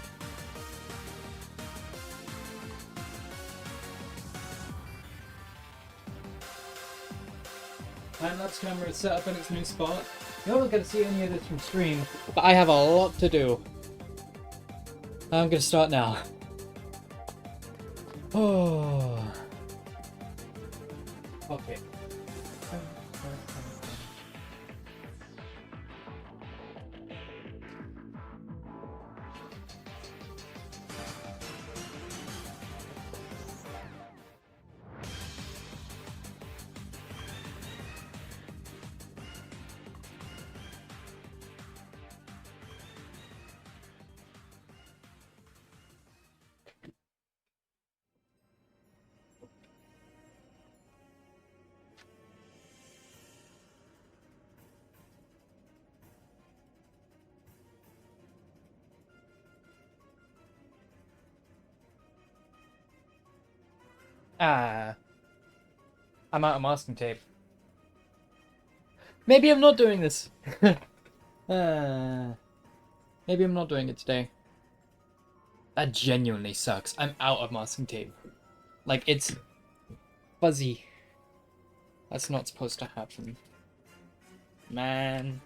Time-lapse camera is set up in its new spot. You're not going to see any of this from stream, but I have a lot to do. I'm going to start now. Oh. Okay. Ah. I'm out of masking tape. Maybe I'm not doing this. Maybe I'm not doing it today. That genuinely sucks. I'm out of masking tape. Like, it's fuzzy. That's not supposed to happen. Man.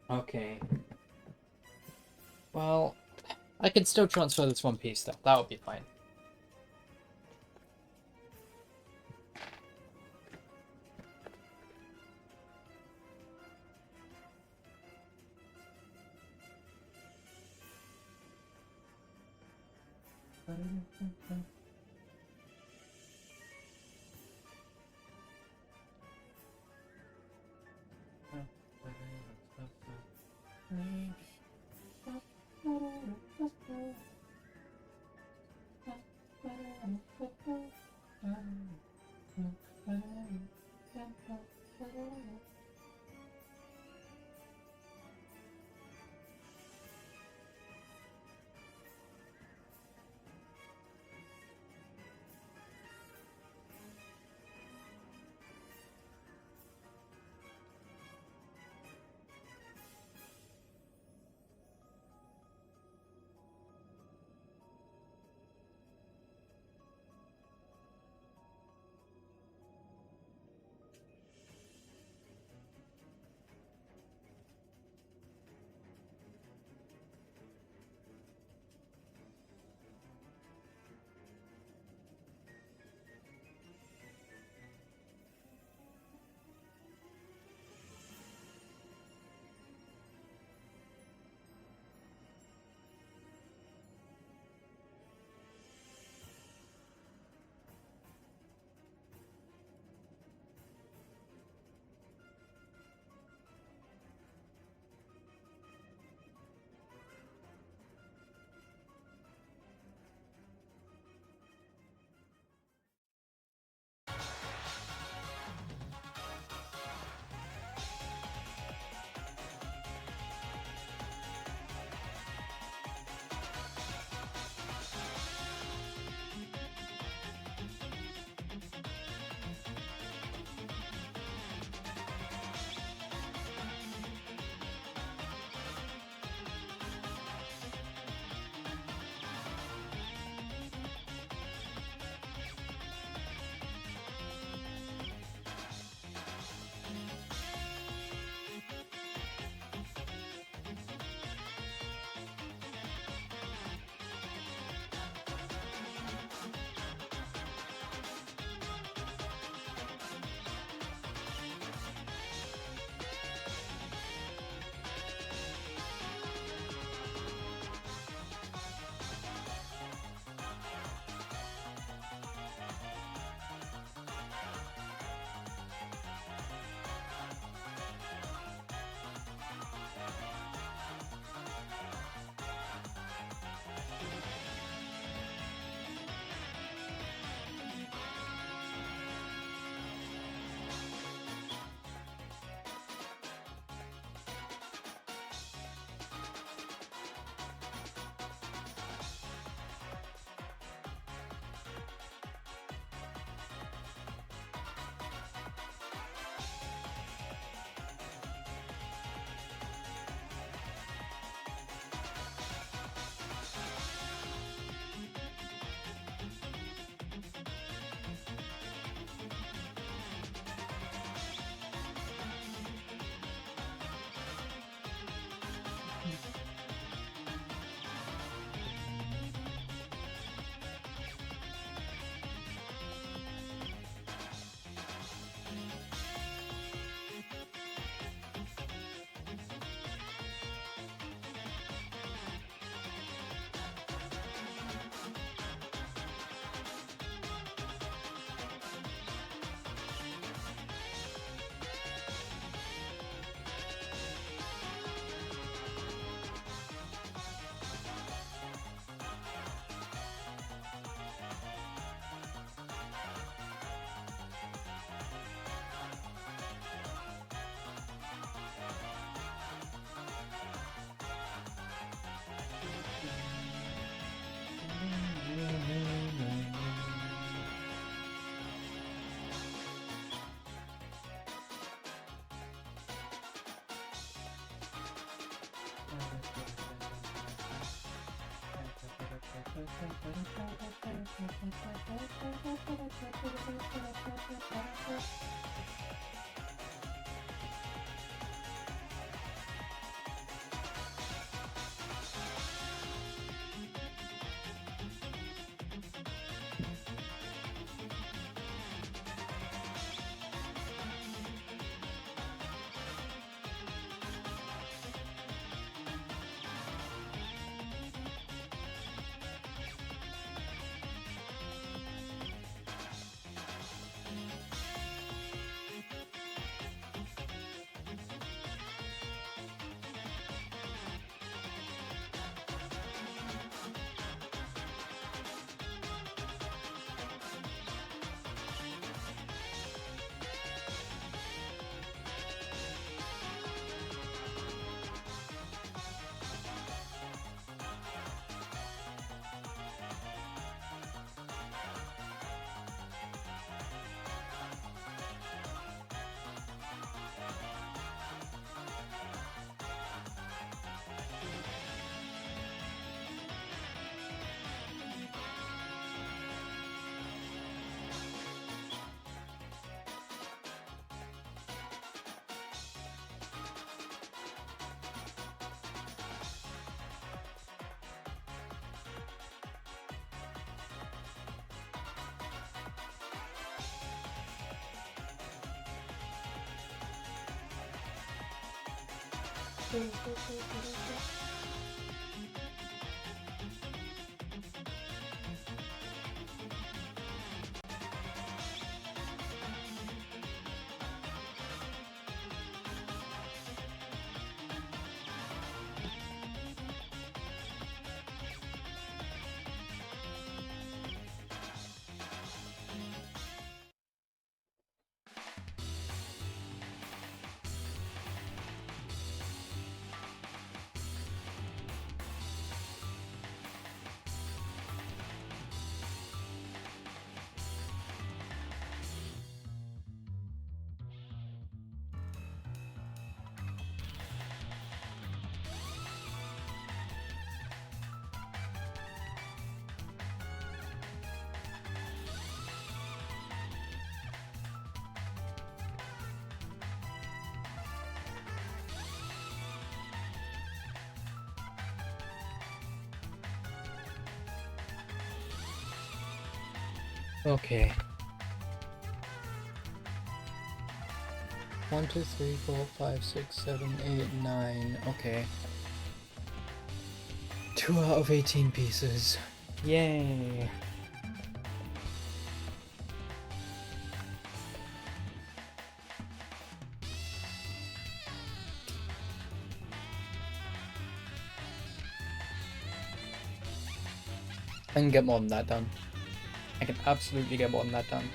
Okay. Well, I can still transfer this one piece though. That would be fine. Okay. 1, 2, 3, 4, 5, 6, 7, 8, 9. Okay. 2 out of 18 pieces. Yay! I can get more than that done. I can absolutely get more than that done.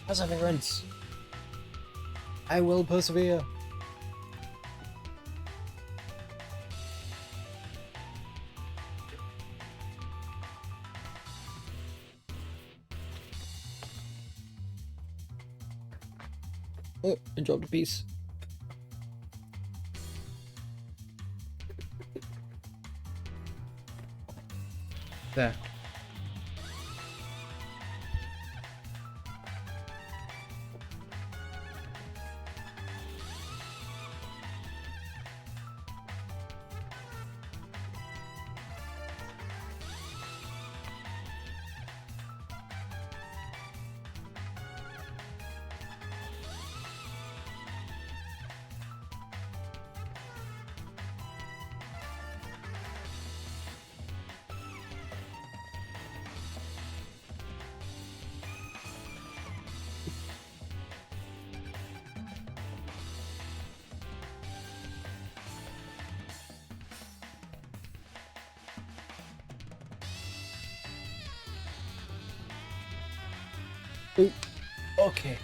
Perseverance! I will persevere! Oh, I dropped a piece. There. Ooh, okay.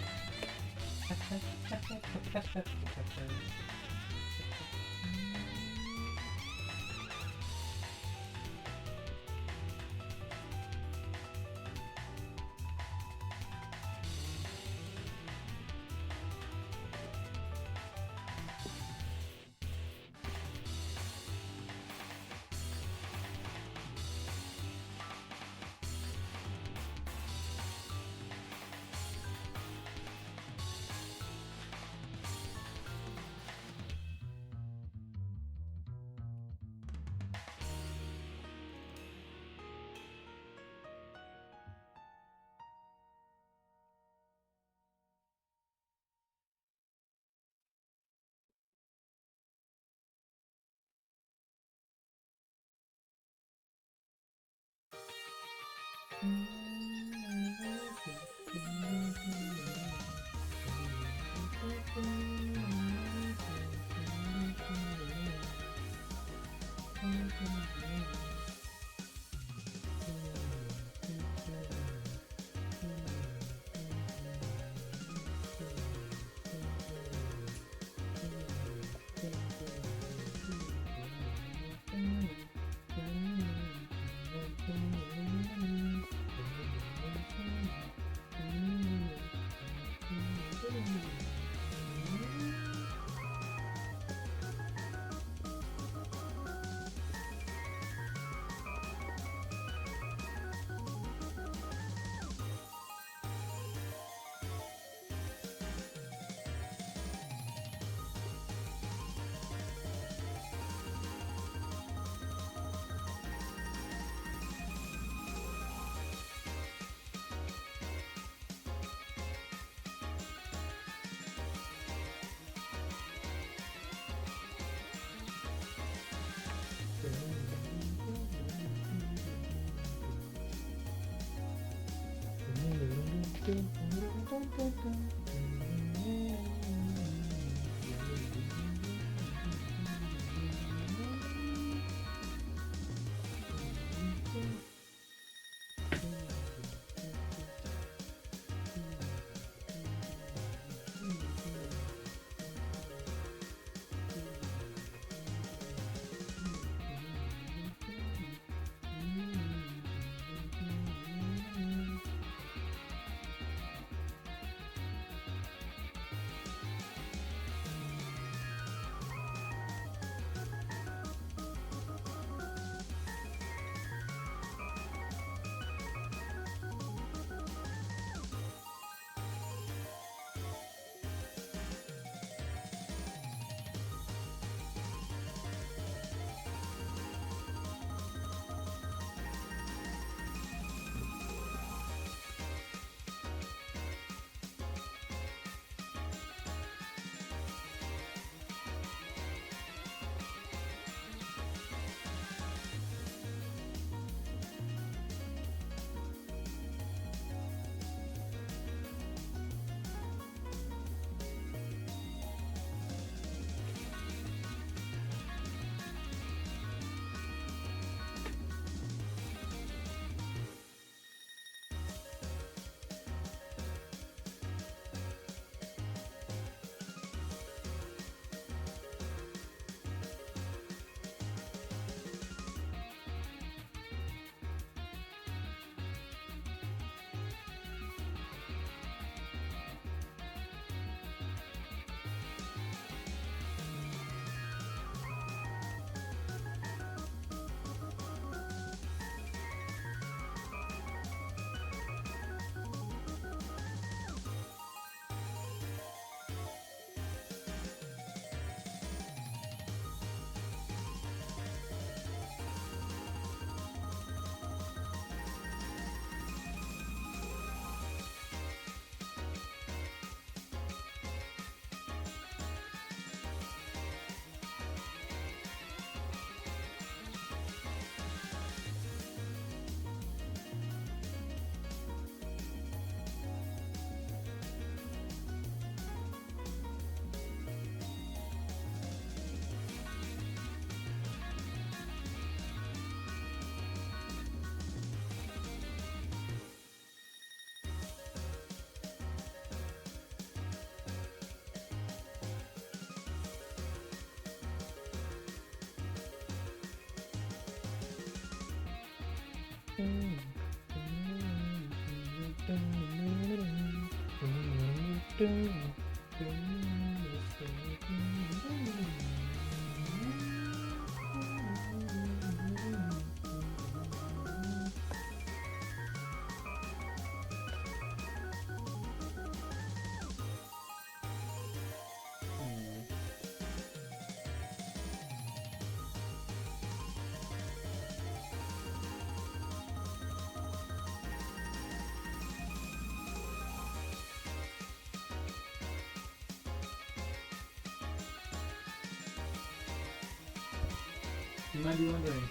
You might be wondering,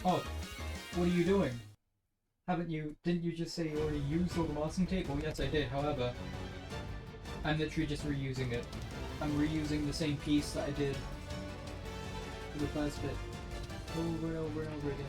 oh, what are you doing? Haven't you? Didn't you just say you already used all the masking tape? Well, yes, I did. However, I'm literally just reusing it. I'm reusing the same piece that I did for the first bit over and over and over again.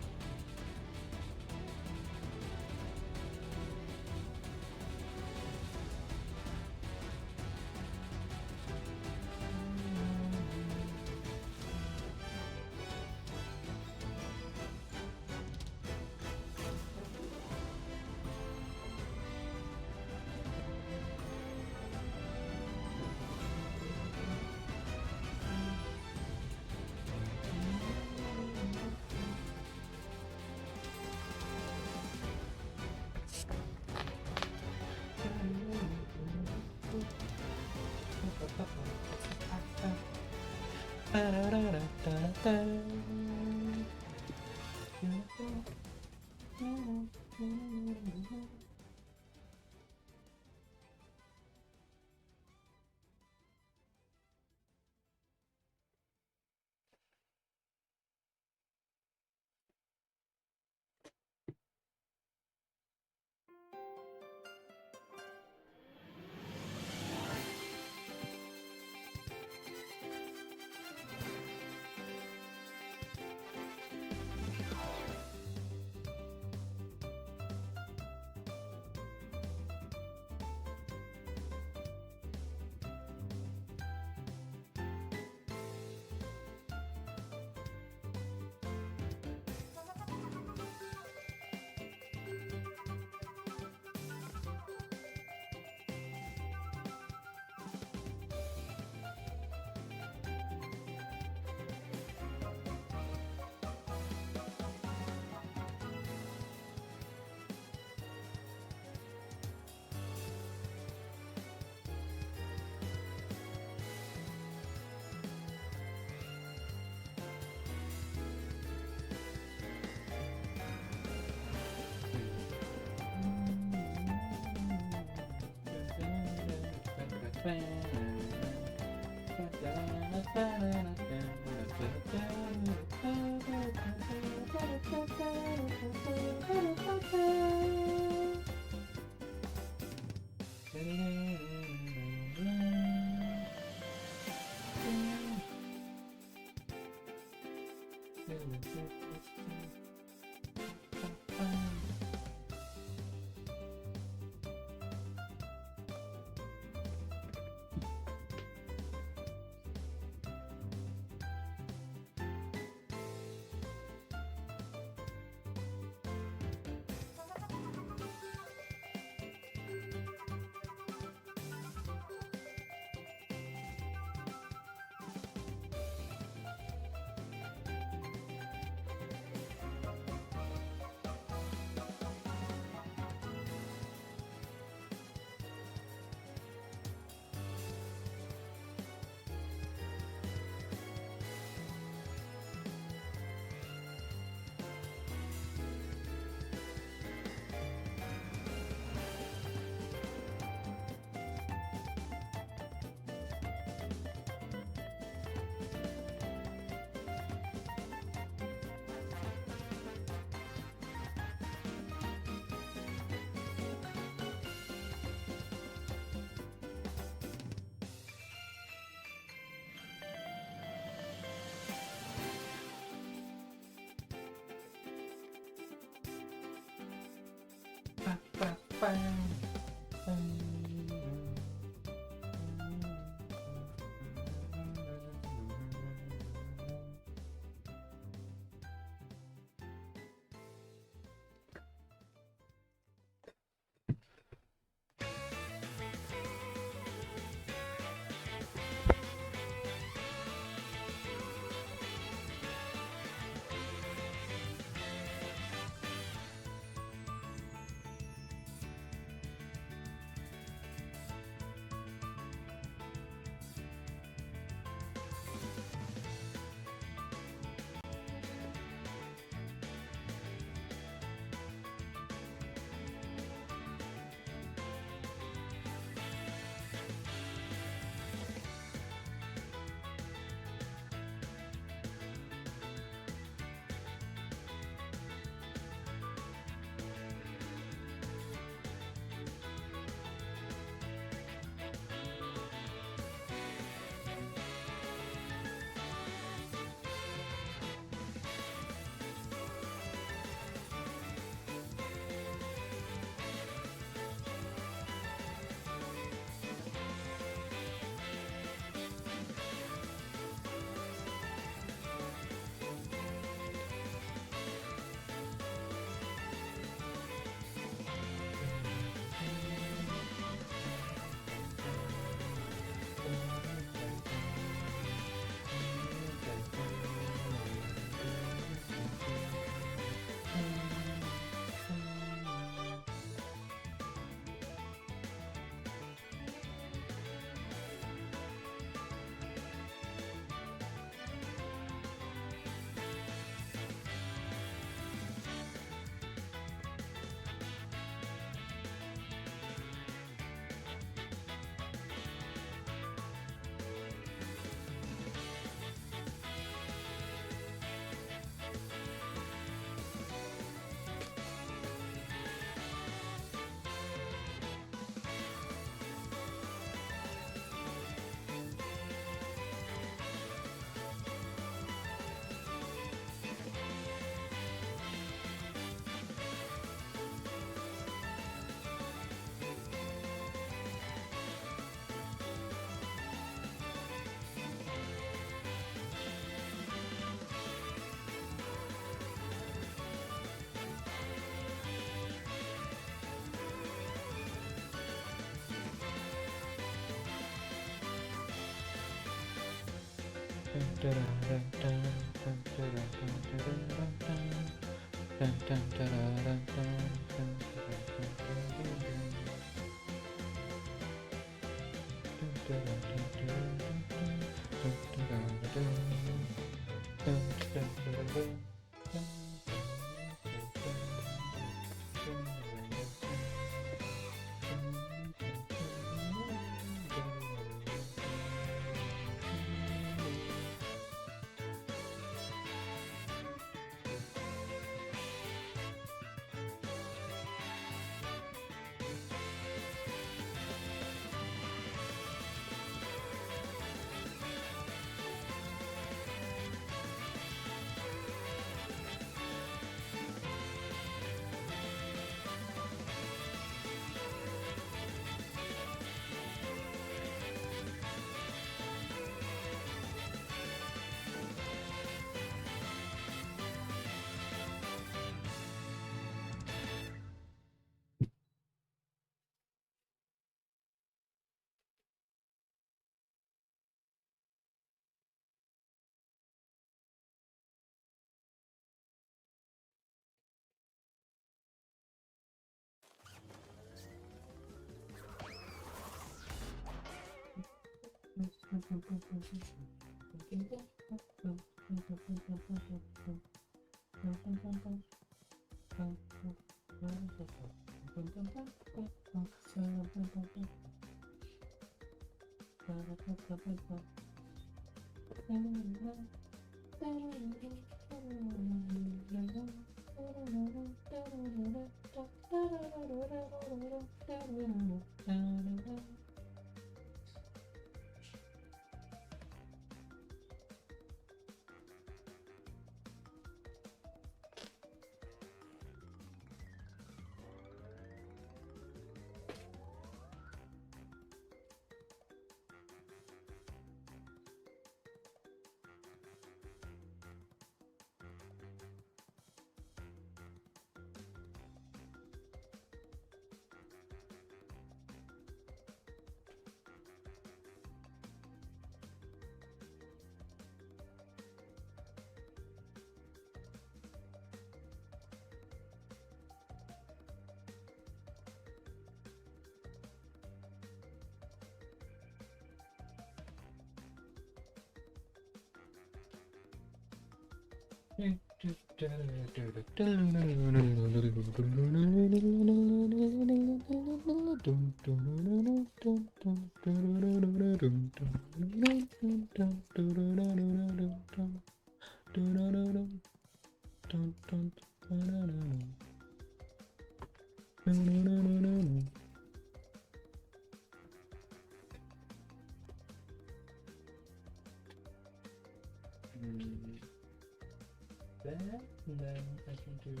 That, and then I can do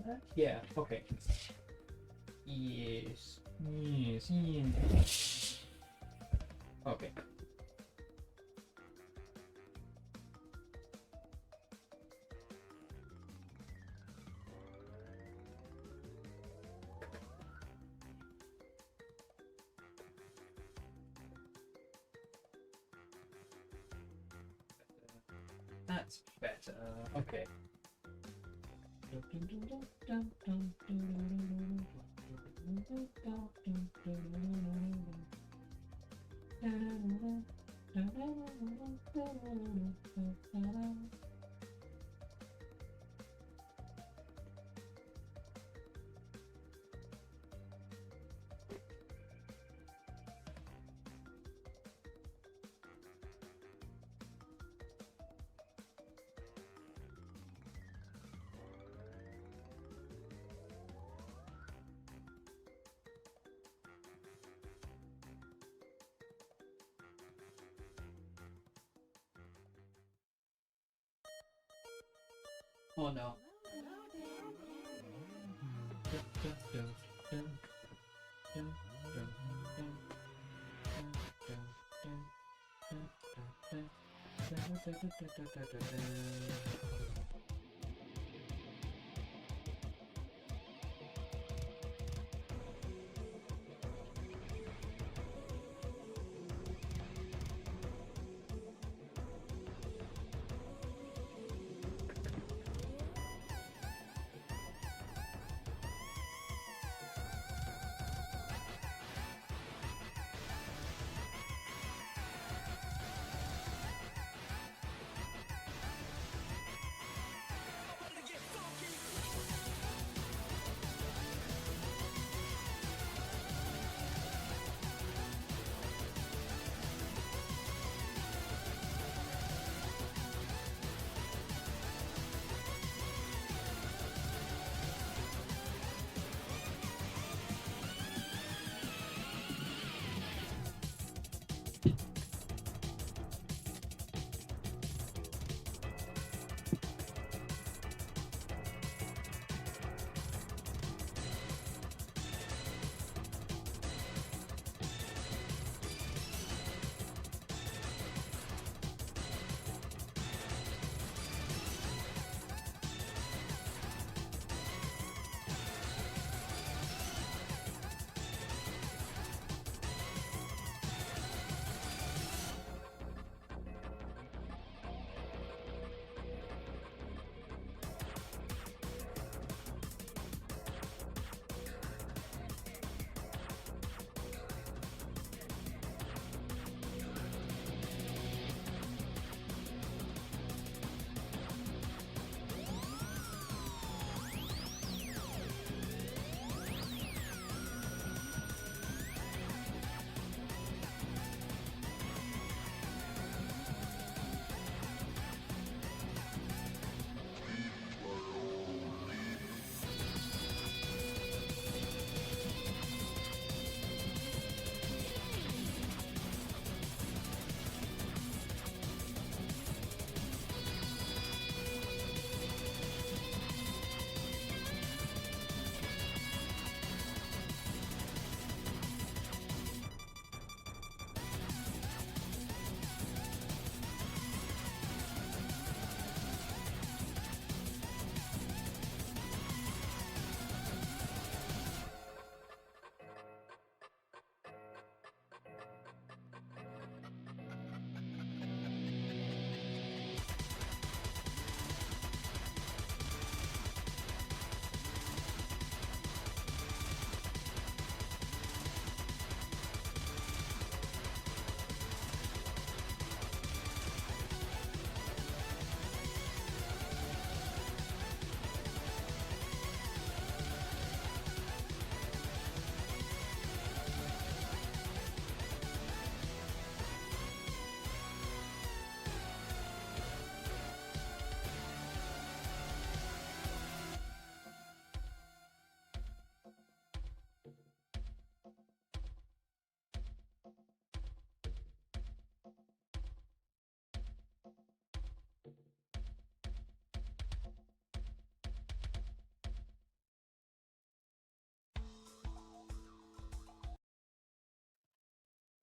that. Yeah, okay. Yes. Yes, yes. Okay. That's better. Okay. Oh no.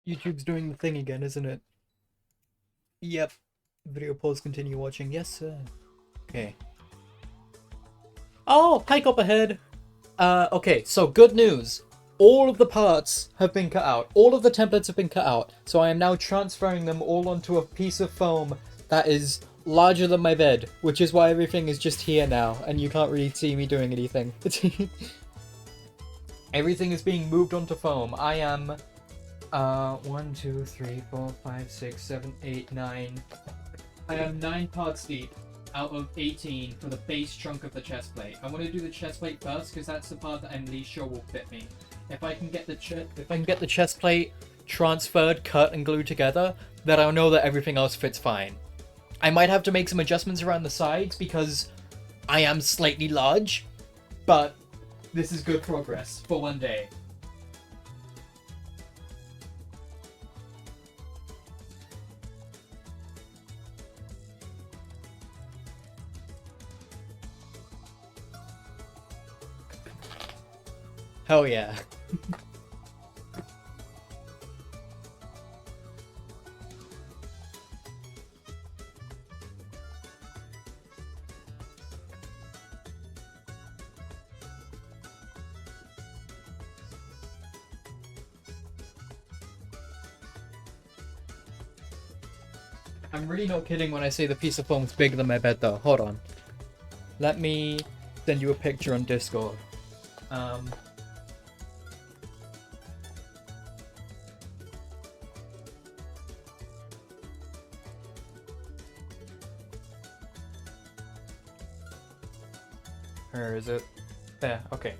YouTube's doing the thing again, isn't it? Yep. Video pause, continue watching. Yes, sir. Okay. Oh, hike up ahead. Okay, so good news. All of the parts have been cut out. All of the templates have been cut out. So I am now transferring them all onto a piece of foam that is larger than my bed, which is why everything is just here now, and you can't really see me doing anything. Everything is being moved onto foam. I am 1, 2, 3, 4, 5, 6, 7, 8, 9. I am 9 parts deep out of 18 for the base chunk of the chest plate. I want to do the chest plate first because that's the part that I'm least sure will fit me. If I can get the chest plate transferred, cut, and glued together, then I'll know that everything else fits fine. I might have to make some adjustments around the sides because I am slightly large, but this is good progress for one day. Hell yeah. I'm really not kidding when I say the piece of foam's bigger than my bed though. Hold on. Let me send you a picture on Discord. Where is it? There, okay.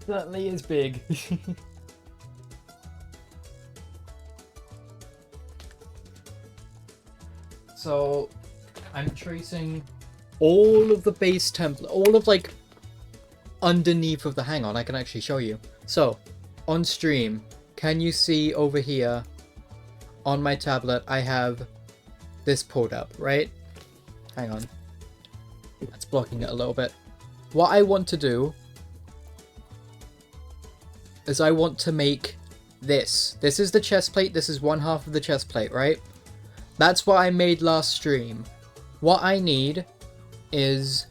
Certainly is big. So, I'm tracing all of the base template, all of like underneath of the, hang on, I can actually show you. So, on stream, can you see over here on my tablet, I have this pulled up, right? Hang on. That's blocking it a little bit. What I want to do is I want to make this. This is the chest plate. This is one half of the chest plate, right? That's what I made last stream. What I need is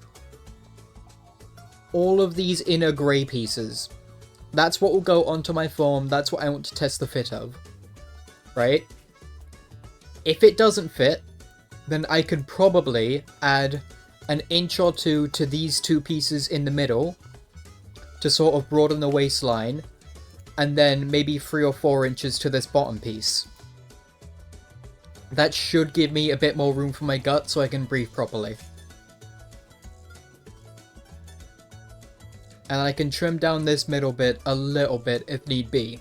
all of these inner grey pieces. That's what will go onto my foam. That's what I want to test the fit of. Right? If it doesn't fit, then I could probably add an inch or two to these two pieces in the middle to sort of broaden the waistline, and then maybe 3 or 4 inches to this bottom piece. That should give me a bit more room for my gut so I can breathe properly. And I can trim down this middle bit a little bit if need be,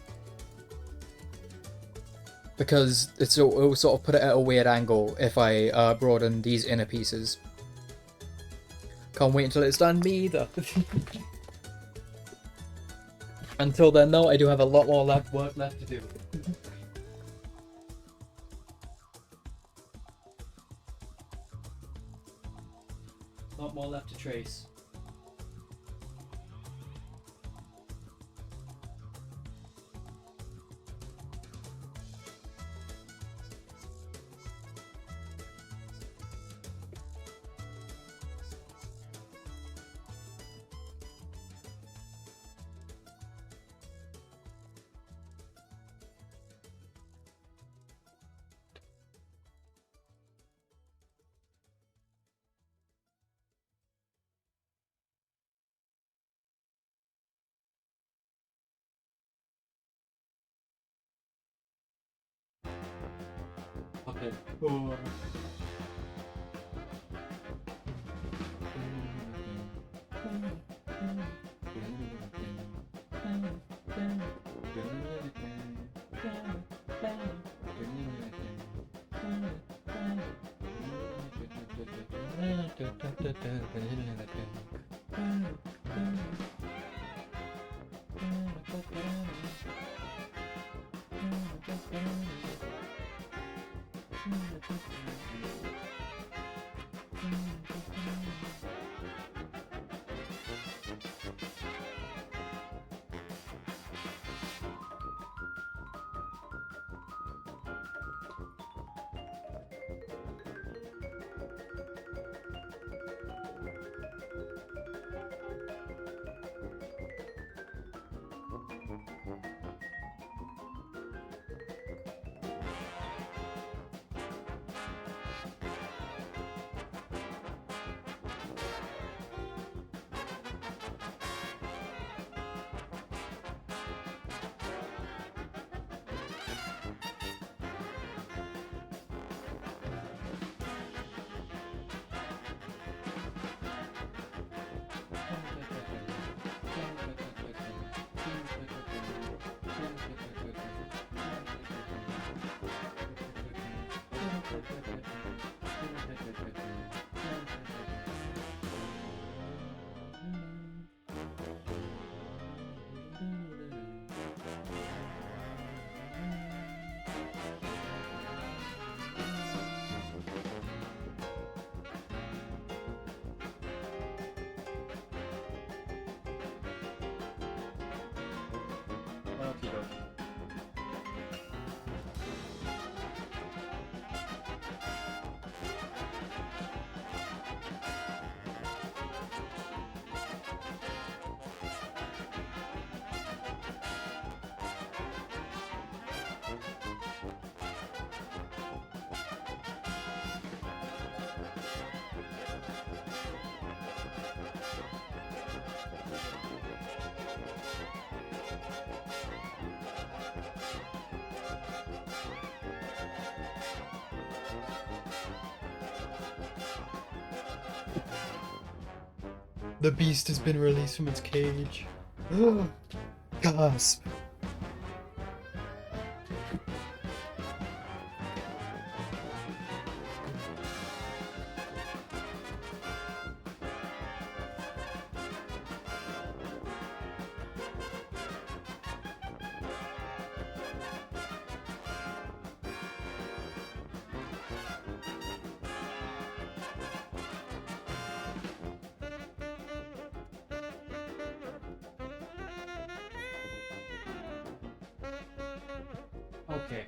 because it will sort of put it at a weird angle if I broaden these inner pieces. Can't wait until it's done, me either. Until then though, I do have a lot more work left to do. A lot more left to trace. Okay. Okie dokie. The beast has been released from its cage. Gasp. Okay.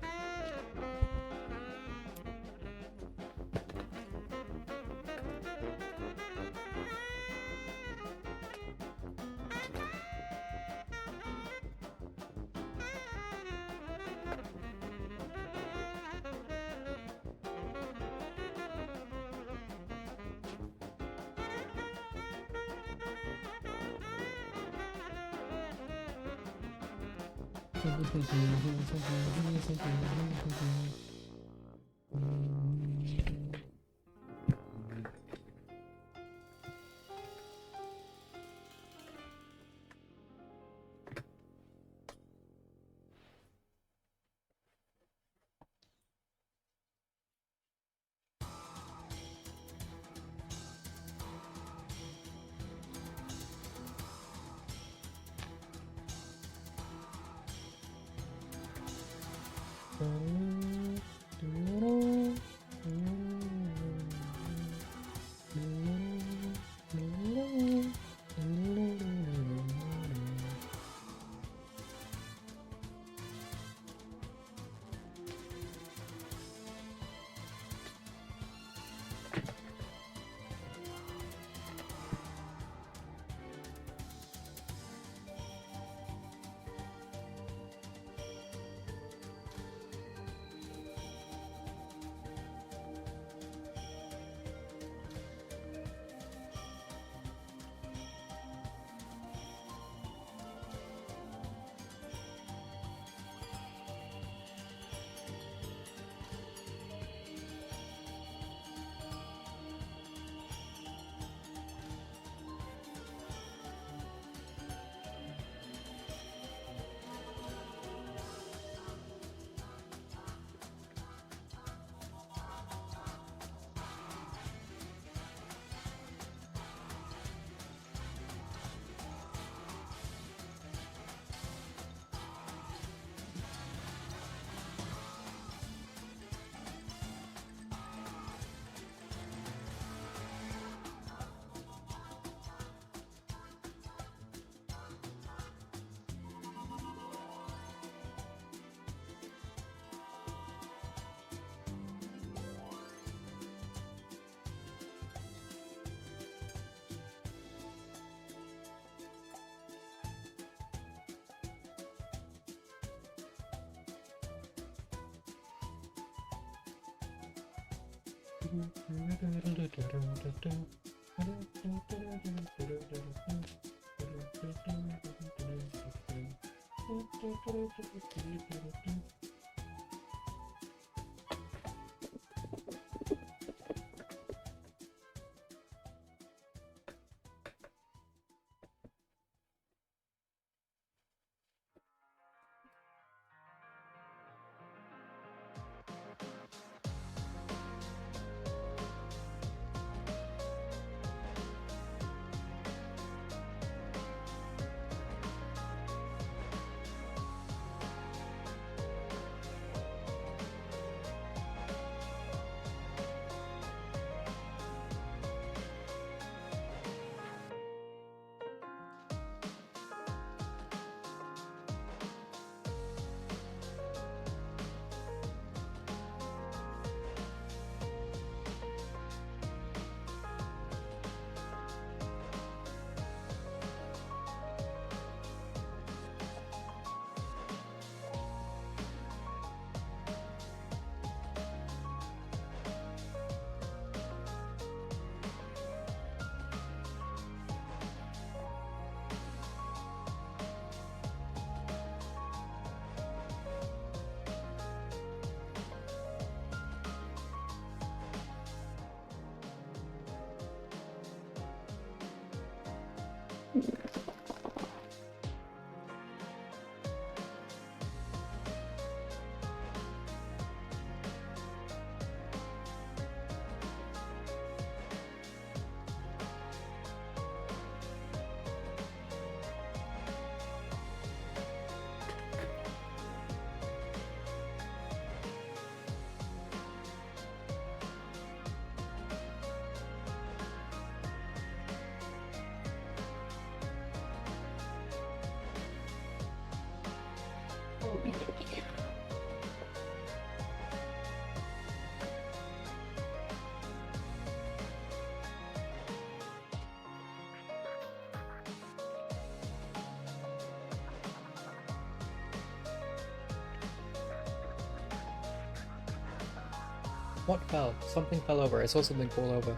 What fell? Something fell over. I saw something fall over.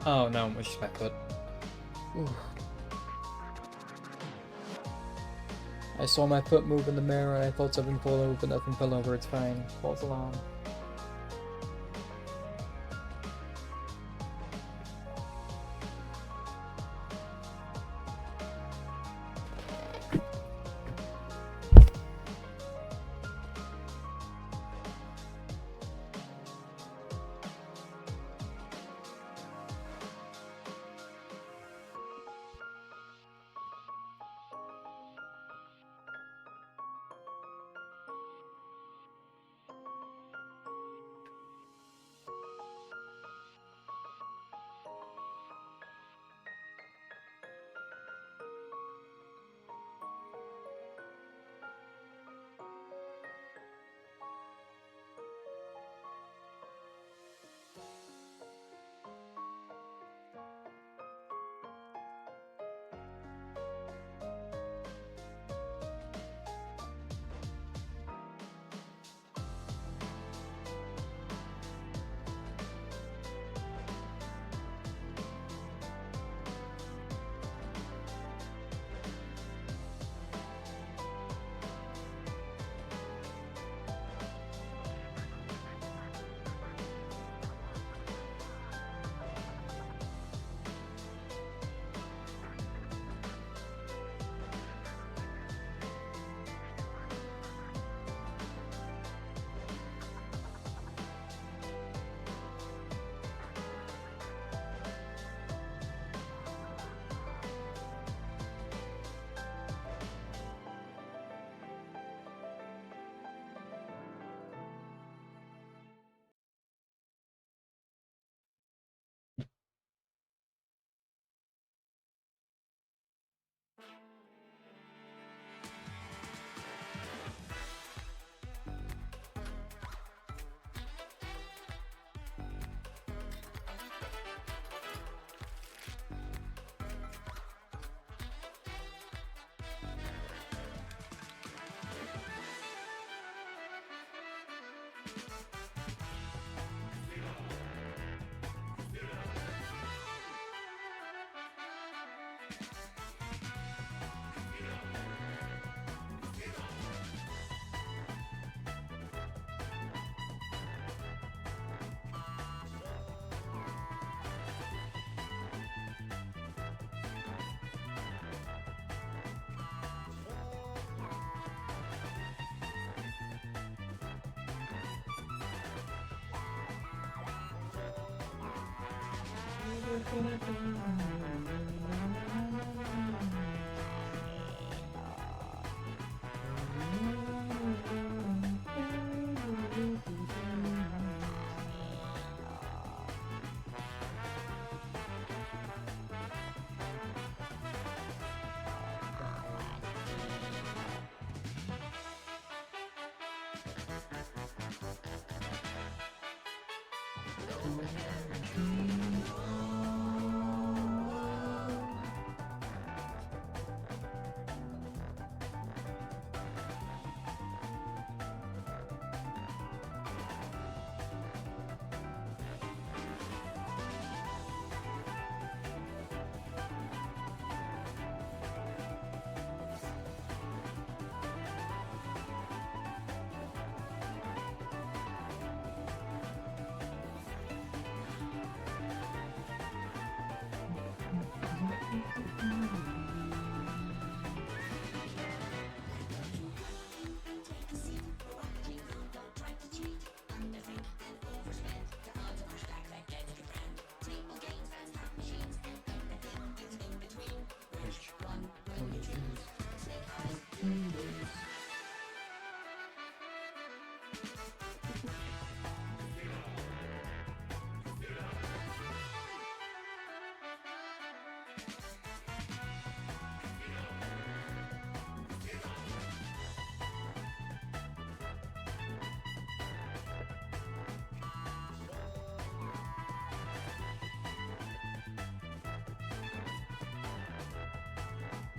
Oh no, it was just my foot. Ooh. I saw my foot move in the mirror and I thought something fell over, but nothing fell over. It's fine. False alarm.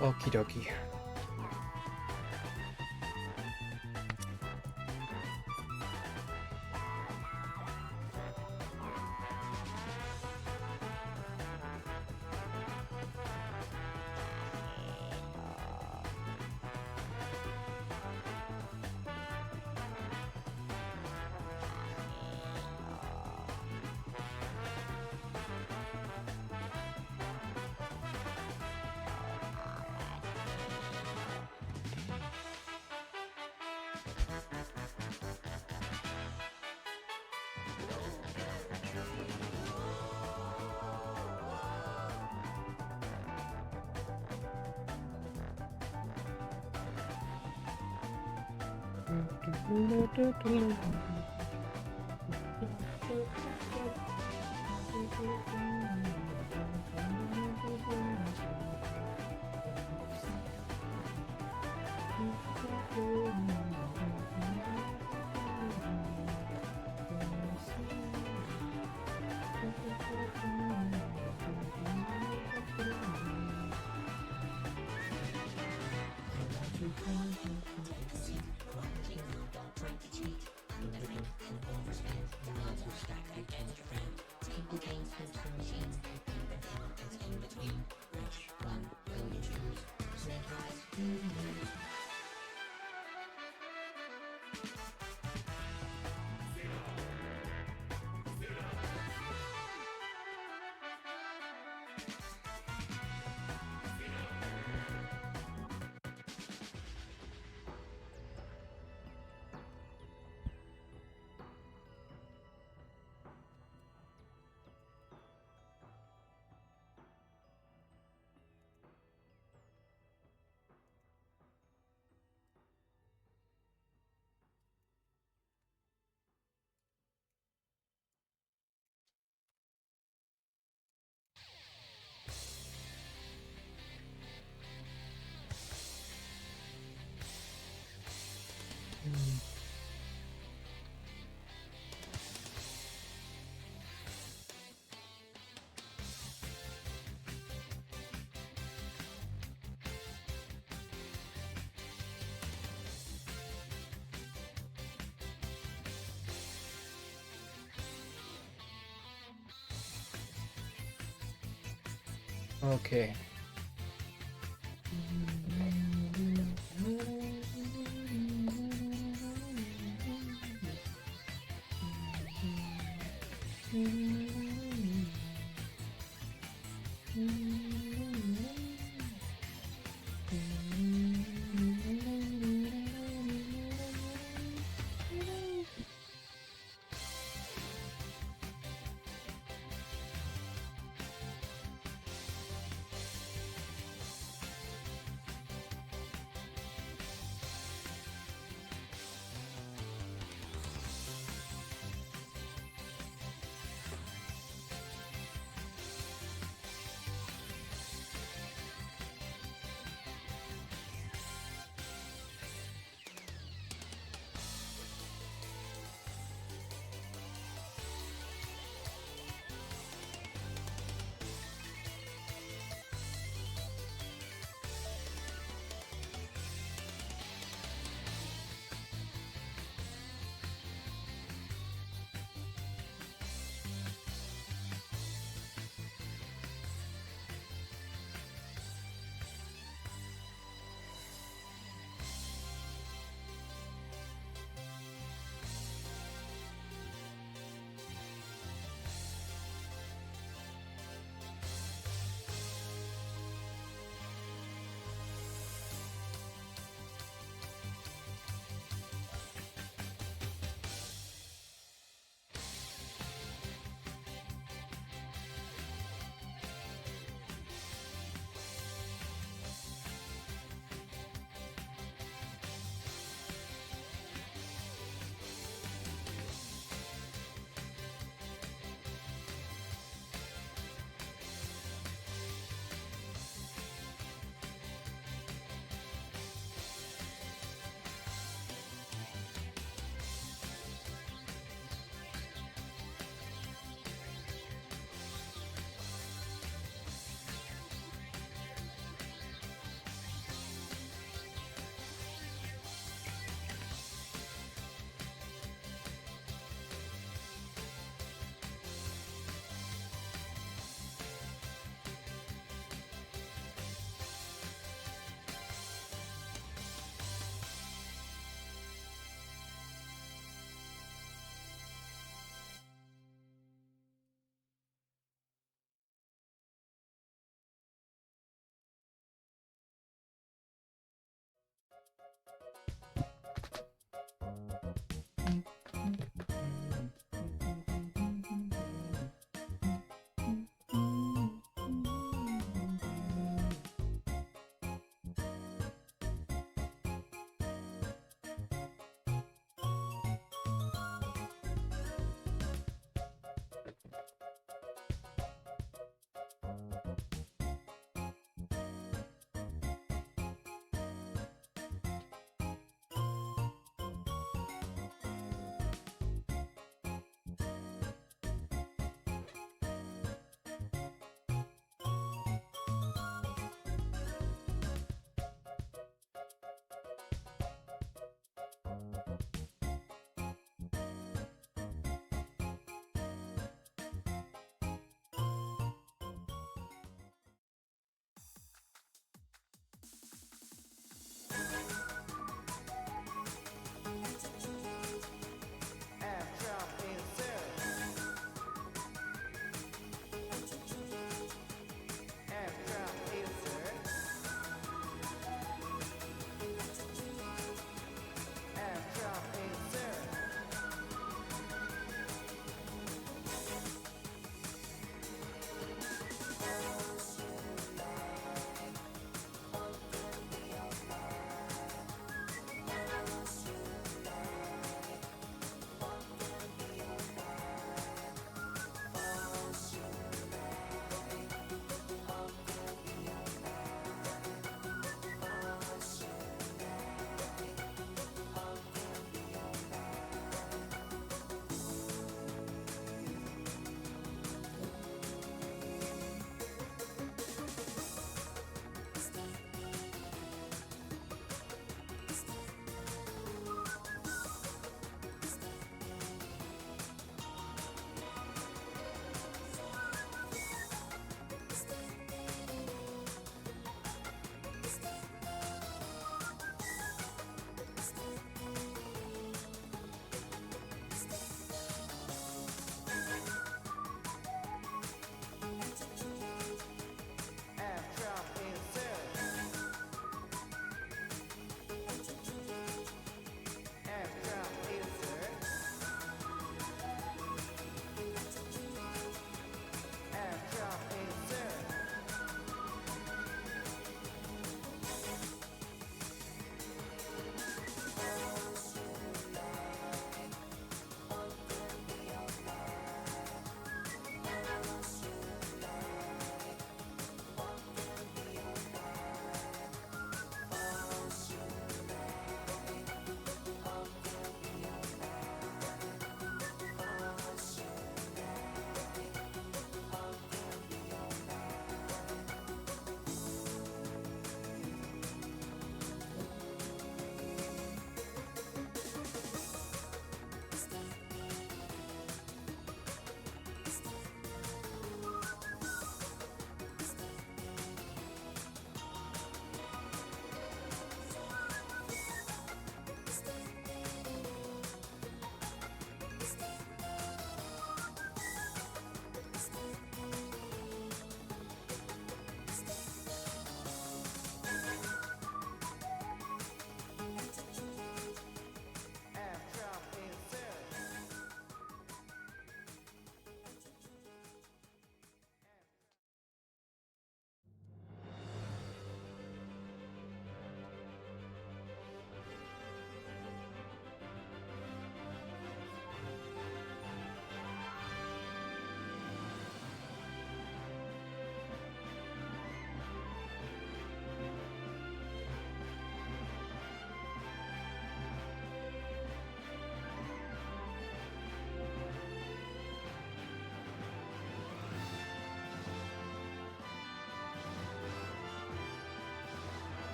Okie dokie. Okay.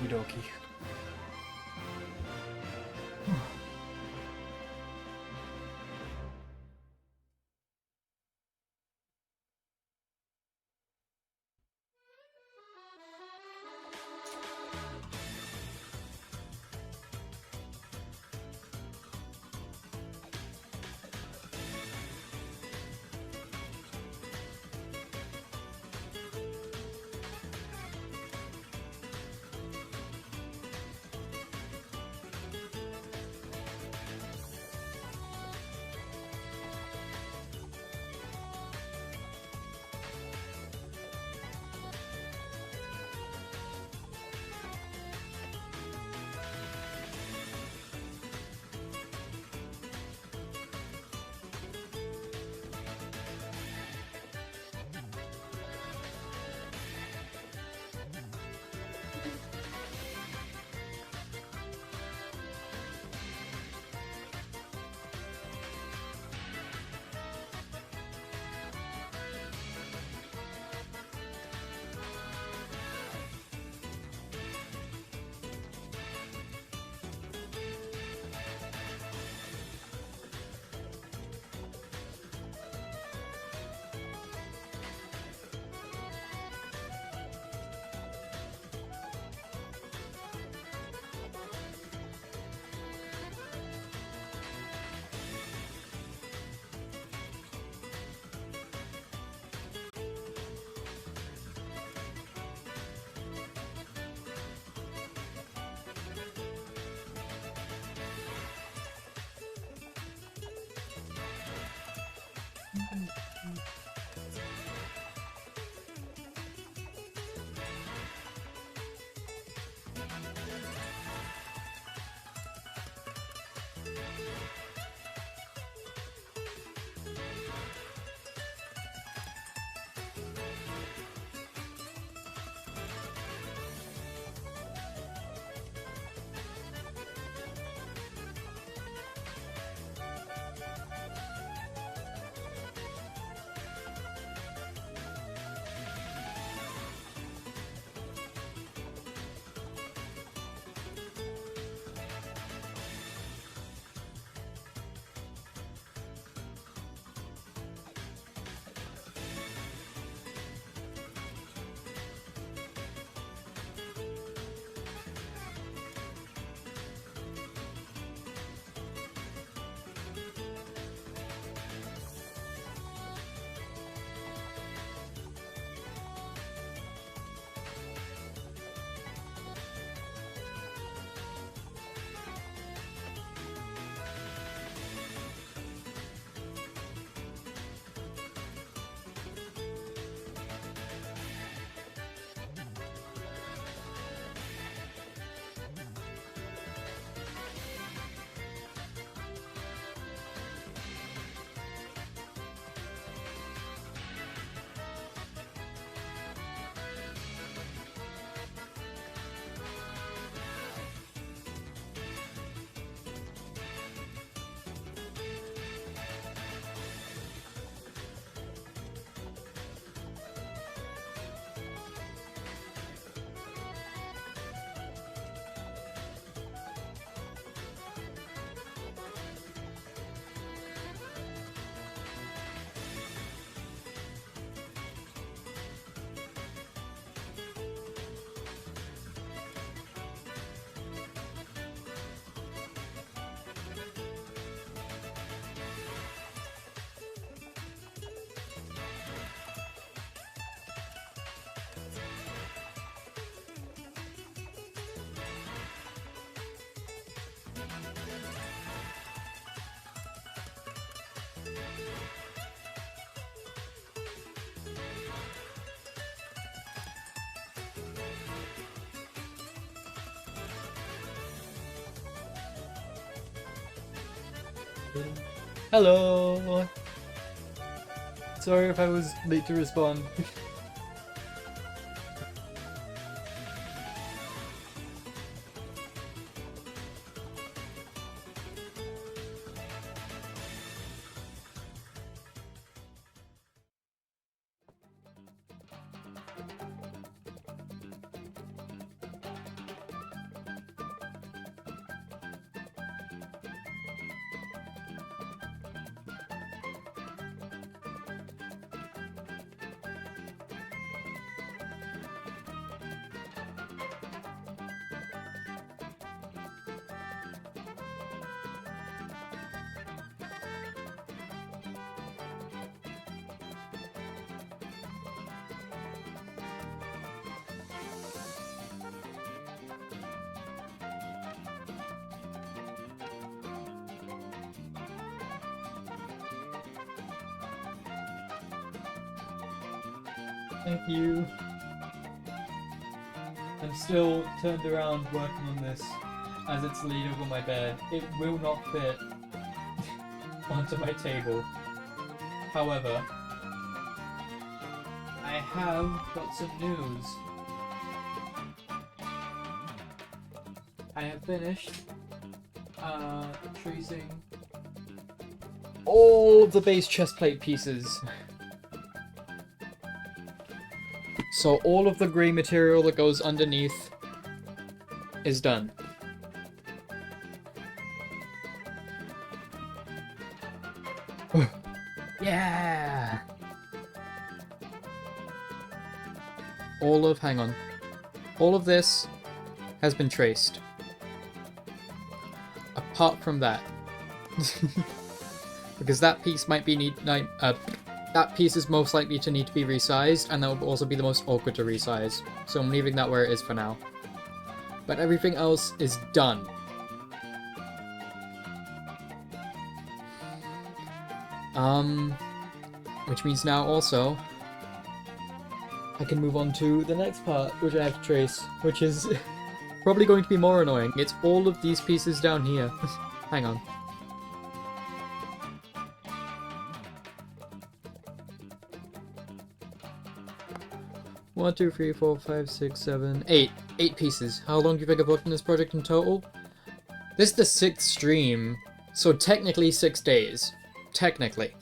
Okie dokie. Hello! Sorry if I was late to respond. Thank you. I'm still turned around working on this as it's laid over my bed. It will not fit onto my table. However, I have got some news. I have finished tracing all of the base chest plate pieces. So all of the grey material that goes underneath is done. Yeah! Hang on. All of this has been traced. Apart from that. Because that piece might be that piece is most likely to need to be resized, and that will also be the most awkward to resize. So I'm leaving that where it is for now. But everything else is done. Which means now also I can move on to the next part, which I have to trace, which is probably going to be more annoying. It's all of these pieces down here. Hang on. One, two, three, four, five, six, seven, eight. 8 pieces. How long do you think I've worked on this project in total? This is the 6th stream, so technically 6 days. Technically.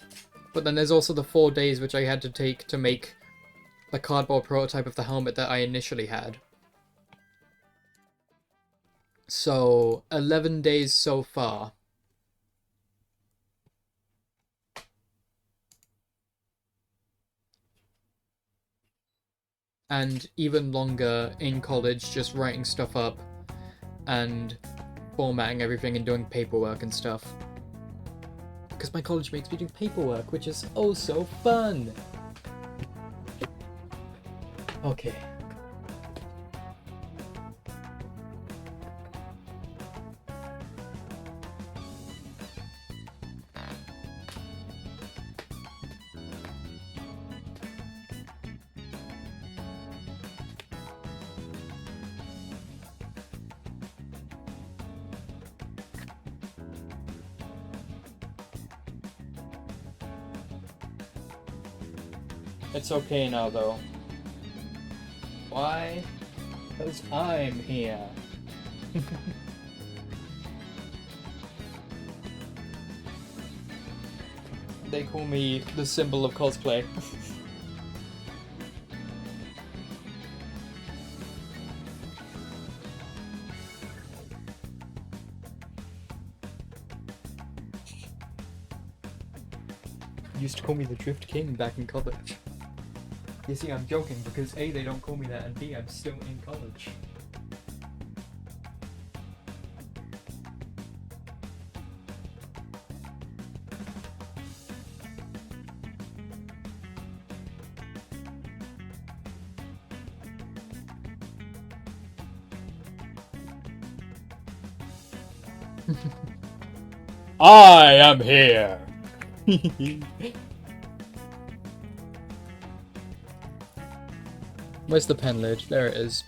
But then there's also the 4 days which I had to take to make the cardboard prototype of the helmet that I initially had. So, 11 days so far. And even longer in college, just writing stuff up and formatting everything and doing paperwork and stuff. Because my college makes me do paperwork, which is oh so fun! Okay. It's okay now, though. Why? Because I'm here. They call me the symbol of cosplay. Used to call me the Drift King back in college. You see, I'm joking because A, they don't call me that, and B, I'm still in college. I am here! Where's the pen lid? There it is.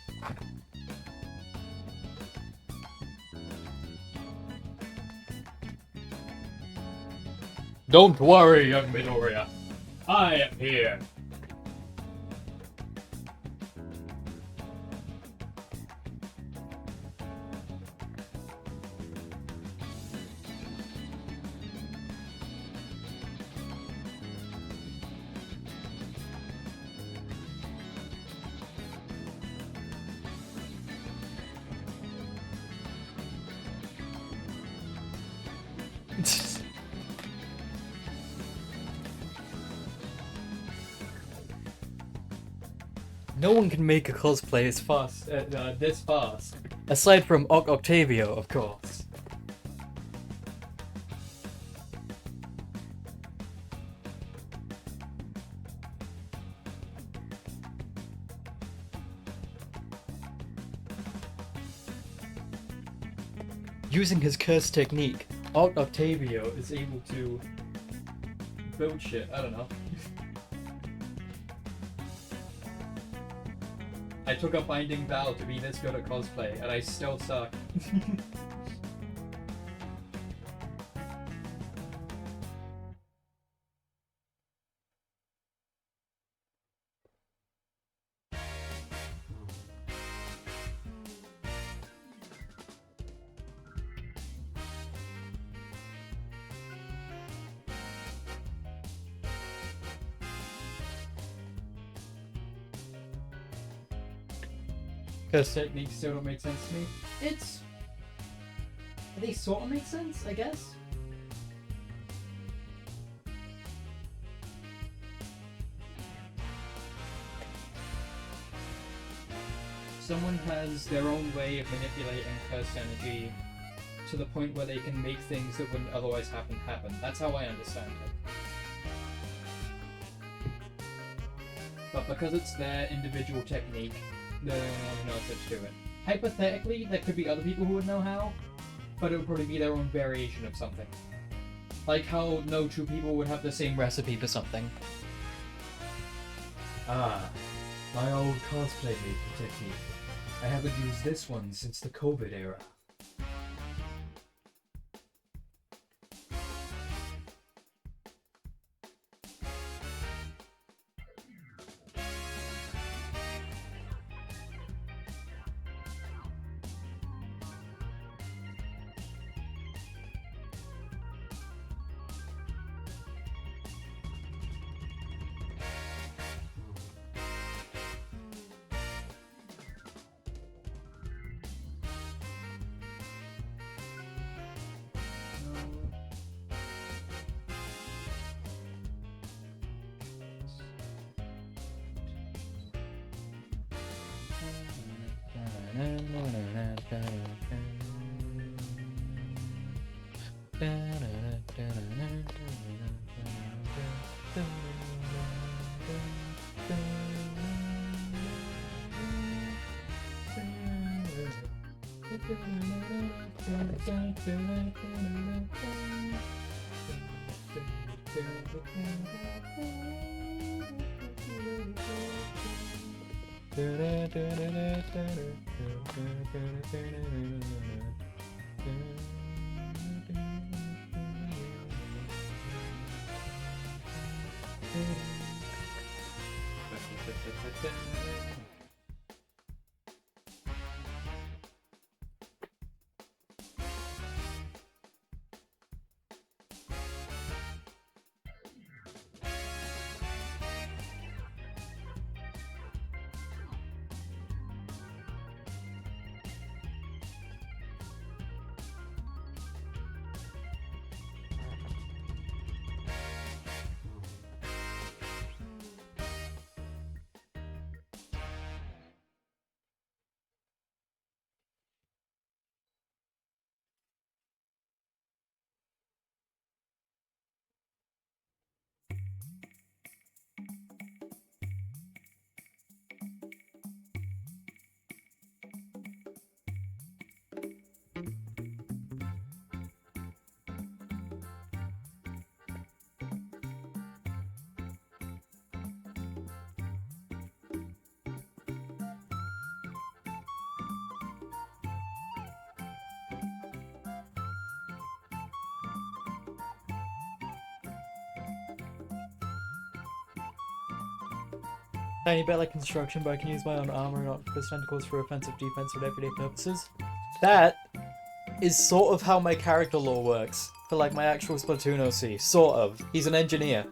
Don't worry, young Midoriya. I am here. No one can make a cosplay as fast, this fast. Aside from Octavio, of course. Using his curse technique, Octavio is able to build shit, I don't know. I took a binding vow to be this good at cosplay, and I still suck. Because techniques still don't make sense to me. They sort of make sense, I guess. Someone has their own way of manipulating curse energy to the point where they can make things that wouldn't otherwise happen. That's how I understand it. But because it's their individual technique, they're the only one who knows how to do it. Hypothetically, there could be other people who would know how, but it would probably be their own variation of something. Like how no two people would have the same recipe for something. Ah, my old cosplay making technique. I haven't used this one since the COVID era. Tiny bit like construction, but I can use my own armor, not just tentacles for offensive, defense, or everyday purposes. That is sort of how my character lore works for like my actual Splatoon OC. Sort of. He's an engineer.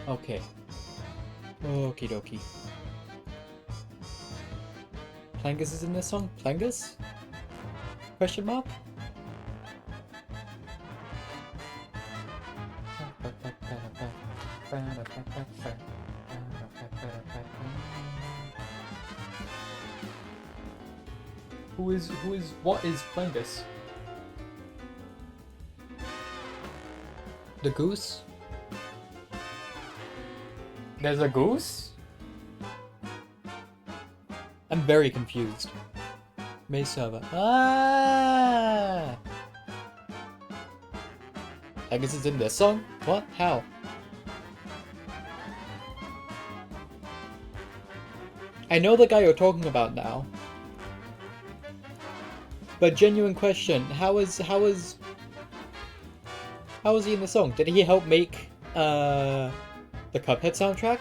Okay. Okie dokie. Plangus is in this song? Plangus? Question mark? What is Plangus? The goose? There's a goose? I'm very confused. May server. Ah! I guess it's in this song? What? How? I know the guy you're talking about now. But genuine question, how is he in the song? Did he help make the Cuphead soundtrack?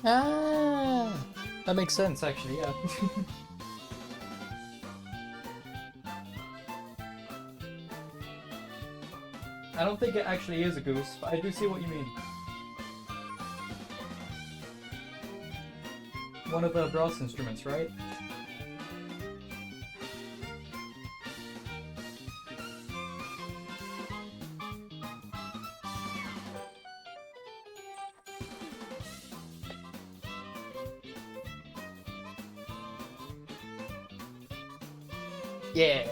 Ah, that makes sense actually. Yeah. I don't think it actually is a goose, but I do see what you mean. One of the brass instruments, right? Yeah.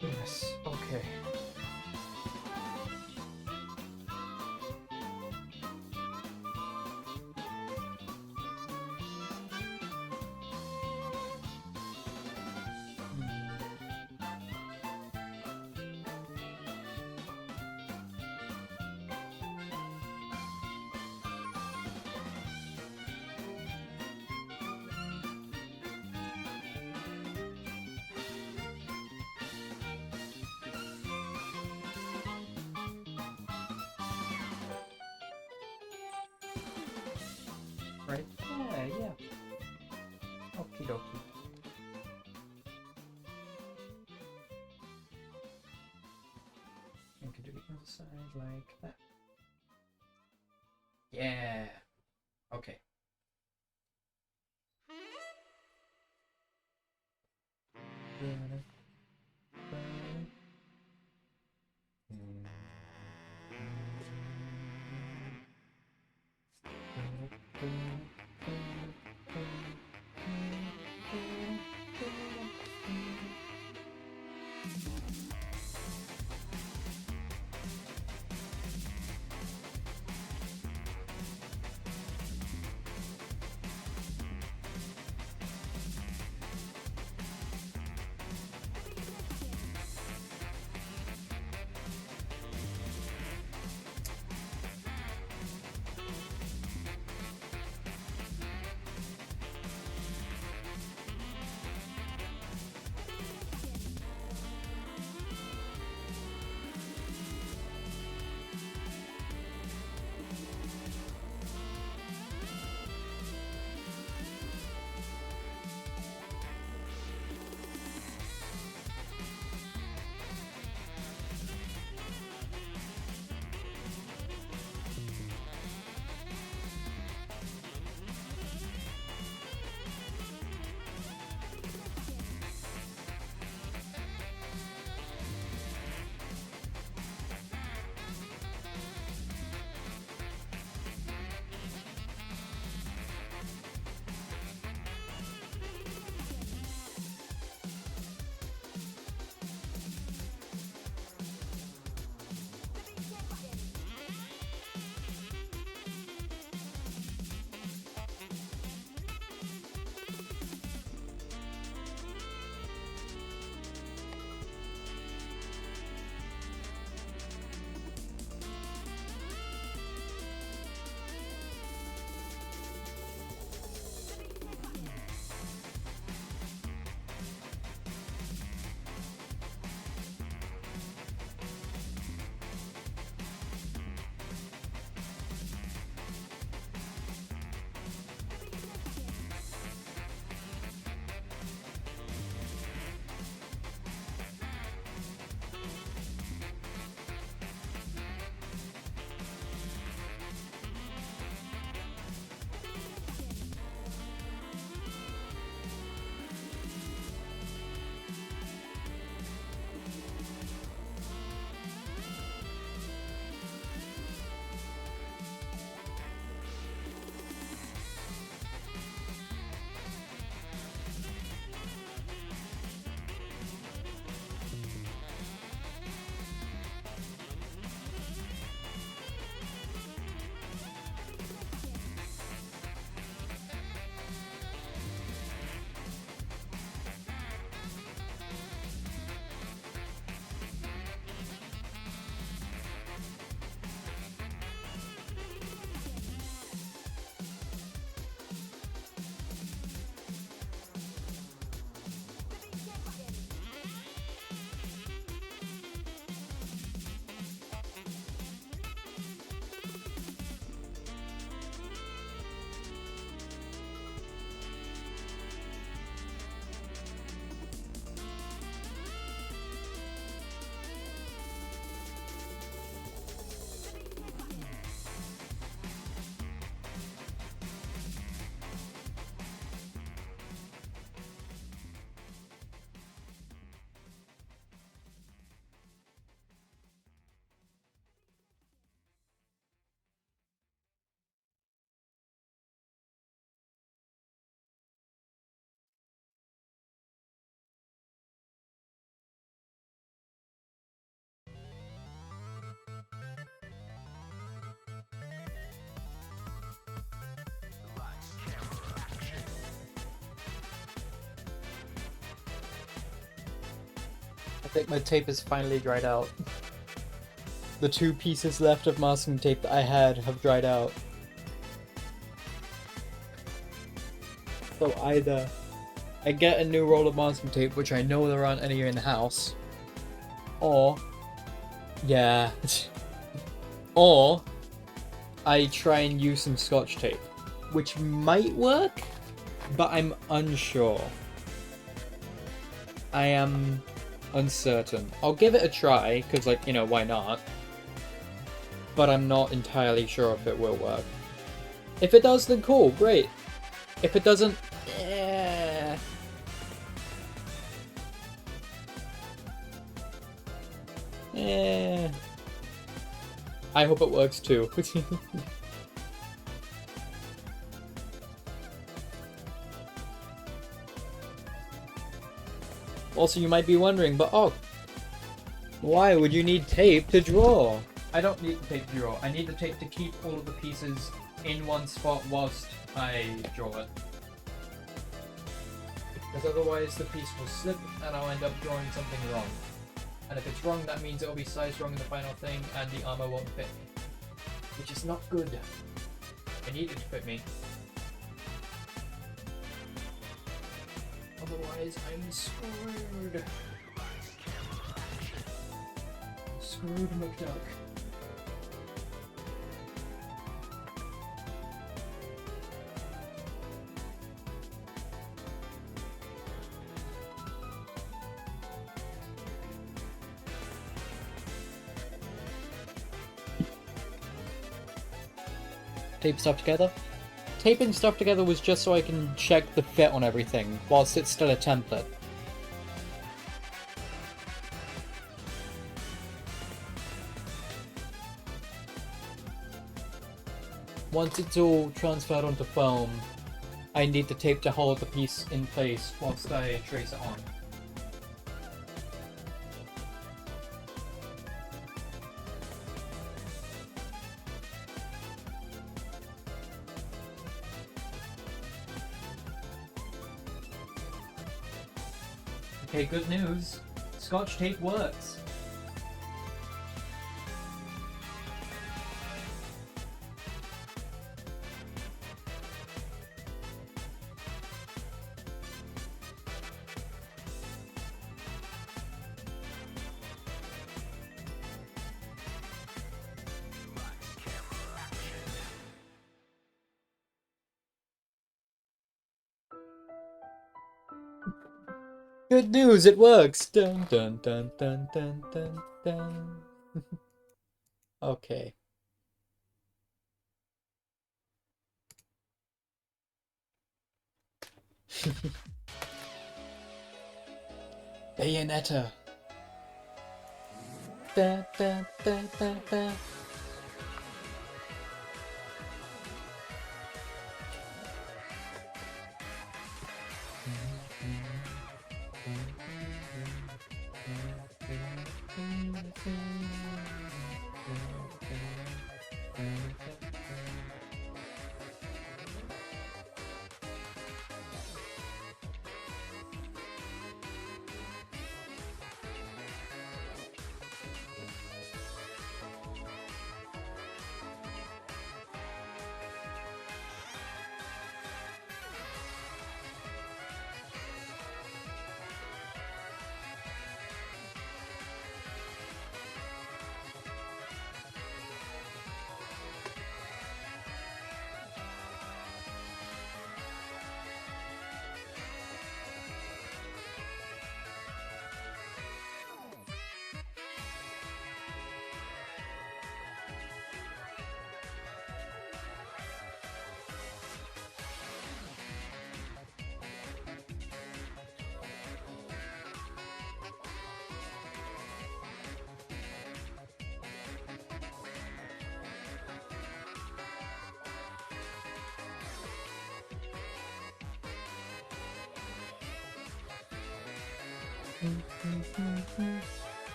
Yes. Okay. Right? Yeah. Okie dokie. You can do the other side like that. Yeah. Okay. think my tape is finally dried out. The 2 pieces left of masking tape that I had have dried out. So either I get a new roll of masking tape, which I know there aren't any in the house, or, yeah, or I try and use some scotch tape, which might work, but I'm unsure. I am uncertain. I'll give it a try, because, like, you know, why not? But I'm not entirely sure if it will work. If it does, then cool, great. If it doesn't, eh. Eh. I hope it works too. Also, you might be wondering, but oh, why would you need tape to draw? I don't need the tape to draw. I need the tape to keep all of the pieces in one spot whilst I draw it. Because otherwise the piece will slip and I'll end up drawing something wrong. And if it's wrong, that means it'll be sized wrong in the final thing and the armor won't fit. Which is not good. I need it to fit me. Otherwise, I'm screwed. Screwed McDuck. Tape stuff together? Taping stuff together was just so I can check the fit on everything, whilst it's still a template. Once it's all transferred onto foam, I need the tape to hold the piece in place whilst I trace it on. Okay, good news. Scotch tape works. Good news, it works! Dun dun dun dun dun dun dun. Okay. Bayonetta. Da, da, da, da, da.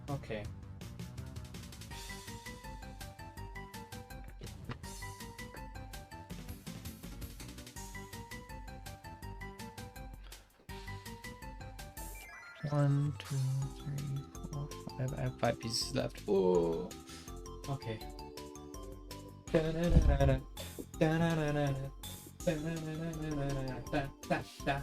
Okay. One, two, three, four, five. I have 5 pieces left. Oh. Okay. Da-da-da-da-da. Da-da-da-da-da. Da-da-da-da-da-da-da-da-da.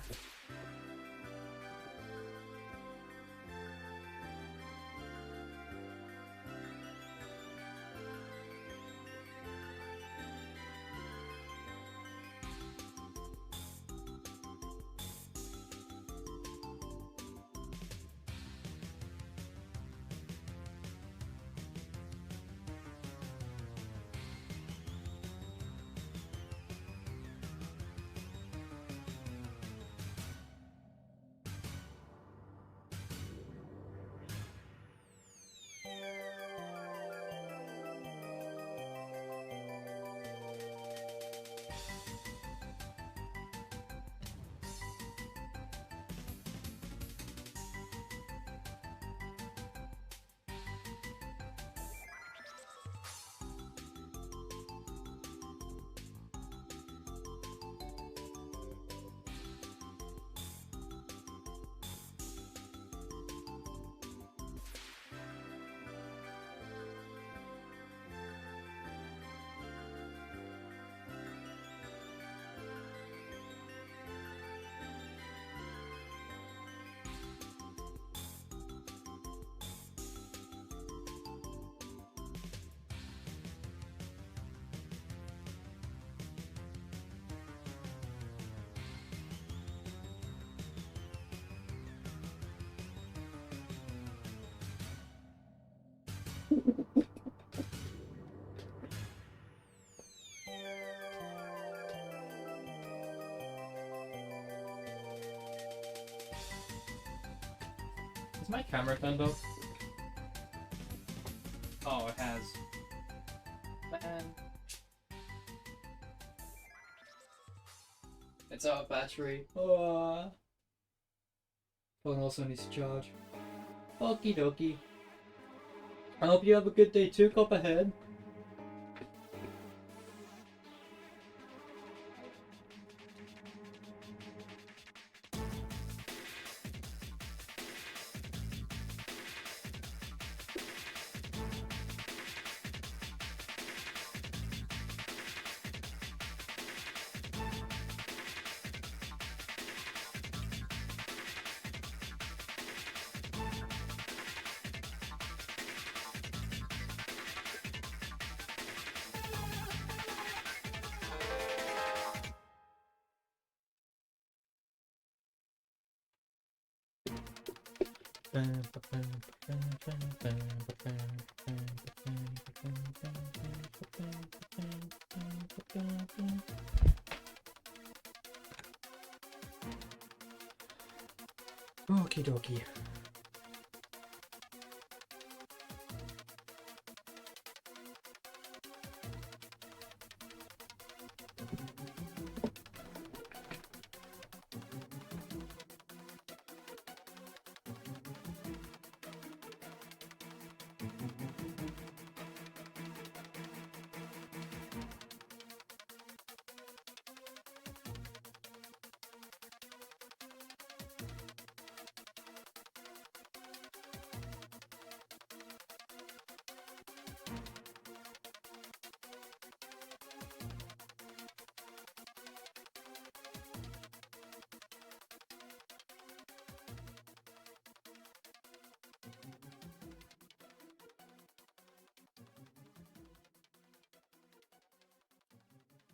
Is my camera turned off? Oh, it has. Man. It's out of battery. Oh. Phone also needs to charge. Okie dokie. I hope you have a good day too, Copperhead. Okie dokie.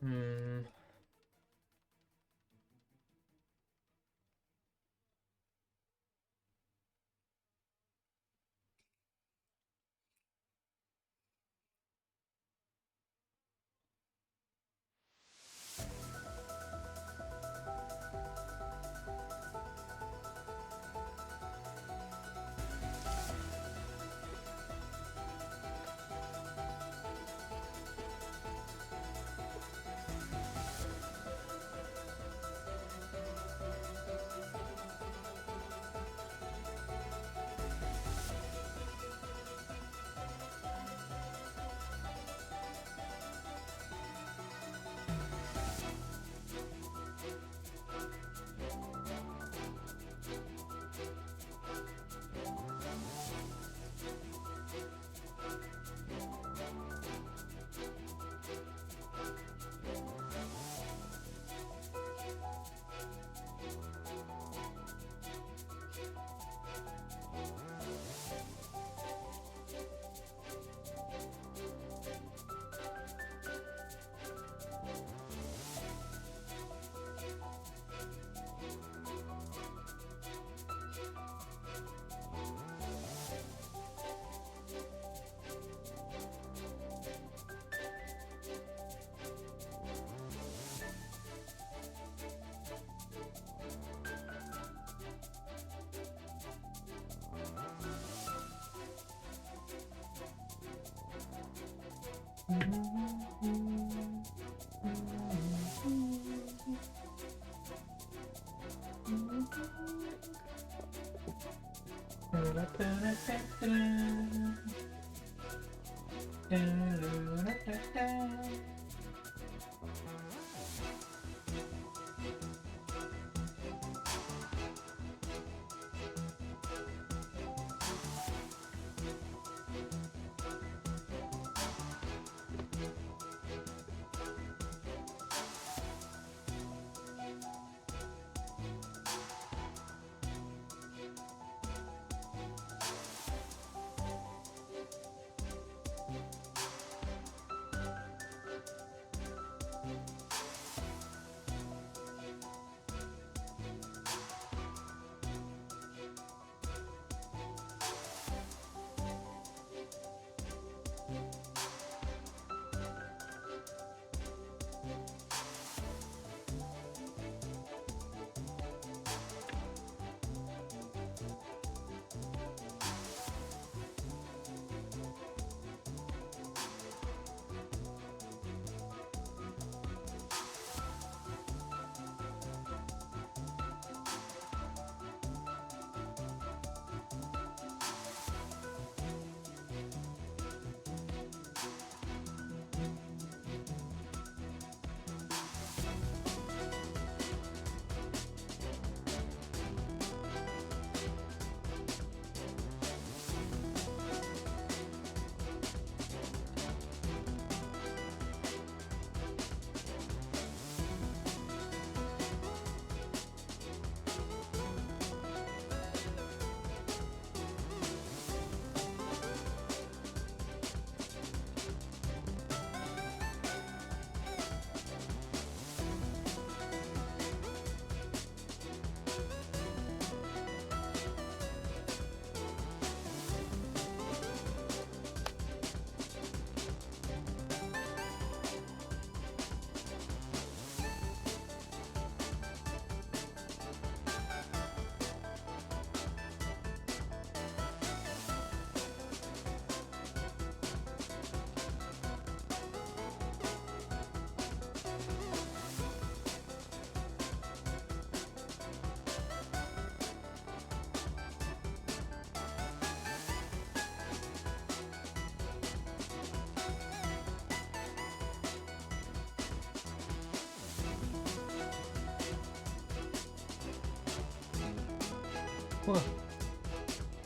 Hmm.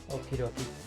Okie dokie.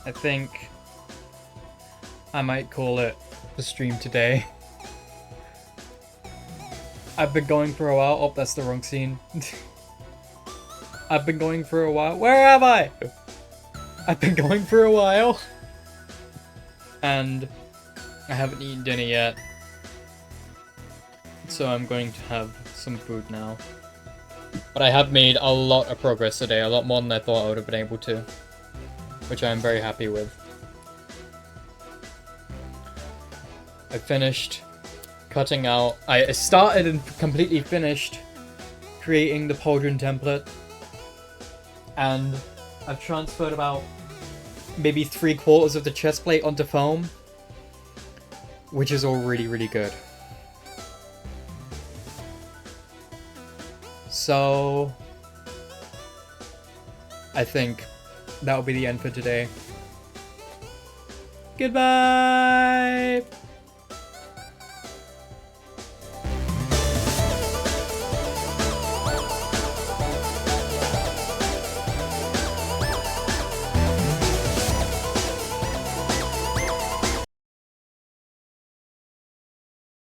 I think I might call it the stream today. I've been going for a while. Oh, that's the wrong scene. I've been going for a while. Where am I? I've been going for a while. And I haven't eaten dinner yet. So I'm going to have some food now. But I have made a lot of progress today. A lot more than I thought I would have been able to. Which I'm very happy with. I finished cutting out. I started and completely finished creating the pauldron template. And I've transferred about maybe 3/4 of the chest plate onto foam. Which is all really good. So I think that'll be the end for today. Goodbye!